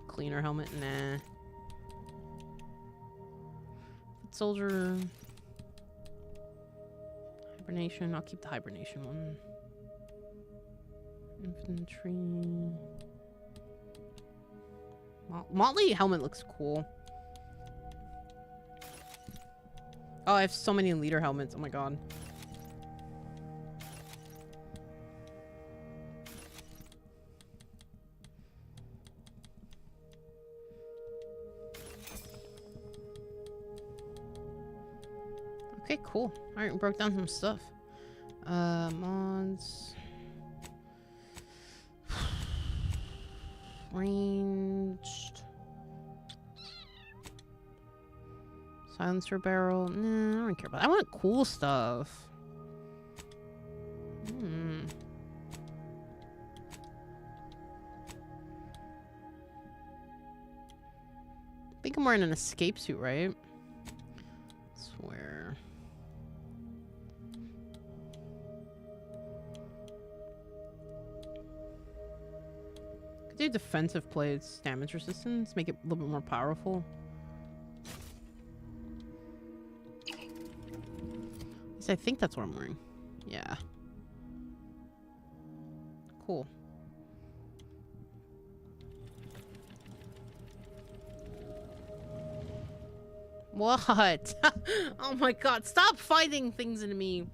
Cleaner helmet, nah. Foot soldier. Hibernation, I'll keep the hibernation one. Infantry. Motley helmet looks cool. Oh, I have so many leader helmets. Oh my god. Okay, cool. Alright, we broke down some stuff. Mods. Ranged. Silencer barrel. Nah, I don't care about that. I want cool stuff. I think I'm wearing an escape suit, right? Swear. Could do defensive plates, damage resistance, make it a little bit more powerful. At least I think that's what I'm wearing. Yeah. Cool. What? Oh my god, stop fighting things into me.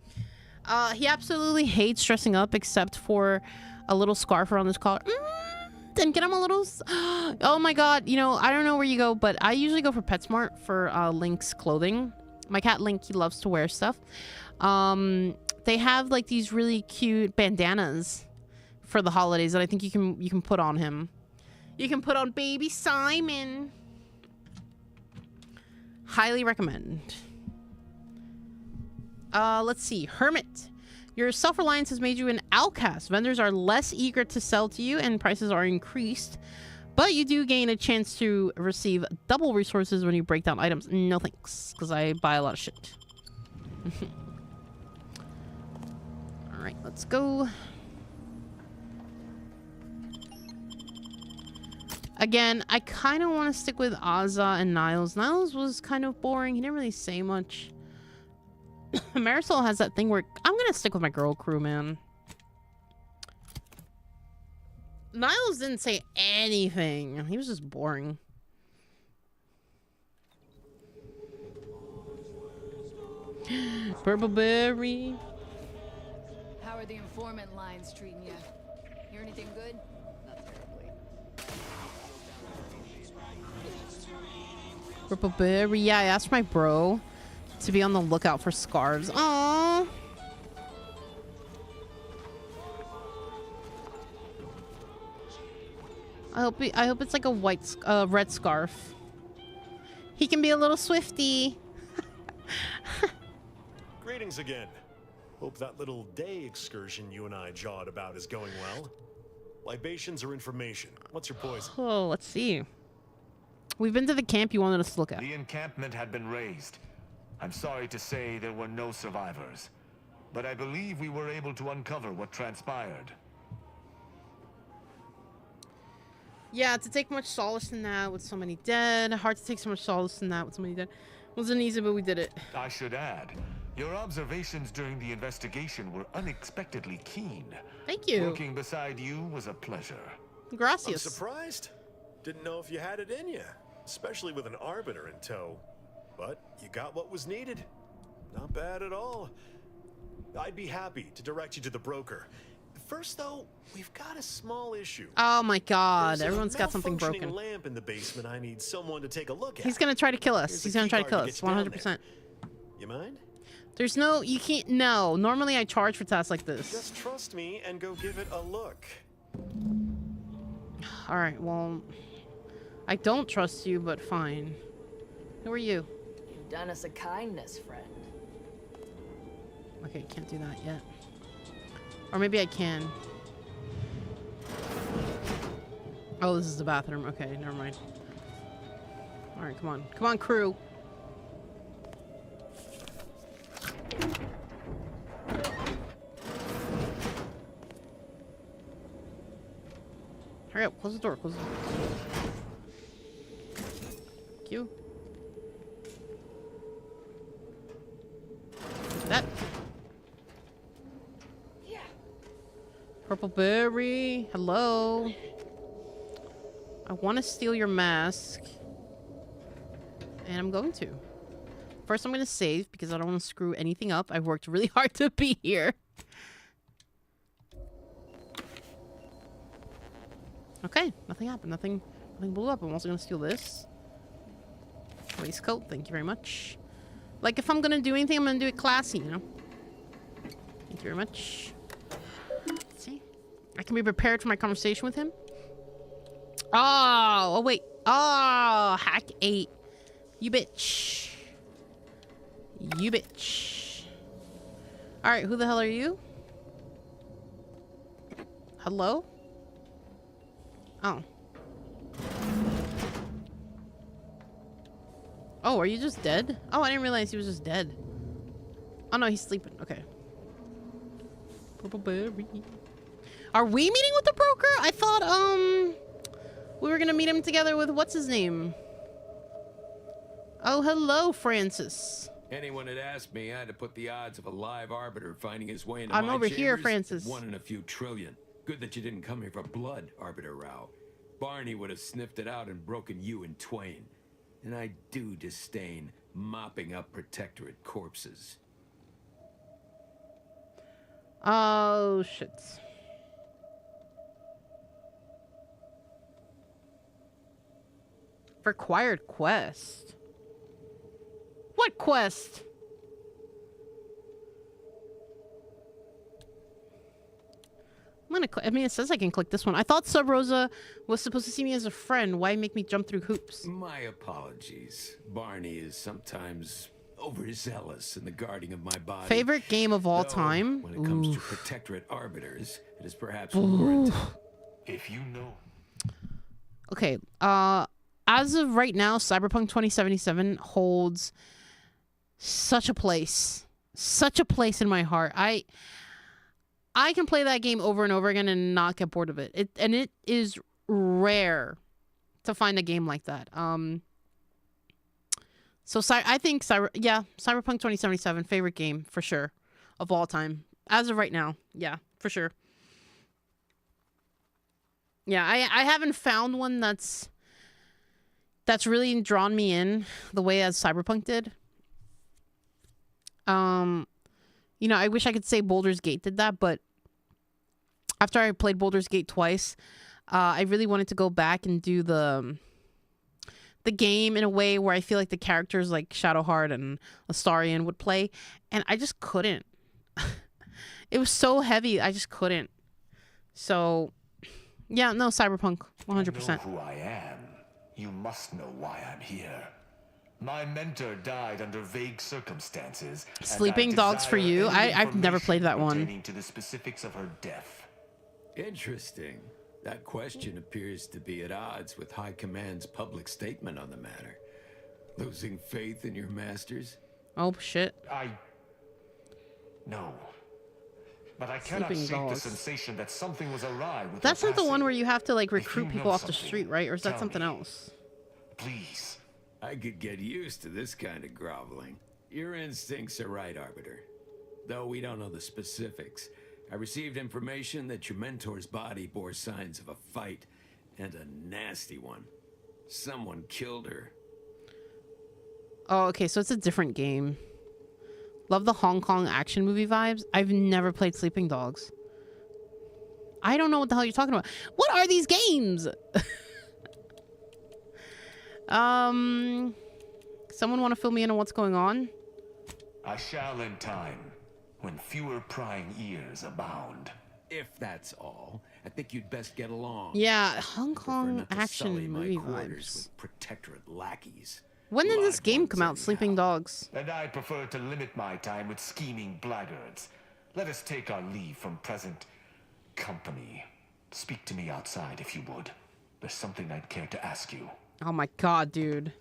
He absolutely hates dressing up except for a little scarf around his collar. Then get him a little... Oh my god, you know, I don't know where you go, but I usually go for PetSmart for Link's clothing. My cat Link, he loves to wear stuff. They have like these really cute bandanas for the holidays that I think you can put on him. You can put on baby Simon. Highly recommend. Let's see. Hermit. Your self-reliance has made you an outcast. Vendors are less eager to sell to you and prices are increased. But you do gain a chance to receive double resources when you break down items. No thanks, because I buy a lot of shit. Alright, let's go. Again, I kind of want to stick with Azza and Niles. Niles was kind of boring. He didn't really say much. Marisol has that thing where I'm going to stick with my girl crew, man. Niles didn't say anything. He was just boring. Purple berry. How are the informant lines treating you? Hear anything good? Not terribly. Purple berry. Yeah, I asked my bro to be on the lookout for scarves. Aww. I hope it's like a red scarf. He can be a little swifty. Greetings again. Hope that little day excursion you and I jawed about is going well. Libations or information? What's your poison? Oh, let's see. We've been to the camp you wanted us to look at. The encampment had been razed. I'm sorry to say there were no survivors, but I believe we were able to uncover what transpired. Yeah, to take much solace in that with so many dead. Hard to take so much solace in that with so many dead. Wasn't easy, but we did it. I should add, your observations during the investigation were unexpectedly keen. Thank you. Working beside you was a pleasure. Gracias. I'm surprised. Didn't know if you had it in you, especially with an arbiter in tow. But you got what was needed. Not bad at all. I'd be happy to direct you to the broker. First, though, we've got a small issue. Oh my god, There's everyone's got something malfunctioning broken. Lamp in the basement. I need someone to take a look at. He's gonna try to kill us. Here's He's the gonna key try to card kill us, get you down 100%. there. You mind? There's no, you can't, no. Normally I charge for tasks like this. Just trust me and go give it a look. Alright, well, I don't trust you, but fine. Who are you? You've done us a kindness, friend. Okay, can't do that yet. Or maybe I can. Oh, this is the bathroom. Okay, never mind. Alright, come on. Come on, crew. Hurry up, close the door, close the door. Thank you. That. Yeah. Purple berry. Hello. I want to steal your mask. And I'm going to. First, I'm going to save because I don't want to screw anything up. I've worked really hard to be here. Okay, nothing happened. Nothing blew up. I'm also going to steal this. Waistcoat, thank you very much. Like, if I'm going to do anything, I'm going to do it classy, you know? Thank you very much. Let's see. I can be prepared for my conversation with him. Oh, wait. Oh, hack 8. You bitch. You bitch. Alright, who the hell are you? Hello? Oh. Oh, are you just dead? Oh, I didn't realize he was just dead. Oh no, he's sleeping. Okay. Purple berry. Are we meeting with the broker? I thought, we were gonna meet him together with what's his name? Oh, hello, Francis. Anyone had asked me, I had to put the odds of a live arbiter finding his way into I'm my over here, chambers Francis. at 1 in a few trillion. Good that you didn't come here for blood, Arbiter Rao. Barney would have sniffed it out and broken you in twain. And I do disdain mopping up Protectorate corpses. Oh, shit. Required quest. What quest? I'm gonna I mean, it says I can click this one. I thought Sub Rosa was supposed to see me as a friend. Why make me jump through hoops? My apologies. Barney is sometimes overzealous in the guarding of my body. Favorite game of all time? When it comes to Protectorate arbiters, it is perhaps warranted. If you know. Okay, as of right now, Cyberpunk 2077 holds such a place in my heart. I can play that game over and over again and not get bored of it. It is rare to find a game like that. So I think Cyberpunk 2077 favorite game for sure of all time as of right now. Yeah, for sure. Yeah, I haven't found one that's really drawn me in the way as Cyberpunk did. You know, I wish I could say Baldur's Gate did that, but after I played Baldur's Gate twice, I really wanted to go back and do the game in a way where I feel like the characters like Shadowheart and Astarion would play, and I just couldn't. It was so heavy, I just couldn't. So, yeah, no, Cyberpunk, 100%. You know who I am. You must know why I'm here. My mentor died under vague circumstances. Sleeping Dogs for You? I've never played that one. Pertaining to the specifics of her death. Interesting. That question appears to be at odds with High Command's public statement on the matter. Losing faith in your masters? Oh, shit. No. But I cannot Sleeping shake Dogs. the sensation that something was awry with That's her not the one passing. where you have to like If recruit you people know off the something, street, right? Or is that tell something me. else? Please. I could get used to this kind of groveling. Your instincts are right, Arbiter. Though we don't know the specifics, I received information that your mentor's body bore signs of a fight, and a nasty one. Someone killed her. Oh, okay, so it's a different game. Love the Hong Kong action movie vibes. I've never played Sleeping Dogs. I don't know what the hell you're talking about. What are these games? Someone want to fill me in on what's going on? I shall in time, when fewer prying ears abound. If that's all, I think you'd best get along. Yeah, Hong Prefer Kong not to action sully my movie quarters vibes. with Protectorate lackeys. When did this Live game ones come out, anyhow. Sleeping Dogs? And I prefer to limit my time with scheming blackguards. Let us take our leave from present company. Speak to me outside if you would. There's something I'd care to ask you. Oh my god, dude.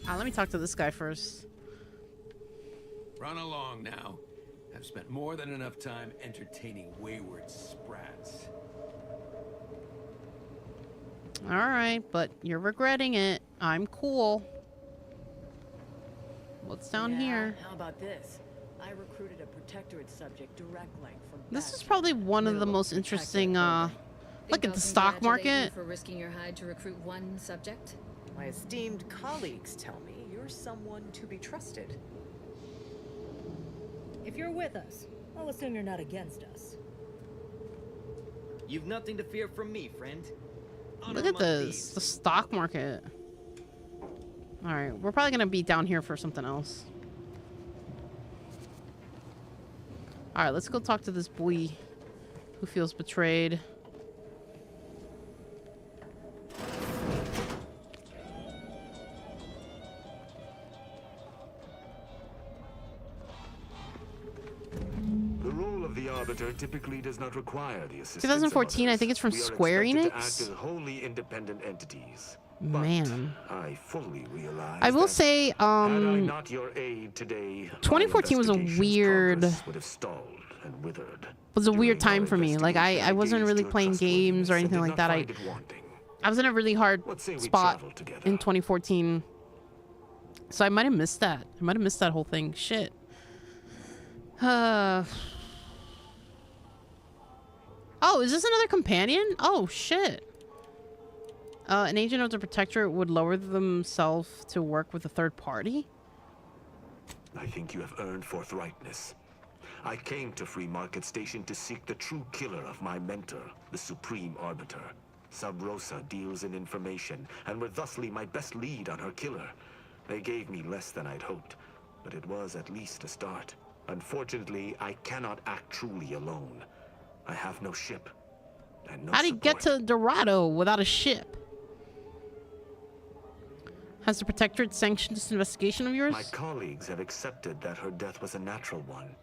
Let me talk to this guy first. Run along now. I've spent more than enough time entertaining wayward sprats. Alright, but you're regretting it. I'm cool. What's down here? How about this? I recruited a Protectorate subject directly from. This is probably one of the most interesting, look at the stock market. For risking your hide to recruit one subject? My esteemed colleagues tell me you're someone to be trusted. If you're with us, I'll assume you're not against us. You've nothing to fear from me, friend. Look at this, the stock market. Alright, we're probably gonna be down here for something else. Alright, let's go talk to this boy who feels betrayed. the Arbiter typically does not require the assistance 2014, of I others. think it's from We are Square expected Enix? to act as wholly independent entities. Man. I fully realize I will that say, had I not your aid today, 2014 was a weird, would have stalled and withered. time for me. Like I wasn't really playing games or anything like that. I was in a really hard spot in 2014. So I might have missed that. I might have missed that whole thing. Shit. Oh, is this another companion? Oh, shit. An agent of the Protectorate would lower themselves to work with a third party? I think you have earned forthrightness. I came to Free Market Station to seek the true killer of my mentor, the Supreme Arbiter. Sub Rosa deals in information, and were thusly my best lead on her killer. They gave me less than I'd hoped, but it was at least a start. Unfortunately, I cannot act truly alone. I have no ship, and no How do you get to Dorado without a ship? Has the Protectorate sanctioned this investigation of yours? My colleagues have accepted that her death was a natural one.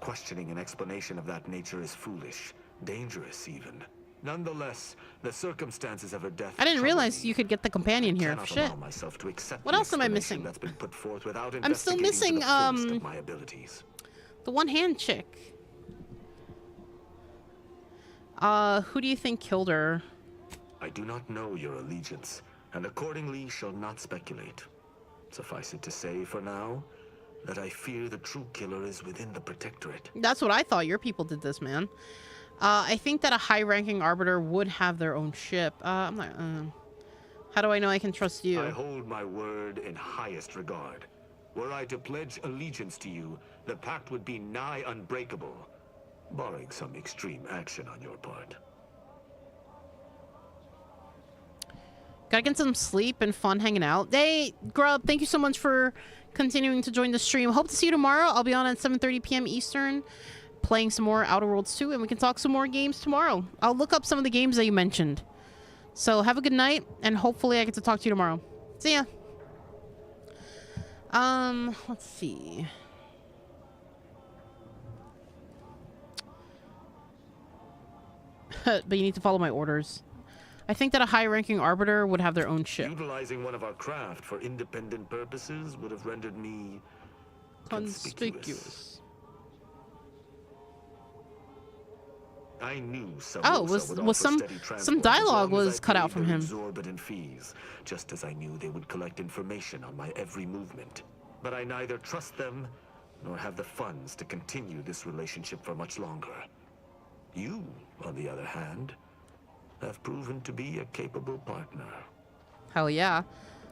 Questioning an explanation of that nature is foolish, dangerous even. Nonetheless, the circumstances of her death. I didn't realize you could get the companion here. Shit. What else am I missing? That's been put forth without I'm still missing my abilities. The one-hand chick. Who do you think killed her? I do not know your allegiance, and accordingly shall not speculate. Suffice it to say, for now, that I fear the true killer is within the Protectorate. That's what I thought. Your people did this, man. I think that a high-ranking Arbiter would have their own ship. I'm not... how do I know I can trust you? I hold my word in highest regard. Were I to pledge allegiance to you, the pact would be nigh unbreakable, barring some extreme action on your part. Gotta get some sleep and fun hanging out. Hey, Grub, thank you so much for continuing to join the stream. Hope to see you tomorrow. I'll be on at 7:30 p.m. Eastern, playing some more Outer Worlds 2, and we can talk some more games tomorrow. I'll look up some of the games that you mentioned. So have a good night, and hopefully I get to talk to you tomorrow. See ya. Let's see. But you need to follow my orders. I think that a high-ranking Arbiter would have their own ship. Utilizing one of our craft for independent purposes would have rendered me conspicuous. I knew was some dialogue was cut out from him. Exorbitant fees, just as I knew they would collect information on my every movement. But I neither trust them nor have the funds to continue this relationship for much longer. You, on the other hand, have proven to be a capable partner. Hell yeah.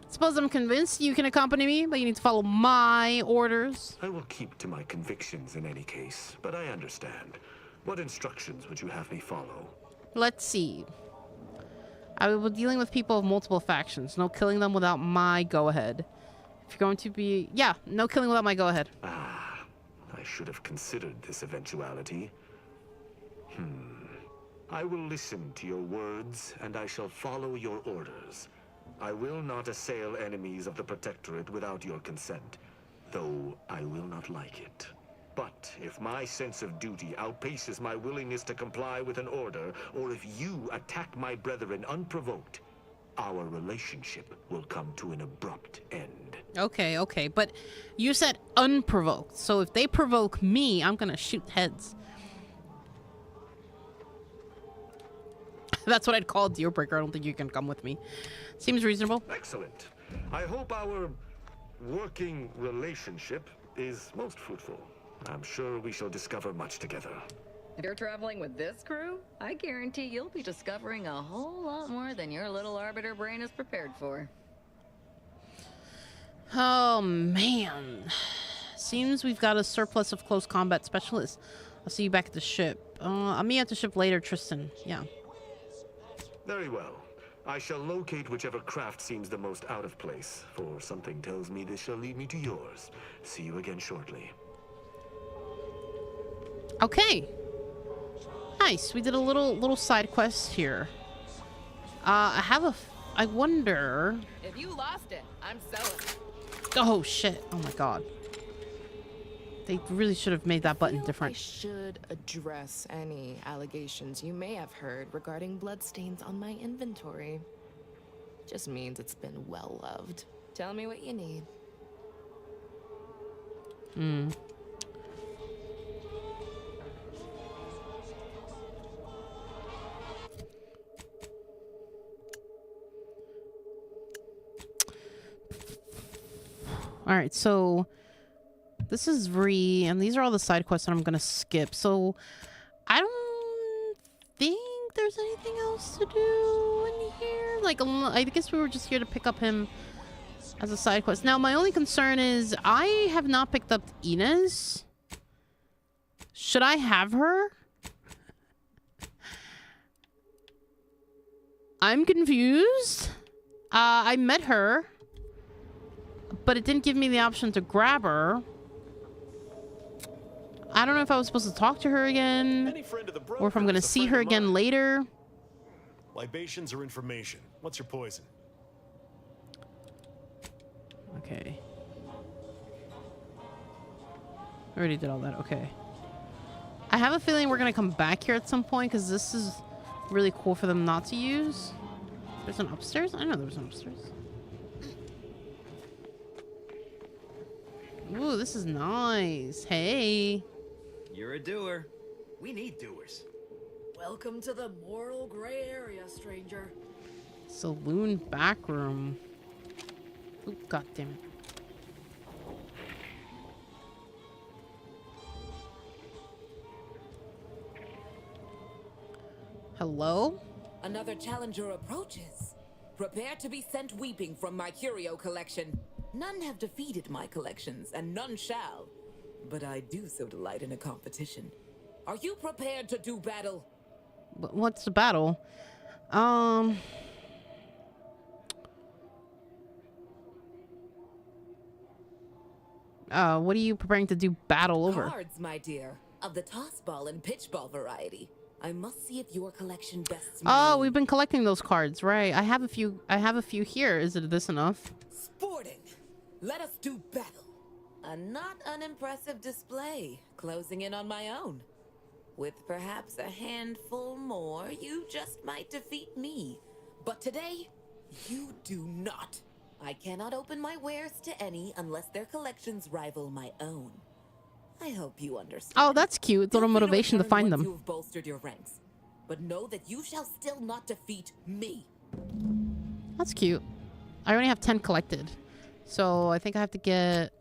Suppose I'm convinced you can accompany me, but you need to follow my orders. I will keep to my convictions in any case, but I understand. What instructions would you have me follow? Let's see. I will be dealing with people of multiple factions. No killing them without my go-ahead. If you're going to be... Yeah, no killing without my go-ahead. Ah, I should have considered this eventuality. I will listen to your words, and I shall follow your orders. I will not assail enemies of the Protectorate without your consent, though I will not like it. But if my sense of duty outpaces my willingness to comply with an order, or if you attack my brethren unprovoked, our relationship will come to an abrupt end. Okay, but you said unprovoked, so if they provoke me, I'm gonna shoot heads. That's what I'd call a deal breaker. I don't think you can come with me. Seems reasonable. Excellent. I hope our working relationship is most fruitful. I'm sure we shall discover much together. If you're traveling with this crew, I guarantee you'll be discovering a whole lot more than your little Arbiter brain is prepared for. Oh, man. Seems we've got a surplus of close combat specialists. I'll see you back at the ship. I'll meet you at the ship later, Tristan. Yeah. Very well. I shall locate whichever craft seems the most out of place, for something tells me this shall lead me to yours. See you again shortly. Okay. Nice. We did a little side quest here. I wonder... If you lost it, I'm selling. Oh, shit. Oh, my God. They really should have made that button I different. should address any allegations you may have heard regarding bloodstains on my inventory. Just means it's been well loved. Tell me what you need. Alright, so this is Vree, and these are all the side quests that I'm gonna skip. So I don't think there's anything else to do in here. Like, I guess we were just here to pick up him as a side quest. Now, my only concern is I have not picked up Inez. Should I have her? I'm confused. I met her, but it didn't give me the option to grab her. I don't know if I was supposed to talk to her again, or if I'm going to see her again later. Libations or information? What's your poison? Okay. I already did all that. Okay. I have a feeling we're going to come back here at some point, because this is really cool for them not to use. There's an upstairs? I know there was an upstairs. Ooh, this is nice. Hey. You're a doer. We need doers. Welcome to the moral gray area, stranger. Saloon back room. Ooh, god damn it. Hello? Another challenger approaches. Prepare to be sent weeping from my curio collection. None have defeated my collections, and none shall. But I do so delight in a competition. Are you prepared to do battle? What's the battle? What are you preparing to do battle over? Cards, my dear. Of the toss ball and pitch ball variety. I must see if your collection bests Oh, we've been collecting those cards, right? I have a few here. Is it this enough? Sporting. Let us do battle. A not unimpressive display, closing in on my own. With perhaps a handful more, you just might defeat me. But today, you do not. I cannot open my wares to any unless their collections rival my own. I hope you understand. Oh, that's cute. It's a little motivation to find them. You have bolstered your ranks, but know that you shall still not defeat me. That's cute. I already have 10 collected. So I think I have to get...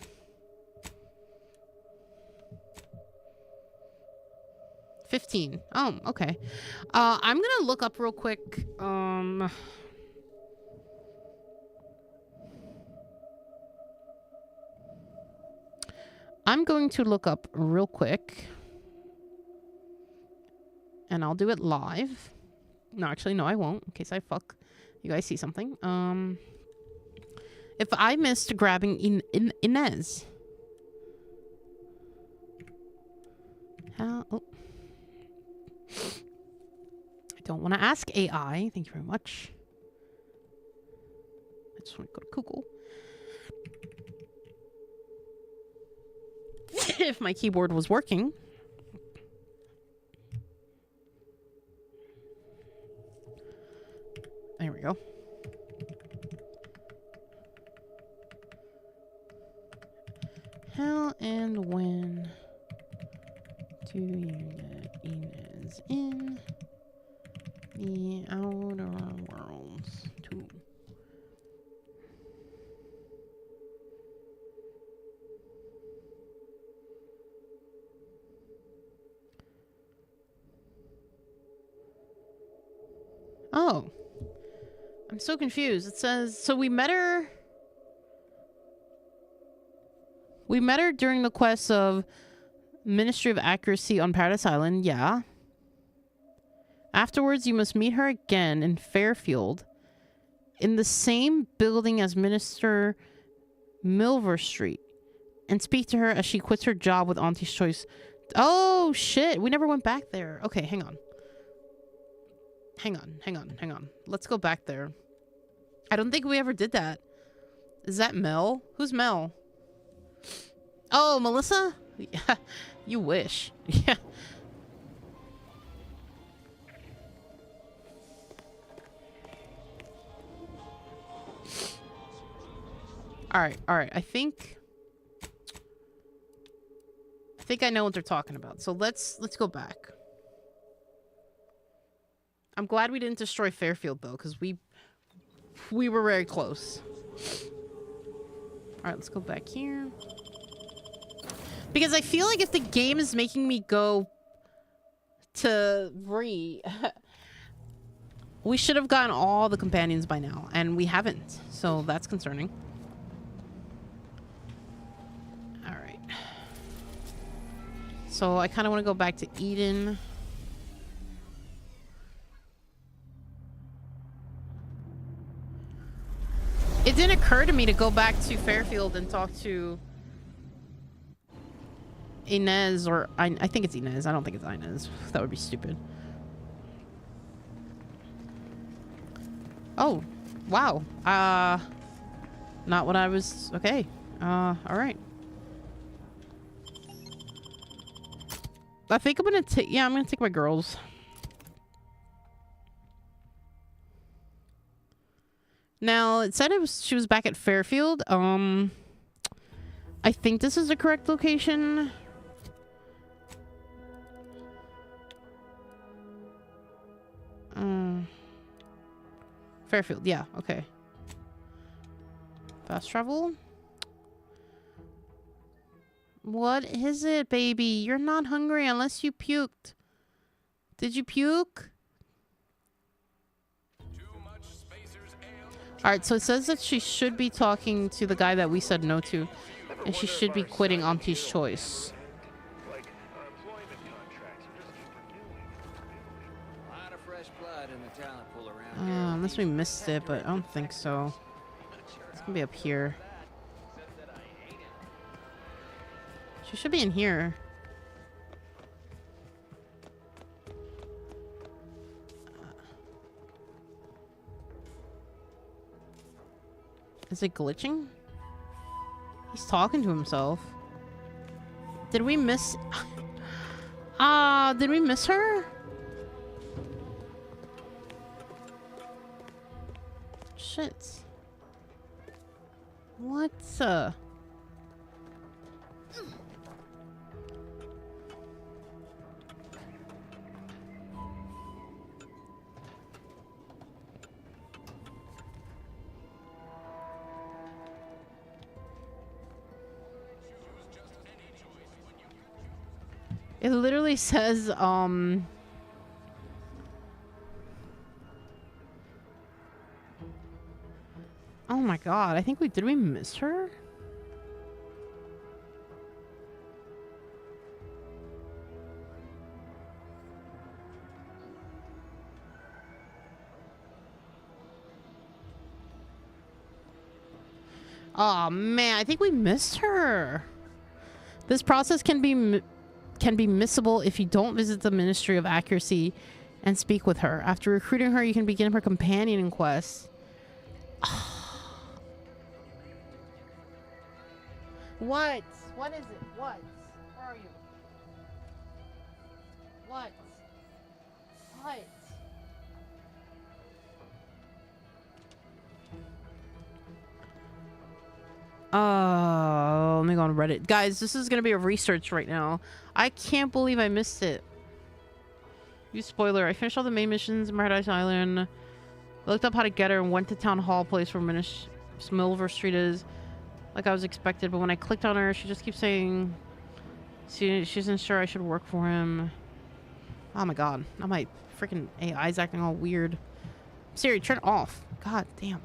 $15. Oh, okay. I'm gonna look up real quick. I'm going to look up real quick. And I'll do it live. No, actually, no, I won't. In case I fuck. You guys see something. If I missed grabbing Inez. How... Oh. I don't want to ask AI. Thank you very much. I just want to go to Google. If my keyboard was working. There we go. How and when do you get Inez in the Outer Worlds 2? Oh. I'm so confused. It says, so we met her during the quest of Ministry of Accuracy on Paradise Island. Yeah. Afterwards, you must meet her again in Fairfield in the same building as Minister Milver Street and speak to her as she quits her job with Auntie's Choice. Oh, shit. We never went back there. Okay, hang on. Hang on. Let's go back there. I don't think we ever did that. Is that Mel? Who's Mel? Oh, Melissa? Yeah, you wish. Yeah. All right. I think I know what they're talking about. So let's go back. I'm glad we didn't destroy Fairfield though, because we were very close. All right, let's go back here. Because I feel like if the game is making me go to Bree, we should have gotten all the companions by now, and we haven't. So that's concerning. All right. So I kind of want to go back to Eden. It didn't occur to me to go back to Fairfield and talk to Inez, or I think it's Inez. I don't think it's Inez. That would be stupid. Oh, wow. Not what I was. Okay. All right. I think I'm gonna take. Yeah, I'm gonna take my girls. Now it said she was back at Fairfield. I think this is the correct location. Fairfield, yeah, okay. Fast travel. What is it, baby? You're not hungry unless you puked. Did you puke? Alright, so it says that she should be talking to the guy that we said no to. And she should be quitting Auntie's Choice. Unless we missed it, but I don't think so. It's gonna be up here. She should be in here. Is it glitching? He's talking to himself. Did we miss... did we miss her? Shit. What? It literally says, oh my god, I think did we miss her? Oh man, I think we missed her. This process can be missable if you don't visit the Ministry of Accuracy and speak with her. After recruiting her, you can begin her companion quest. What? What is it? What? Where are you? What? What? Let me go on Reddit. Guys, this is gonna be a research right now. I can't believe I missed it. You spoiler. I finished all the main missions in Paradise Island. I looked up how to get her and went to Town Hall place where Milver Street is. Like I was expected, but when I clicked on her, she just keeps saying she isn't sure I should work for him. Oh my god. Now my freaking AI's acting all weird. Siri, turn it off. God damn.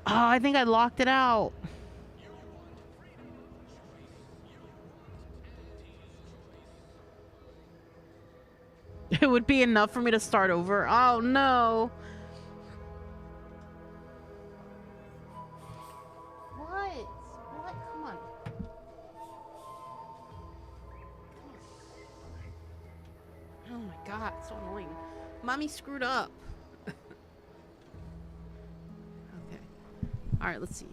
Oh, I think I locked it out. It would be enough for me to start over. Oh no. What? What? Come on. Oh my god, it's so annoying. Mommy screwed up. Okay. Alright, let's see.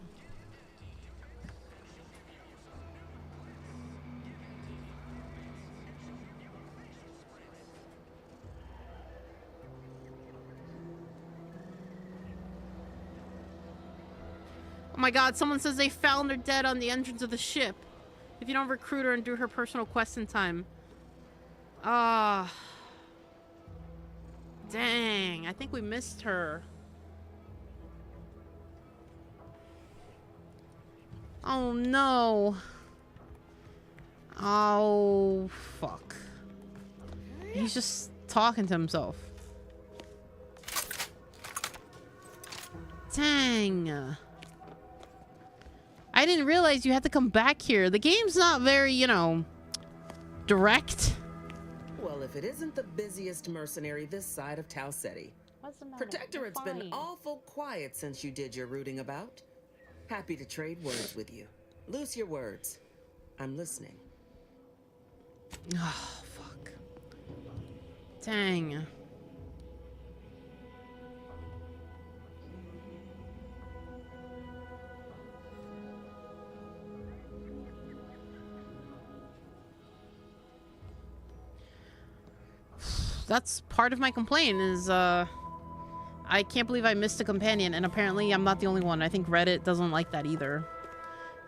Oh my god, someone says they found her dead on the entrance of the ship. If you don't recruit her and do her personal quest in time. Ah. Dang, I think we missed her. Oh no. Oh, fuck. He's just talking to himself. Dang. I didn't realize you had to come back here. The game's not very, you know, direct. Well, if it isn't the busiest mercenary this side of Tau Ceti. What's the matter? Protectorate's been awful quiet since you did your rooting about. Happy to trade words with you. Loose your words. I'm listening. Oh, fuck. Dang. That's part of my complaint is, I can't believe I missed a companion, and apparently I'm not the only one. I think Reddit doesn't like that either.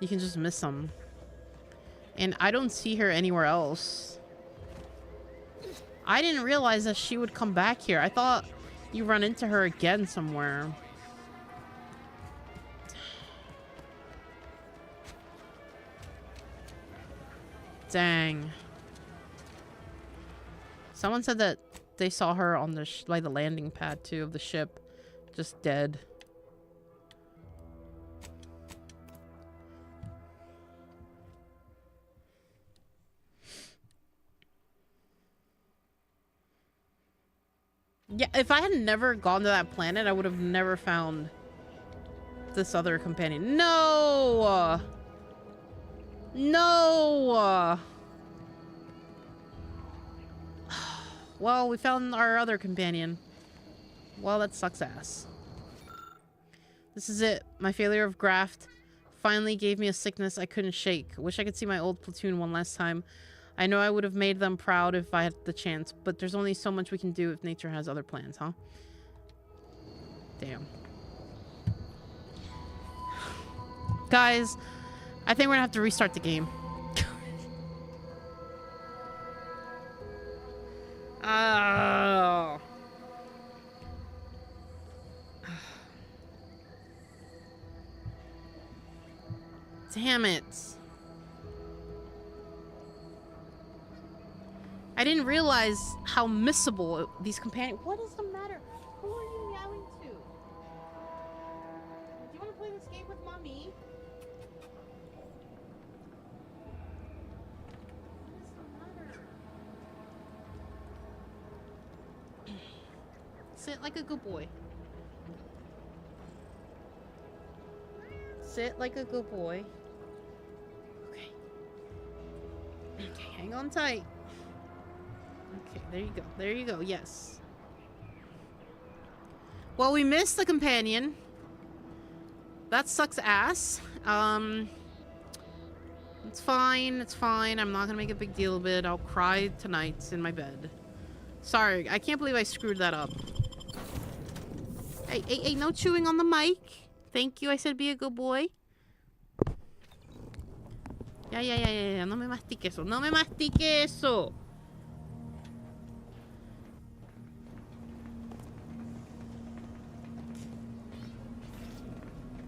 You can just miss them. And I don't see her anywhere else. I didn't realize that she would come back here. I thought you run into her again somewhere. Dang. Someone said that they saw her on the like the landing pad too of the ship, just dead. Yeah, if I had never gone to that planet, I would have never found this other companion. No! No! Well, we found our other companion. Well, that sucks ass. This is it. My failure of graft finally gave me a sickness I couldn't shake. Wish I could see my old platoon one last time. I know I would have made them proud if I had the chance, but there's only so much we can do if nature has other plans, huh? Damn. Guys, I think we're gonna have to restart the game. Oh. Damn it. I didn't realize how missable these companions. What is the matter? Who are you meowing to? Do you want to play this game with mommy? Sit like a good boy. Sit like a good boy. Okay. Okay, hang on tight. Okay, there you go. There you go. Yes. Well, we missed the companion. That sucks ass. It's fine. It's fine. I'm not gonna make a big deal of it. I'll cry tonight in my bed. Sorry, I can't believe I screwed that up. Hey, hey, hey, no chewing on the mic. Thank you. I said be a good boy. Ya. No me mastique eso. No me mastique eso.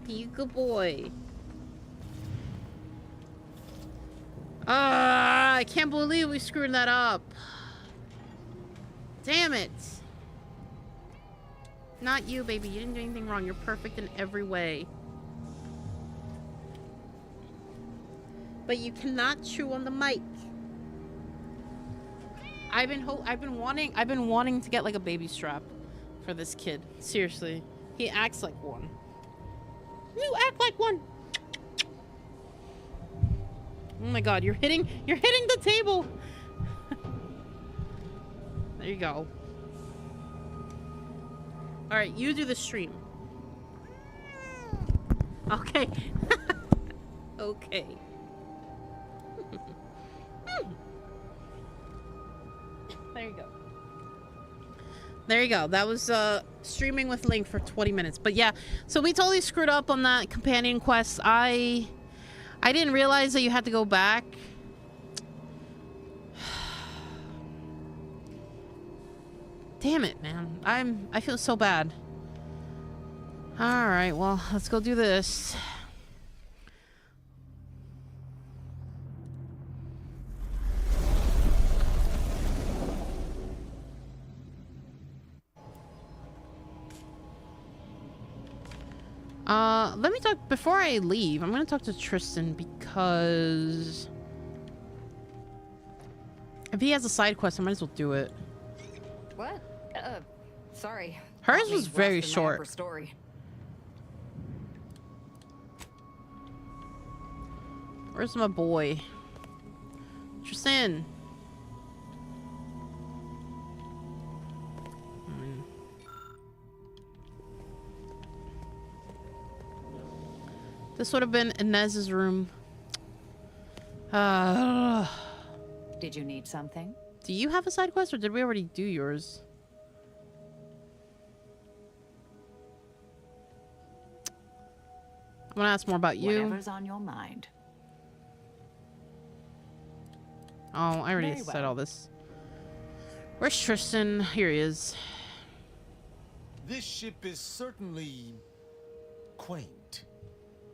Be a good boy. I can't believe we screwed that up. Damn it. Not you, baby. You didn't do anything wrong. You're perfect in every way. But you cannot chew on the mic. I've been wanting to get like a baby strap for this kid. Seriously. He acts like one. You act like one. Oh my god, you're hitting the table. There you go. All right, you do the stream. Okay. Okay. There you go. There you go. That was streaming with Link for 20 minutes. But yeah, so we totally screwed up on that companion quest. I didn't realize that you had to go back. Damn it, man. I feel so bad. All right, well, let's go do this. Let me talk before I leave. I'm gonna talk to Tristan because if he has a side quest, I might as well do it. What? Sorry. Hers was very short. Story. Where's my boy? Tristan. This would have been Inez's room. Did you need something? Do you have a side quest or did we already do yours? I'm gonna ask more about you. Whatever's on your mind. Oh, I already said all this. Where's Tristan? Here he is. This ship is certainly quaint.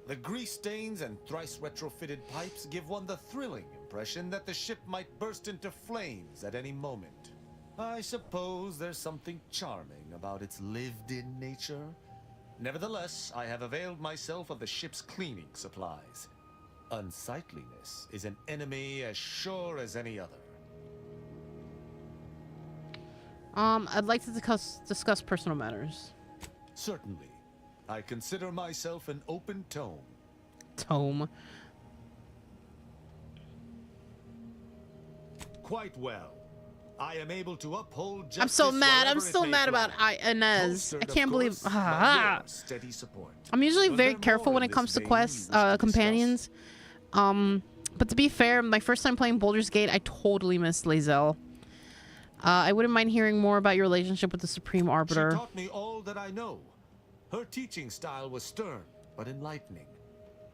The grease stains and thrice retrofitted pipes give one the thrilling impression that the ship might burst into flames at any moment. I suppose there's something charming about its lived-in nature. Nevertheless, I have availed myself of the ship's cleaning supplies. Unsightliness is an enemy as sure as any other. I'd like to discuss personal matters. Certainly. I consider myself an open tome. Tome. Quite well. I am able to uphold justice. I'm so mad. I'm wherever so it may mad about fly. Inez. Posted, I can't of believe. course, by your steady support. I'm usually Was very there careful more when in it comes this to vein quests, you wish to companions. But to be fair, my first time playing Baldur's Gate, I totally missed Lae'zel. I wouldn't mind hearing more about your relationship with the Supreme Arbiter. She taught me all that I know. Her teaching style was stern, but enlightening.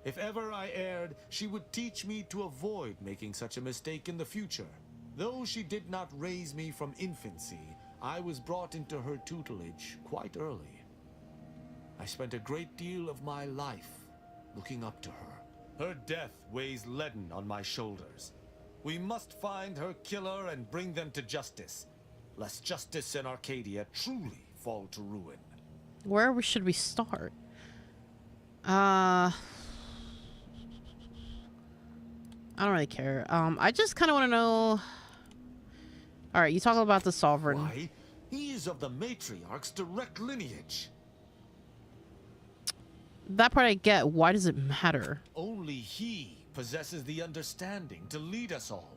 If ever I erred, she would teach me to avoid making such a mistake in the future. Though she did not raise me from infancy, I was brought into her tutelage quite early. I spent a great deal of my life looking up to her. Her death weighs leaden on my shoulders. We must find her killer and bring them to justice, lest justice in Arcadia truly fall to ruin. Where should we start? I don't really care. I just kind of want to know. All right, you talk about the Sovereign. Why? He is of the Matriarch's direct lineage. That part I get. Why does it matter? Only he possesses the understanding to lead us all.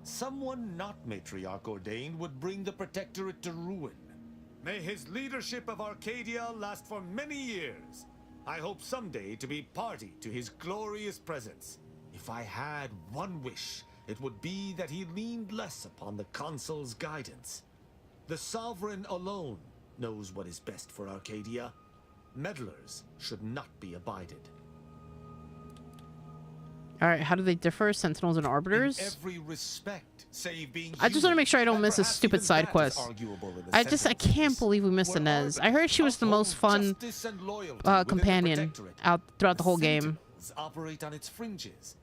Someone not Matriarch ordained would bring the Protectorate to ruin. May his leadership of Arcadia last for many years. I hope someday to be party to his glorious presence. If I had one wish, it would be that he leaned less upon the Consul's guidance. The Sovereign alone knows what is best for Arcadia. Meddlers should not be abided. All right, how do they differ, Sentinels and Arbiters? In every respect, save being I just want to make sure I don't miss a stupid side quest. I can't believe we missed Inez. I heard she was the most fun companion out throughout the whole game. Operate on its fringes.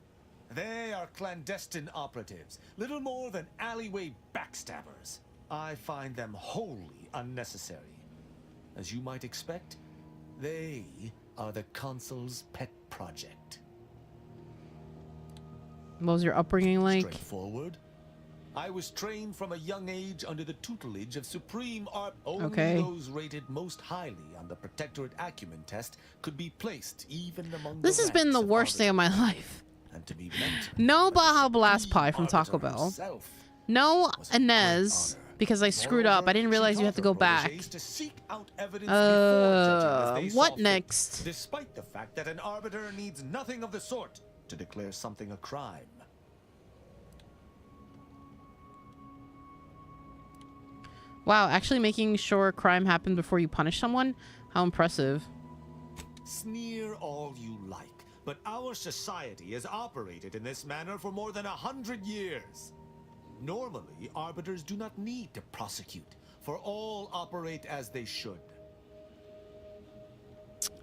They are clandestine operatives, little more than alleyway backstabbers. I find them wholly unnecessary. As you might expect, they are the Consul's pet project. What was your upbringing like? Straightforward. I was trained from a young age under the tutelage of Supreme Only those rated most highly on the Protectorate acumen test could be placed even among This has been the worst day of my life. No Baja Blast Pie from Taco Bell. No Inez. Because I screwed up. I didn't realize you have to go back. To seek out evidence before judging as they saw what fit, next? Despite the fact that an arbiter needs nothing of the sort to declare something a crime. Wow, actually making sure crime happened before you punish someone? How impressive. Sneer all you like, but our society has operated in this manner for more than 100 years. Normally, arbiters do not need to prosecute, for all operate as they should.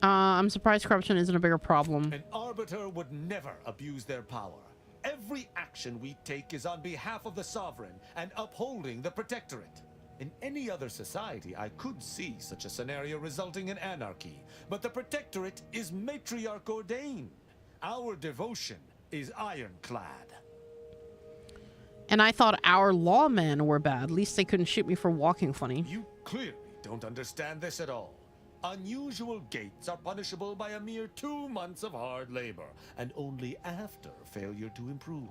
I'm surprised corruption isn't a bigger problem. An arbiter would never abuse their power. Every action we take is on behalf of the sovereign and upholding the protectorate. In any other society, I could see such a scenario resulting in anarchy, but the protectorate is matriarch ordained. Our devotion is ironclad. And I thought our lawmen were bad. At least they couldn't shoot me for walking funny. You clearly don't understand this at all. Unusual gaits are punishable by a mere 2 months of hard labor, and only after failure to improve.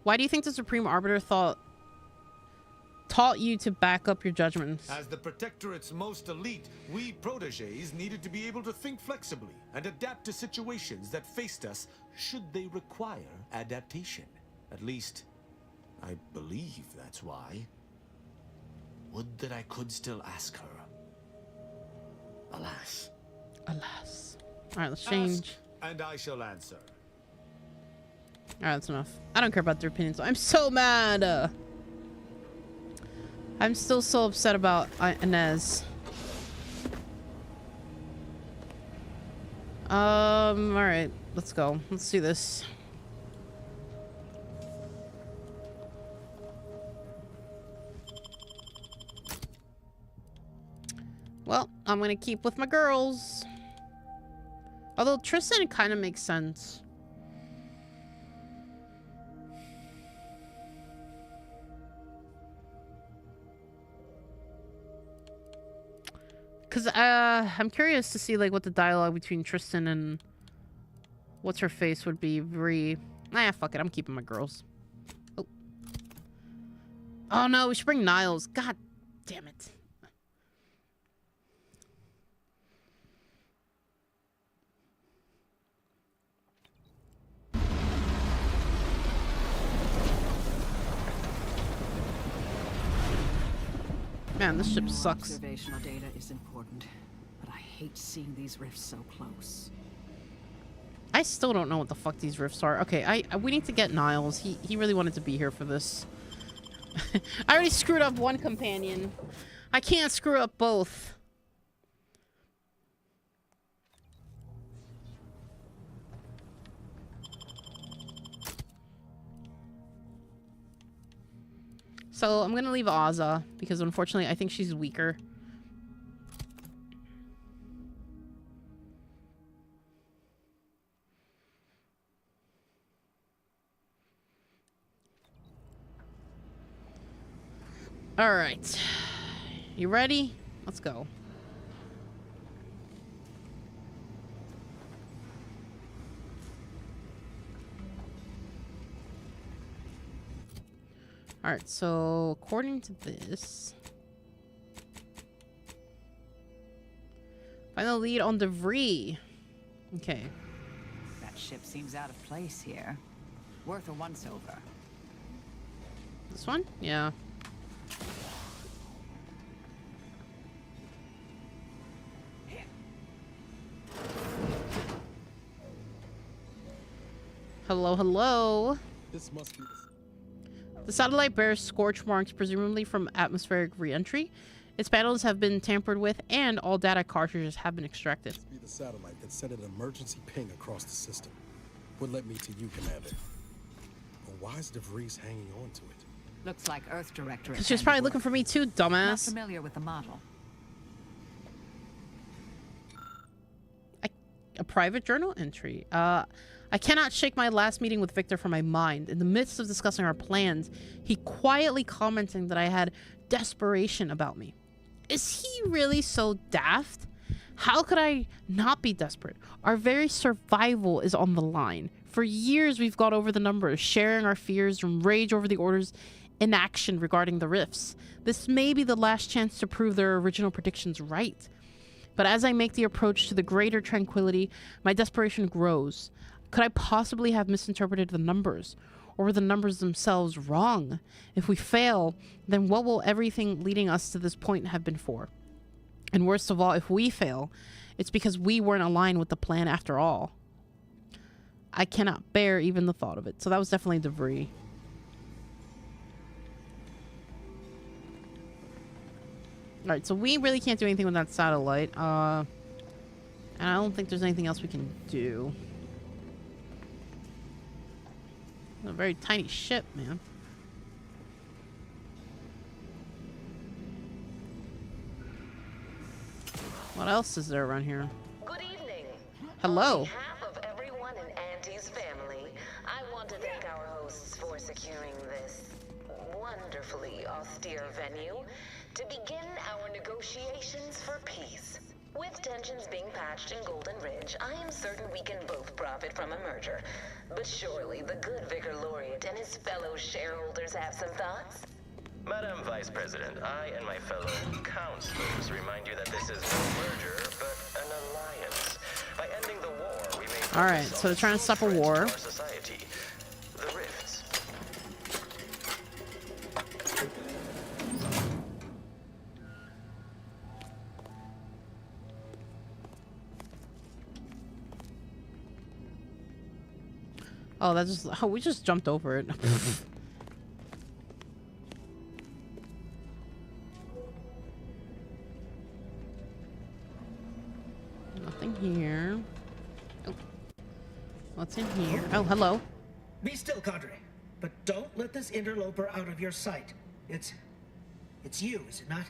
Why do you think the Supreme Arbiter taught you to back up your judgments? As the Protectorate's most elite, we protégés needed to be able to think flexibly and adapt to situations that faced us should they require adaptation. At least, I believe that's why. Would that I could still ask her. Alas. Alas. Alright, let's change. Ask, and I shall answer. Alright, that's enough. I don't care about their opinions. I'm so mad! I'm still so upset about Inez. Alright. Let's go. Let's do this. Well, I'm gonna keep with my girls. Although Tristan kind of makes sense. Cause I'm curious to see like what the dialogue between Tristan and what's her face would be. Bree. Nah, fuck it. I'm keeping my girls. Oh. Oh no, we should bring Niles. God damn it. Man, this ship sucks. Observational data is important, but I hate seeing these rifts so close. I still don't know what the fuck these rifts are. Okay, we need to get Niles. He really wanted to be here for this. I already screwed up one companion. I can't screw up both. So I'm gonna leave Azza because unfortunately I think she's weaker. All right, you ready? Let's go. All right, so according to this, find the lead on DeVree. Okay. That ship seems out of place here. Worth a once-over. This one? Yeah. Hello, hello. This must be the satellite bears scorch marks, presumably from atmospheric re-entry. Its panels have been tampered with, and all data cartridges have been extracted. This be the satellite that sent an emergency ping across the system. What led me to you, Commander? But why is DeVries hanging on to it? Looks like Earth Directorate. She was probably looking for me too, dumbass. Not familiar with the model. A private journal entry. I cannot shake my last meeting with Victor from my mind. In the midst of discussing our plans, he quietly commenting that I had desperation about me. Is he really so daft? How could I not be desperate? Our very survival is on the line. For years, we've gone over the numbers, sharing our fears and rage over the orders inaction regarding the rifts. This may be the last chance to prove their original predictions right. But as I make the approach to the greater tranquility, my desperation grows. Could I possibly have misinterpreted the numbers? Or were the numbers themselves wrong? If we fail, then what will everything leading us to this point have been for? And worst of all, if we fail, it's because we weren't aligned with the plan after all. I cannot bear even the thought of it. So that was definitely debris. Alright, so we really can't do anything with that satellite. And I don't think there's anything else we can do. It's a very tiny ship, man. What else is there around here? Good evening. Hello. On behalf of everyone in Auntie's family, I want to thank our hosts for securing this wonderfully austere venue to begin our negotiations for peace. With tensions being patched in Golden Ridge, I am certain we can both profit from a merger. But surely the good Vicar Laureate and his fellow shareholders have some thoughts? Madam Vice President, I and my fellow counselors remind you that this is no merger, but an alliance. By ending the war, we may... Alright, so they're trying to stop a war. Our society, the rifts. Oh, that just... Oh, we just jumped over it. Nothing here. Oh. What's in here? Oh, hello. Be still, Cadre. But don't let this interloper out of your sight. It's you, is it not?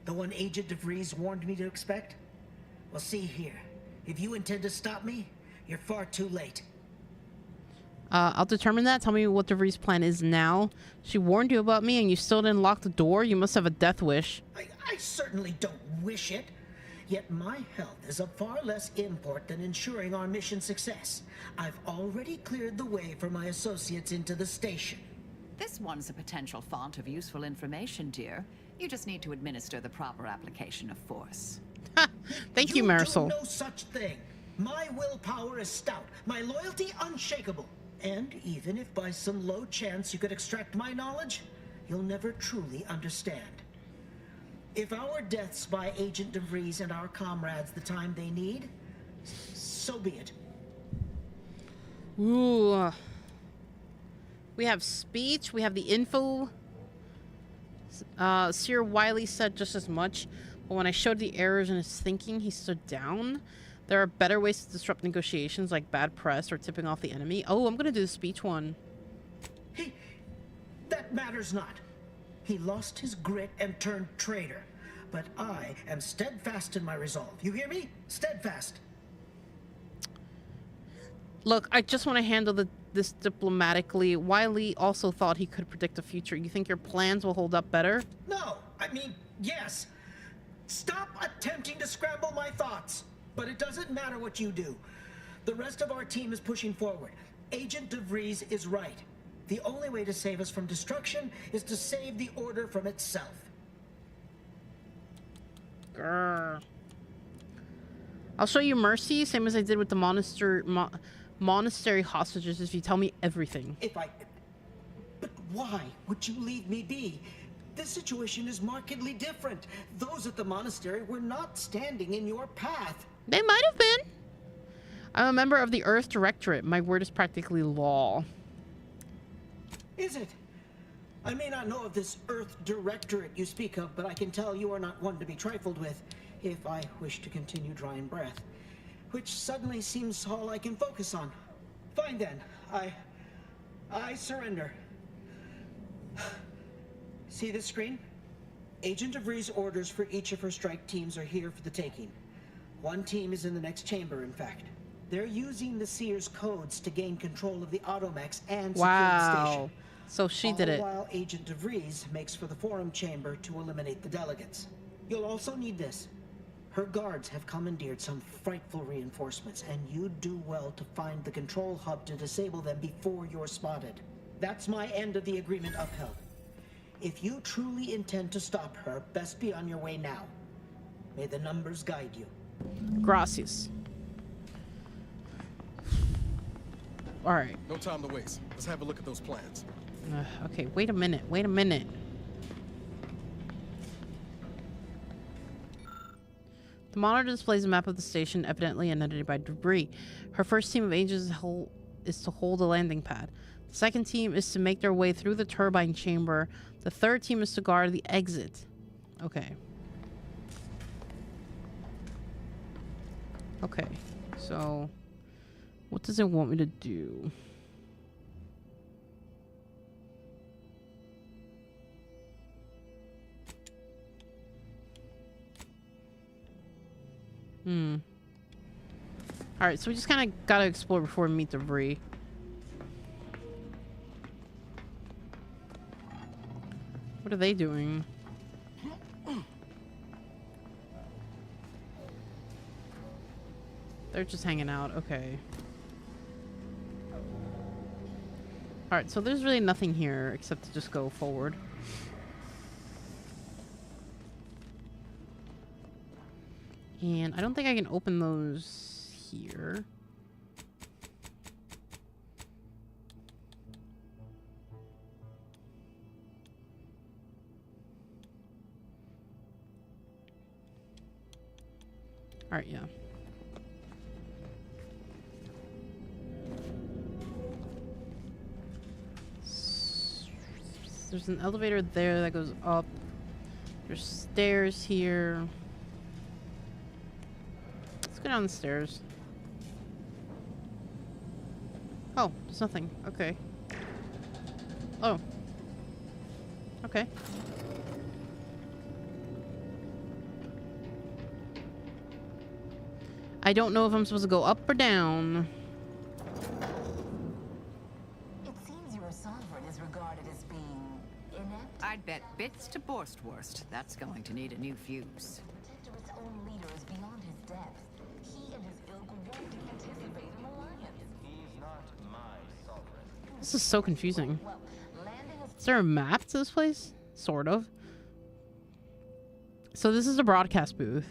The one Agent DeVries warned me to expect? Well, see here. If you intend to stop me, you're far too late. I'll determine that. Tell me what DeVries' plan is now. She warned you about me and you still didn't lock the door? You must have a death wish. I certainly don't wish it. Yet my health is of far less import than ensuring our mission success. I've already cleared the way for my associates into the station. This one's a potential font of useful information, dear. You just need to administer the proper application of force. Thank you, Marisol. Do no such thing. My willpower is stout, my loyalty unshakable. And even if by some low chance you could extract my knowledge, you'll never truly understand. If our deaths by Agent DeVries and our comrades the time they need, so be it. Ooh. We have speech. We have the info. Sir Wiley said just as much, but when I showed the errors in his thinking, he stood down. There are better ways to disrupt negotiations, like bad press or tipping off the enemy. Oh, I'm gonna do the speech one. That matters not. He lost his grit and turned traitor. But I am steadfast in my resolve. You hear me? Steadfast. Look, I just want to handle this diplomatically. Wiley also thought he could predict the future. You think your plans will hold up better? No, I mean, yes. Stop attempting to scramble my thoughts. But it doesn't matter what you do. The rest of our team is pushing forward. Agent DeVries is right. The only way to save us from destruction is to save the Order from itself. Grr. I'll show you mercy, same as I did with the monastery hostages, if you tell me everything. But why would you leave me be? This situation is markedly different. Those at the monastery were not standing in your path. They might have been. I'm a member of the Earth Directorate. My word is practically law. Is it? I may not know of this Earth Directorate you speak of, but I can tell you are not one to be trifled with if I wish to continue drawing breath, which suddenly seems all I can focus on. Fine then. I surrender. See this screen? Agent DeVries' orders for each of her strike teams are here for the taking. One team is in the next chamber, in fact. They're using the Seer's codes to gain control of the automechs and secure the station. So she did it. All while Agent DeVries makes for the forum chamber to eliminate the delegates. You'll also need this. Her guards have commandeered some frightful reinforcements, and you'd do well to find the control hub to disable them before you're spotted. That's my end of the agreement upheld. If you truly intend to stop her, best be on your way now. May the numbers guide you. Gracias. All right. No time to waste. Let's have a look at those plans. Okay, wait a minute. Wait a minute. The monitor displays a map of the station, evidently inundated by debris. Her first team of agents is to hold a landing pad. The second team is to make their way through the turbine chamber. The third team is to guard the exit. Okay. Okay. So, what does it want me to do? Alright, so we just kind of gotta explore before we meet debris. What are they doing? They're just hanging out. Okay. Alright, so there's really nothing here except to just go forward. And I don't think I can open those here. All right, yeah. There's an elevator there that goes up. There's stairs here. Let's go down the stairs. Oh, there's nothing. Okay. Oh. Okay. I don't know if I'm supposed to go up or down. It seems your sovereign is regarded as being inept. I'd bet bits to Borstwurst. That's going to need a new fuse. Protector's own leader is beyond his depth. He and his ilk won't anticipate an alliance. He's not my sovereign. This is so confusing. Is there a map to this place? Sort of. So this is a broadcast booth.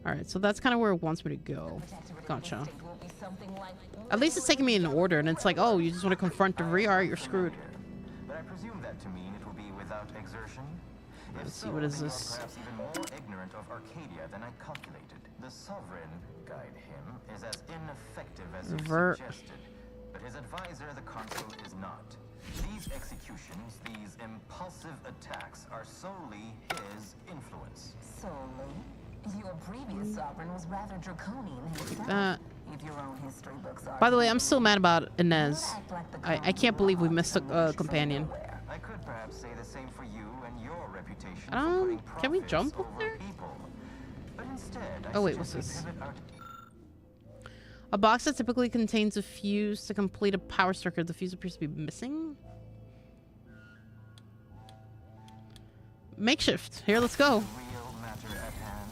Alright, so that's kind of where it wants me to go. Gotcha. At least it's taking me in order, and it's like, oh, you just want to confront debris? Alright, you're screwed. But I presume that to mean it will be without exertion. Let's see, what is this? Perhaps even more ignorant of Arcadia than I calculated. The sovereign, guide him, is as ineffective as you suggested. But his advisor, the consul, is not. These executions, these impulsive attacks, are solely his influence. Solely? Your previous sovereign was rather draconian himself. That. If your own history books are By the way, I'm still mad about Inez. I can't believe we missed a companion. I could perhaps say the same for you and your reputation. Can we jump up there? But instead, Oh wait, what's this? A box that typically contains a fuse to complete a power circuit. The fuse appears to be missing. Makeshift. Here, let's go. Real matter at hand.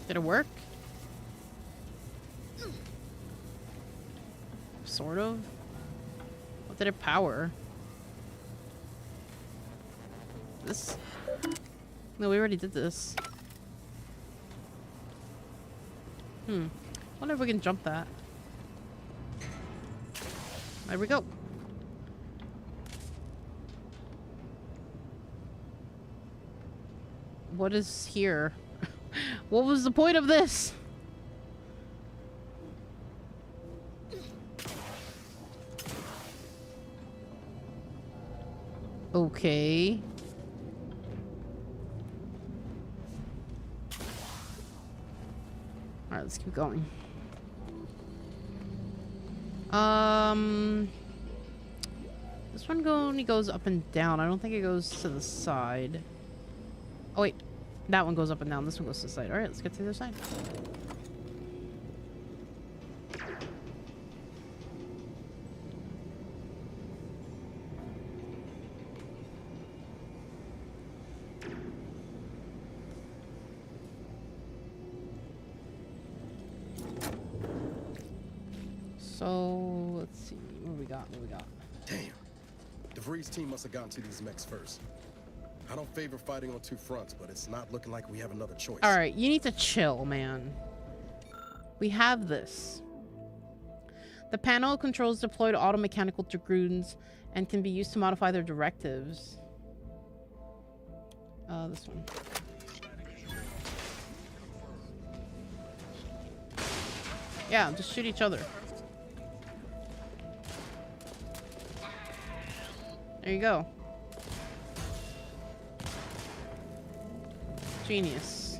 Did it work? Sort of. What did it power? This? No, we already did this. Wonder if we can jump that. There we go. What is here? What was the point of this? Okay. Alright, let's keep going. This one only goes up and down. I don't think it goes to the side. Oh wait, that one goes up and down. This one goes to the side. All right, let's get to the other side. got? What we got? Damn. DeVries' team must have gotten to these mechs first. I don't favor fighting on two fronts, but it's not looking like we have another choice. All right, you need to chill, man. We have this. The panel controls deployed auto-mechanical dragoons and can be used to modify their directives. This one. Yeah, just shoot each other. There you go. Genius.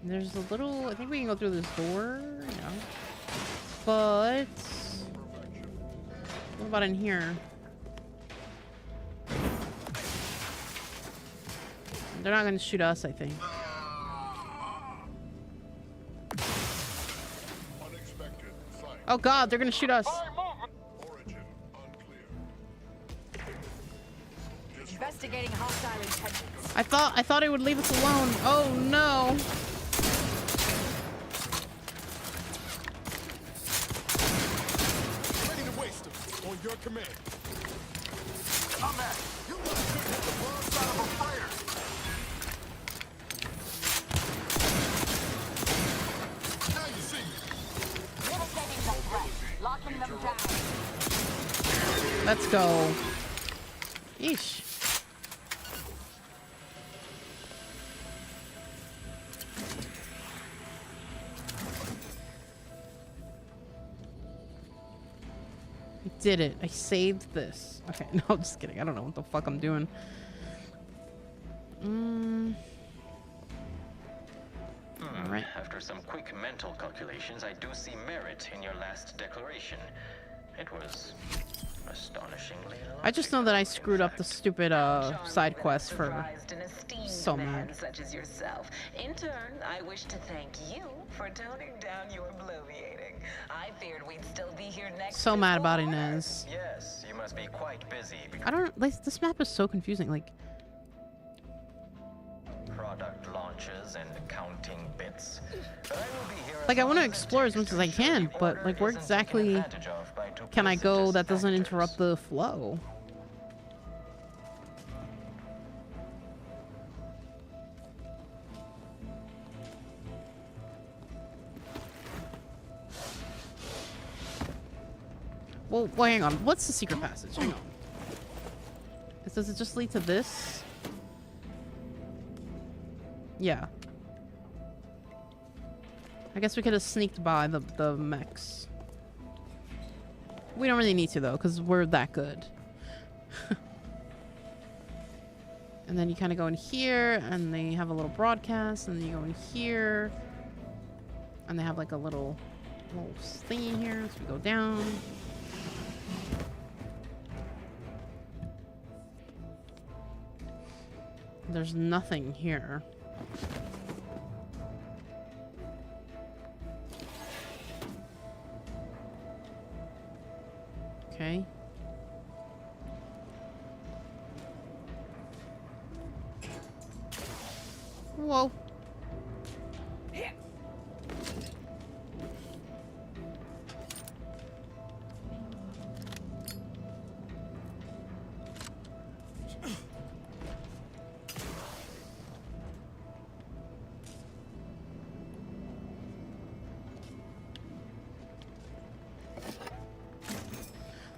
There's a little... I think we can go through this door. Yeah. But... what about in here? They're not going to shoot us, I think. Oh god, they're going to shoot us. Investigating hostile intentions. I thought it would leave us alone. Oh no. Ready to waste them. On your command. Come at. You must hit the wrong side of a fighter. Now you see me. Mitigating the threat. Locking them down. Let's go. Yeesh. I did it. I saved this. Okay, no, I'm just kidding. I don't know what the fuck I'm doing. Alright. After some quick mental calculations, I do see merit in your last declaration. It was astonishingly I just know that I screwed up the stupid side quest for so mad. Such as yourself. In turn, I wish to thank you for toning down your bloviating. I feared we'd still be here next. So mad about Inez. Yes, you must be quite busy. I don't like this map is so confusing. Like Product launches and counting bits. But I will be here. Like I want to explore as much as I can, but like where exactly can I go that doesn't interrupt the flow? Well, hang on. What's the secret passage? Hang on. Does it just lead to this? Yeah. I guess we could have sneaked by the mechs. We don't really need to though, because we're that good. And then you kind of go in here, and they have a little broadcast, and then you go in here, and they have like a little thing in here, so we go down. There's nothing here. Okay. Whoa.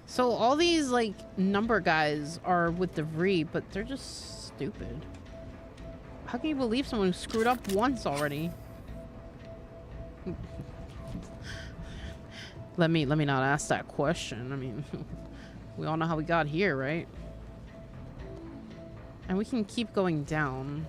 So all these like number guys are with DeVries, but they're just stupid. How can you believe someone who screwed up once already? Let me not ask that question. I mean, we all know how we got here, right? And we can keep going down.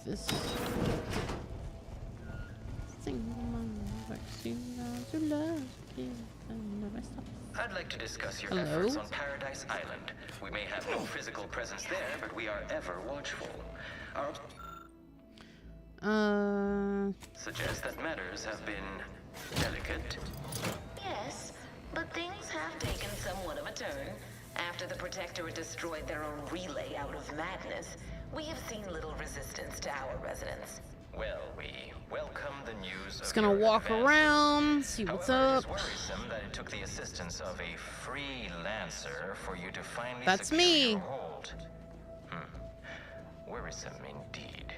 This I'd like to discuss your Hello? efforts on Paradise Island. We may have no physical presence there, but we are ever watchful. Our Uh. suggest that matters have been delicate. The Protectorate destroyed their own relay out of madness, we have seen little resistance to our residents. Well, we welcome the news. Just gonna walk around, see what's up. It is worrisome that it took the assistance of a freelancer for you to finally That's secure me. your hold. Worrisome indeed.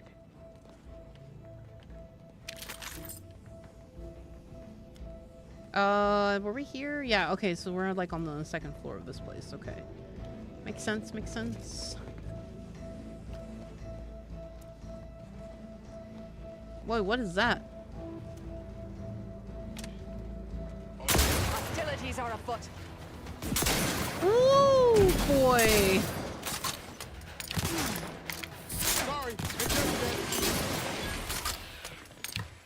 Were we here? Yeah, okay, so we're like on the second floor of this place. Okay. Makes sense, makes sense. Whoa, what is that? Hostilities are afoot. Ooh, boy. Sorry.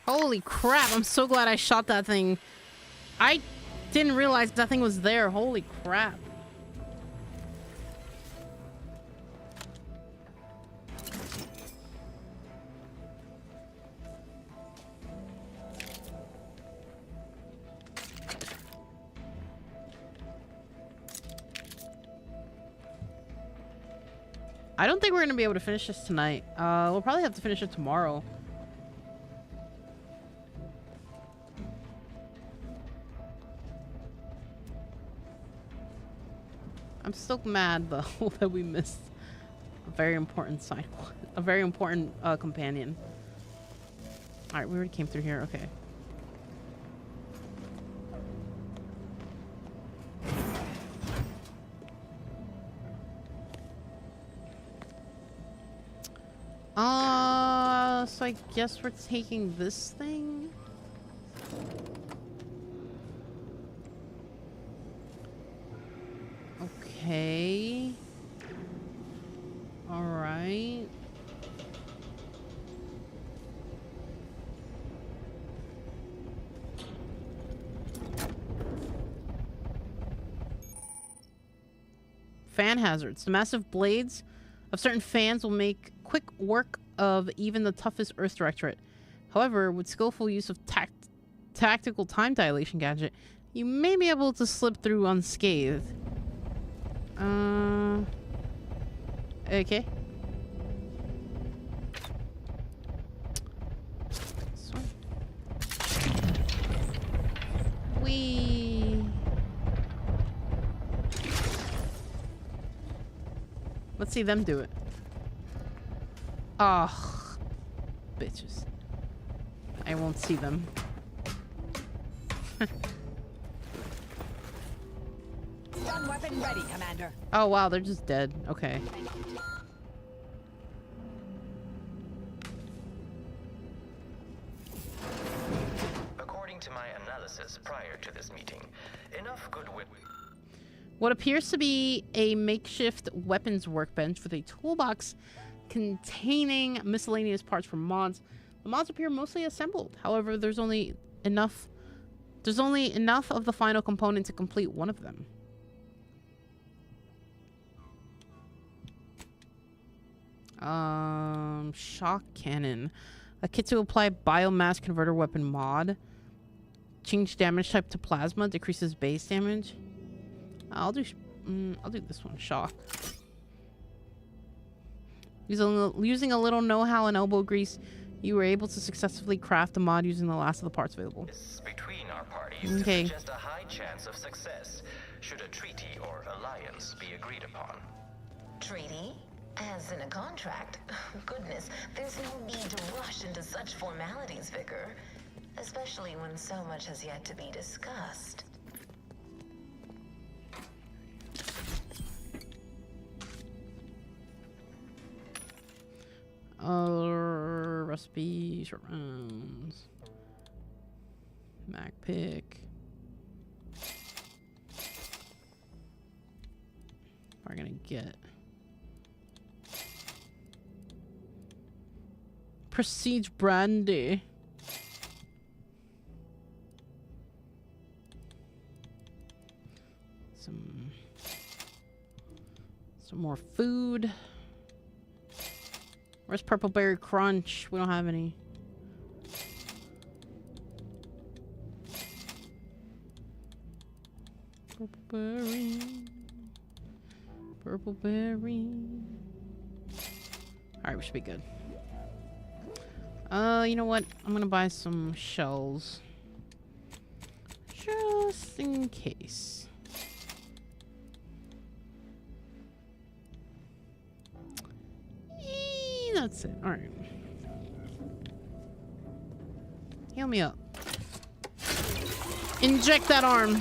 Holy crap, I'm so glad I shot that thing. I didn't realize that thing was there. Holy crap. I don't think we're gonna be able to finish this tonight. We'll probably have to finish it tomorrow. I'm still mad though that we missed a very important side, a very important companion. All right, we already came through here. Okay. So I guess we're taking this thing. Okay. All right. Fan hazards. The massive blades of certain fans will make quick work of even the toughest Earth Directorate. However, with skillful use of tactical time dilation gadget, you may be able to slip through unscathed. Okay. Let's see them do it. Oh, bitches. I won't see them. Stun weapon ready, Commander. Oh wow, they're just dead. Okay. According to my analysis prior to this meeting, enough goodwill. What appears to be a makeshift weapons workbench with a toolbox containing miscellaneous parts for mods. The mods appear mostly assembled. However, there's only enough of the final component to complete one of them. Shock cannon. A kit to apply biomass converter weapon mod. Change damage type to plasma, decreases base damage. I'll do this one. Shock. Using a little know-how and elbow grease, you were able to successfully craft the mod using the last of the parts available. Between our parties okay. To suggest a high chance of success should a treaty or alliance be agreed upon. Treaty? As in a contract? Goodness, there's no need to rush into such formalities, Vicar. Especially when so much has yet to be discussed. Recipe, short rounds. Mac pick. We're gonna get Prestige brandy. Some more food. Where's Purple Berry Crunch? We don't have any. Purple Berry. Purple berry. Alright, we should be good. You know what? I'm gonna buy some shells. Just in case. That's it. Alright. Heal me up. Inject that arm. No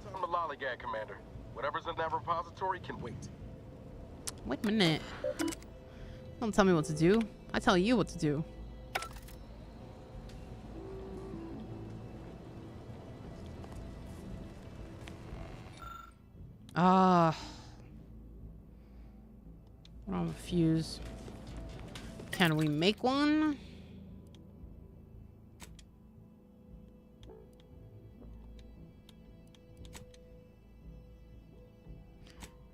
time to lollygag, Commander. Whatever's in that repository can wait. Wait a minute. Don't tell me what to do. I tell you what to do. I don't have a fuse. Can we make one?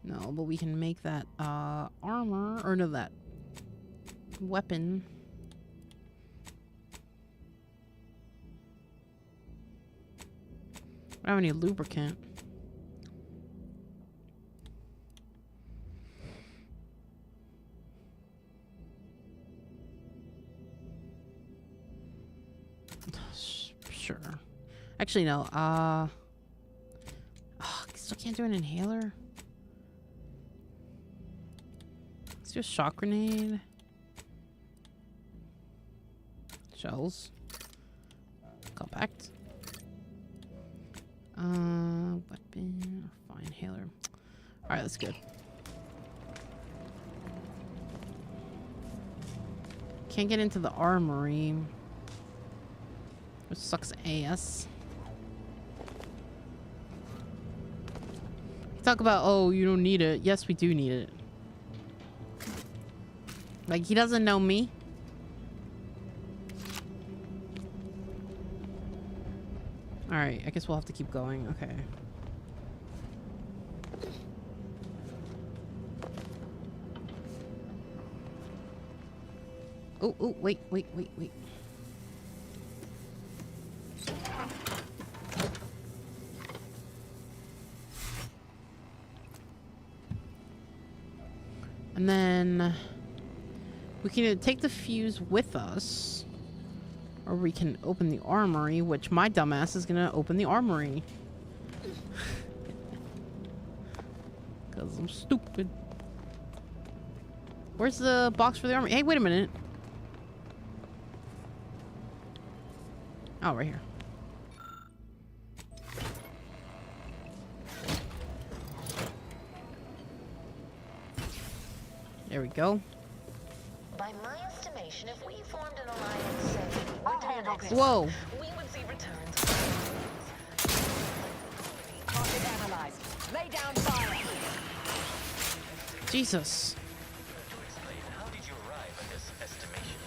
No, but we can make that armor, or no, that weapon. I don't have any lubricant. Sure. Actually, no. Still can't do an inhaler. Let's do a shock grenade. Shells. Compact. Weapon. Fine. Inhaler. Alright, that's good. Can't get into the armory. Which sucks ass. Talk about, oh, you don't need it. Yes, we do need it. Like, he doesn't know me. Alright, I guess we'll have to keep going. Okay. Oh, wait. And then we can either take the fuse with us, or we can open the armory, which my dumbass is gonna open the armory. Because I'm stupid. Where's the box for the armory? Hey, wait a minute. Oh, right here. There we go. By my estimation, if we formed an alliance, say, whoa. we would see returns. Target analyzed. Lay down fire. Jesus. How did you arrive at this estimation?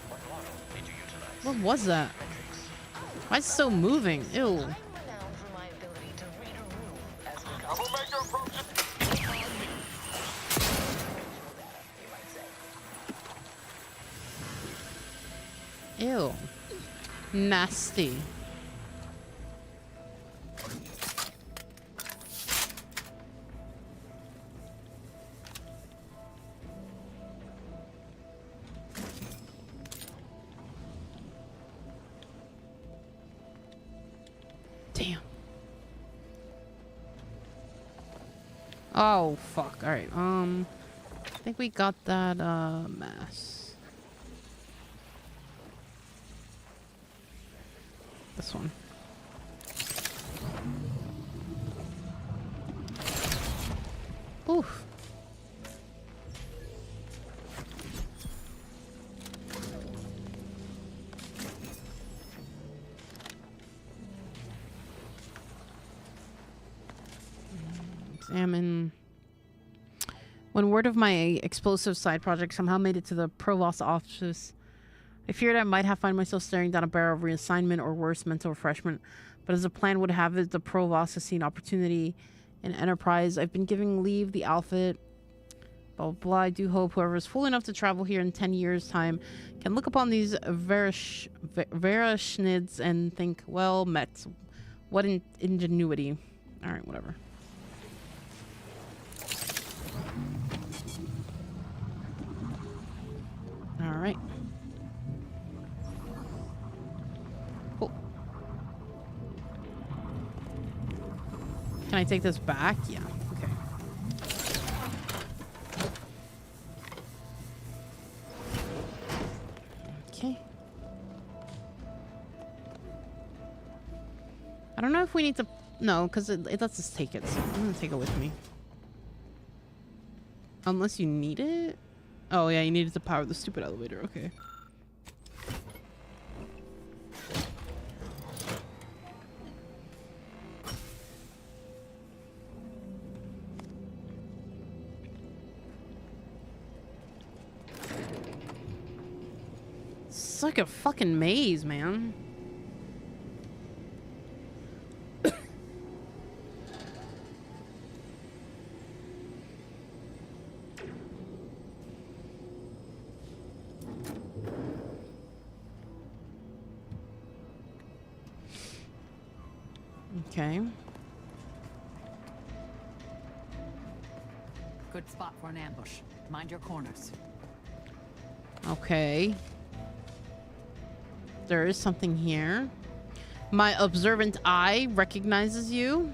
What model did you utilize? What was that? Why is it still moving? Ew. Ew. Nasty. Damn. Oh, fuck. Alright, I think we got that, mass. This one. Oof. Examine. When word of my explosive side project somehow made it to the Provost office, I feared I might have found myself staring down a barrel of reassignment or worse, mental refreshment. But as the plan would have it, the Provost has seen opportunity in Enterprise. I've been giving Leave the outfit Blah, blah, blah. I do hope whoever is fool enough to travel here in 10 years' time can look upon these Verashnids and think, well met. What ingenuity. Alright, whatever. Alright. Cool. Can I take this back? Yeah. Okay. Okay. I don't know if we need to... No, because it lets us take it. So I'm going to take it with me. Unless you need it? Oh, yeah, you need it to power the stupid elevator. Okay. It's like a fucking maze, man. Okay. Good spot for an ambush. Mind your corners. Okay. There is something here. My observant eye recognizes you.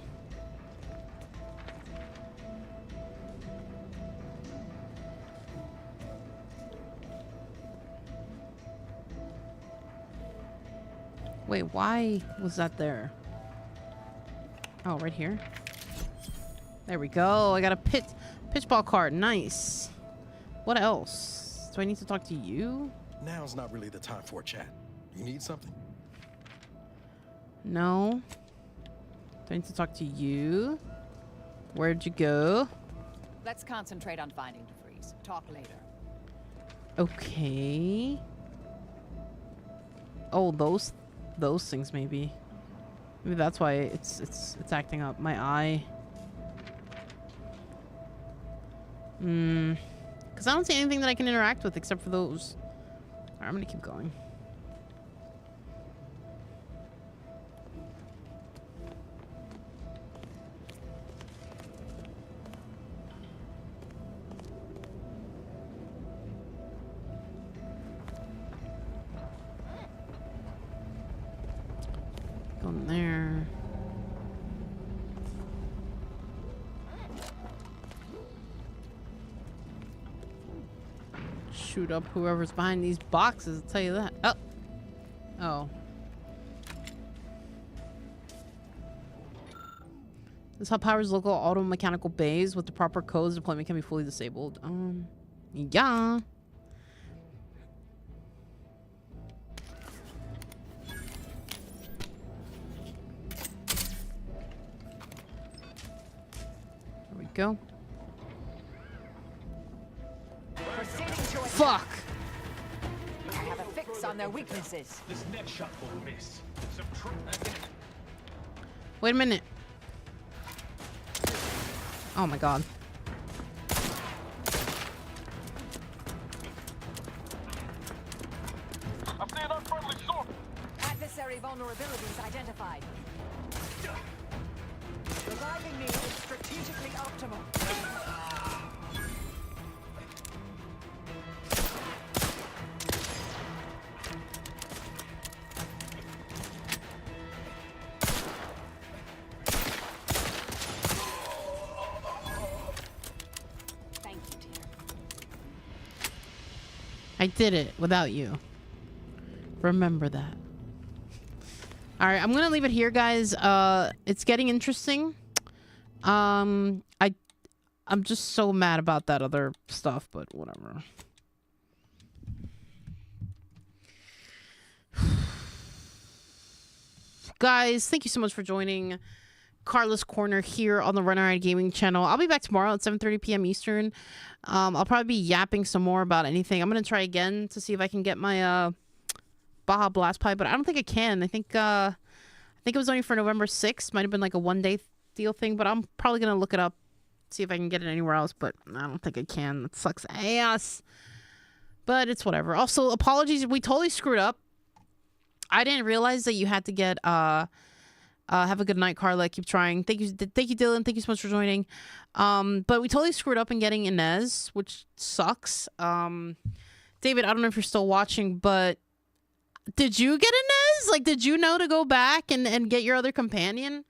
Wait, why was that there? Oh, right here. There we go. I got a pitchball card. Nice. What else? Do I need to talk to you? Now's not really the time for a chat. You need something? No. Do I need to talk to you? Where'd you go? Let's concentrate on finding DeVries. Talk later. Okay. Oh, those things maybe. Maybe that's why it's acting up. My eye. Because I don't see anything that I can interact with except for those. Alright, I'm gonna keep going. Going there. Shoot up whoever's behind these boxes, I'll tell you that. Oh. Oh. This hub powers local auto mechanical bays. With the proper codes, deployment can be fully disabled. Yeah. There we go. Fuck! I have a fix on their weaknesses. This next shot will miss. Wait a minute. Oh my god. I'm seeing unfriendly short. Adversary vulnerabilities identified. Reviving me is strategically optimal. I did it without you. Remember that. Alright, I'm gonna leave it here, guys. It's getting interesting. I'm just so mad about that other stuff, but whatever. Guys, thank you so much for joining Carla's Corner here on the Runner Eye Gaming channel. I'll be back tomorrow at 7:30 p.m. Eastern. I'll probably be yapping some more about anything. I'm gonna try again to see if I can get my Baja Blast Pie, but I don't think I can. I think it was only for November 6th. Might have been like a one-day deal thing, but I'm probably gonna look it up see if I can get it anywhere else, but I don't think I can. That sucks ass. But it's whatever. Also, apologies. We totally screwed up. I didn't realize that you had to get have a good night, Carla. Keep trying. Thank you, Dylan. Thank you so much for joining. But we totally screwed up in getting Inez, which sucks. David, I don't know if you're still watching, but did you get Inez? Like, did you know to go back and get your other companion?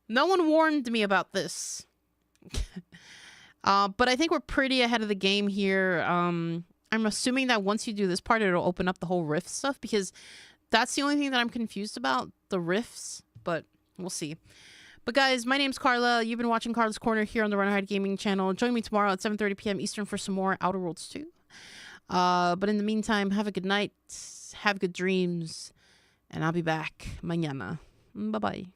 No one warned me about this. But I think we're pretty ahead of the game here. I'm assuming that once you do this part, it'll open up the whole rift stuff, because that's the only thing that I'm confused about, the rifts, but we'll see. But guys, my name's Carla. You've been watching Carla's Corner here on the Run Hard Gaming channel. Join me tomorrow at 7:30 p.m. Eastern for some more Outer Worlds 2. But in the meantime, have a good night, have good dreams, and I'll be back mañana. Bye-bye.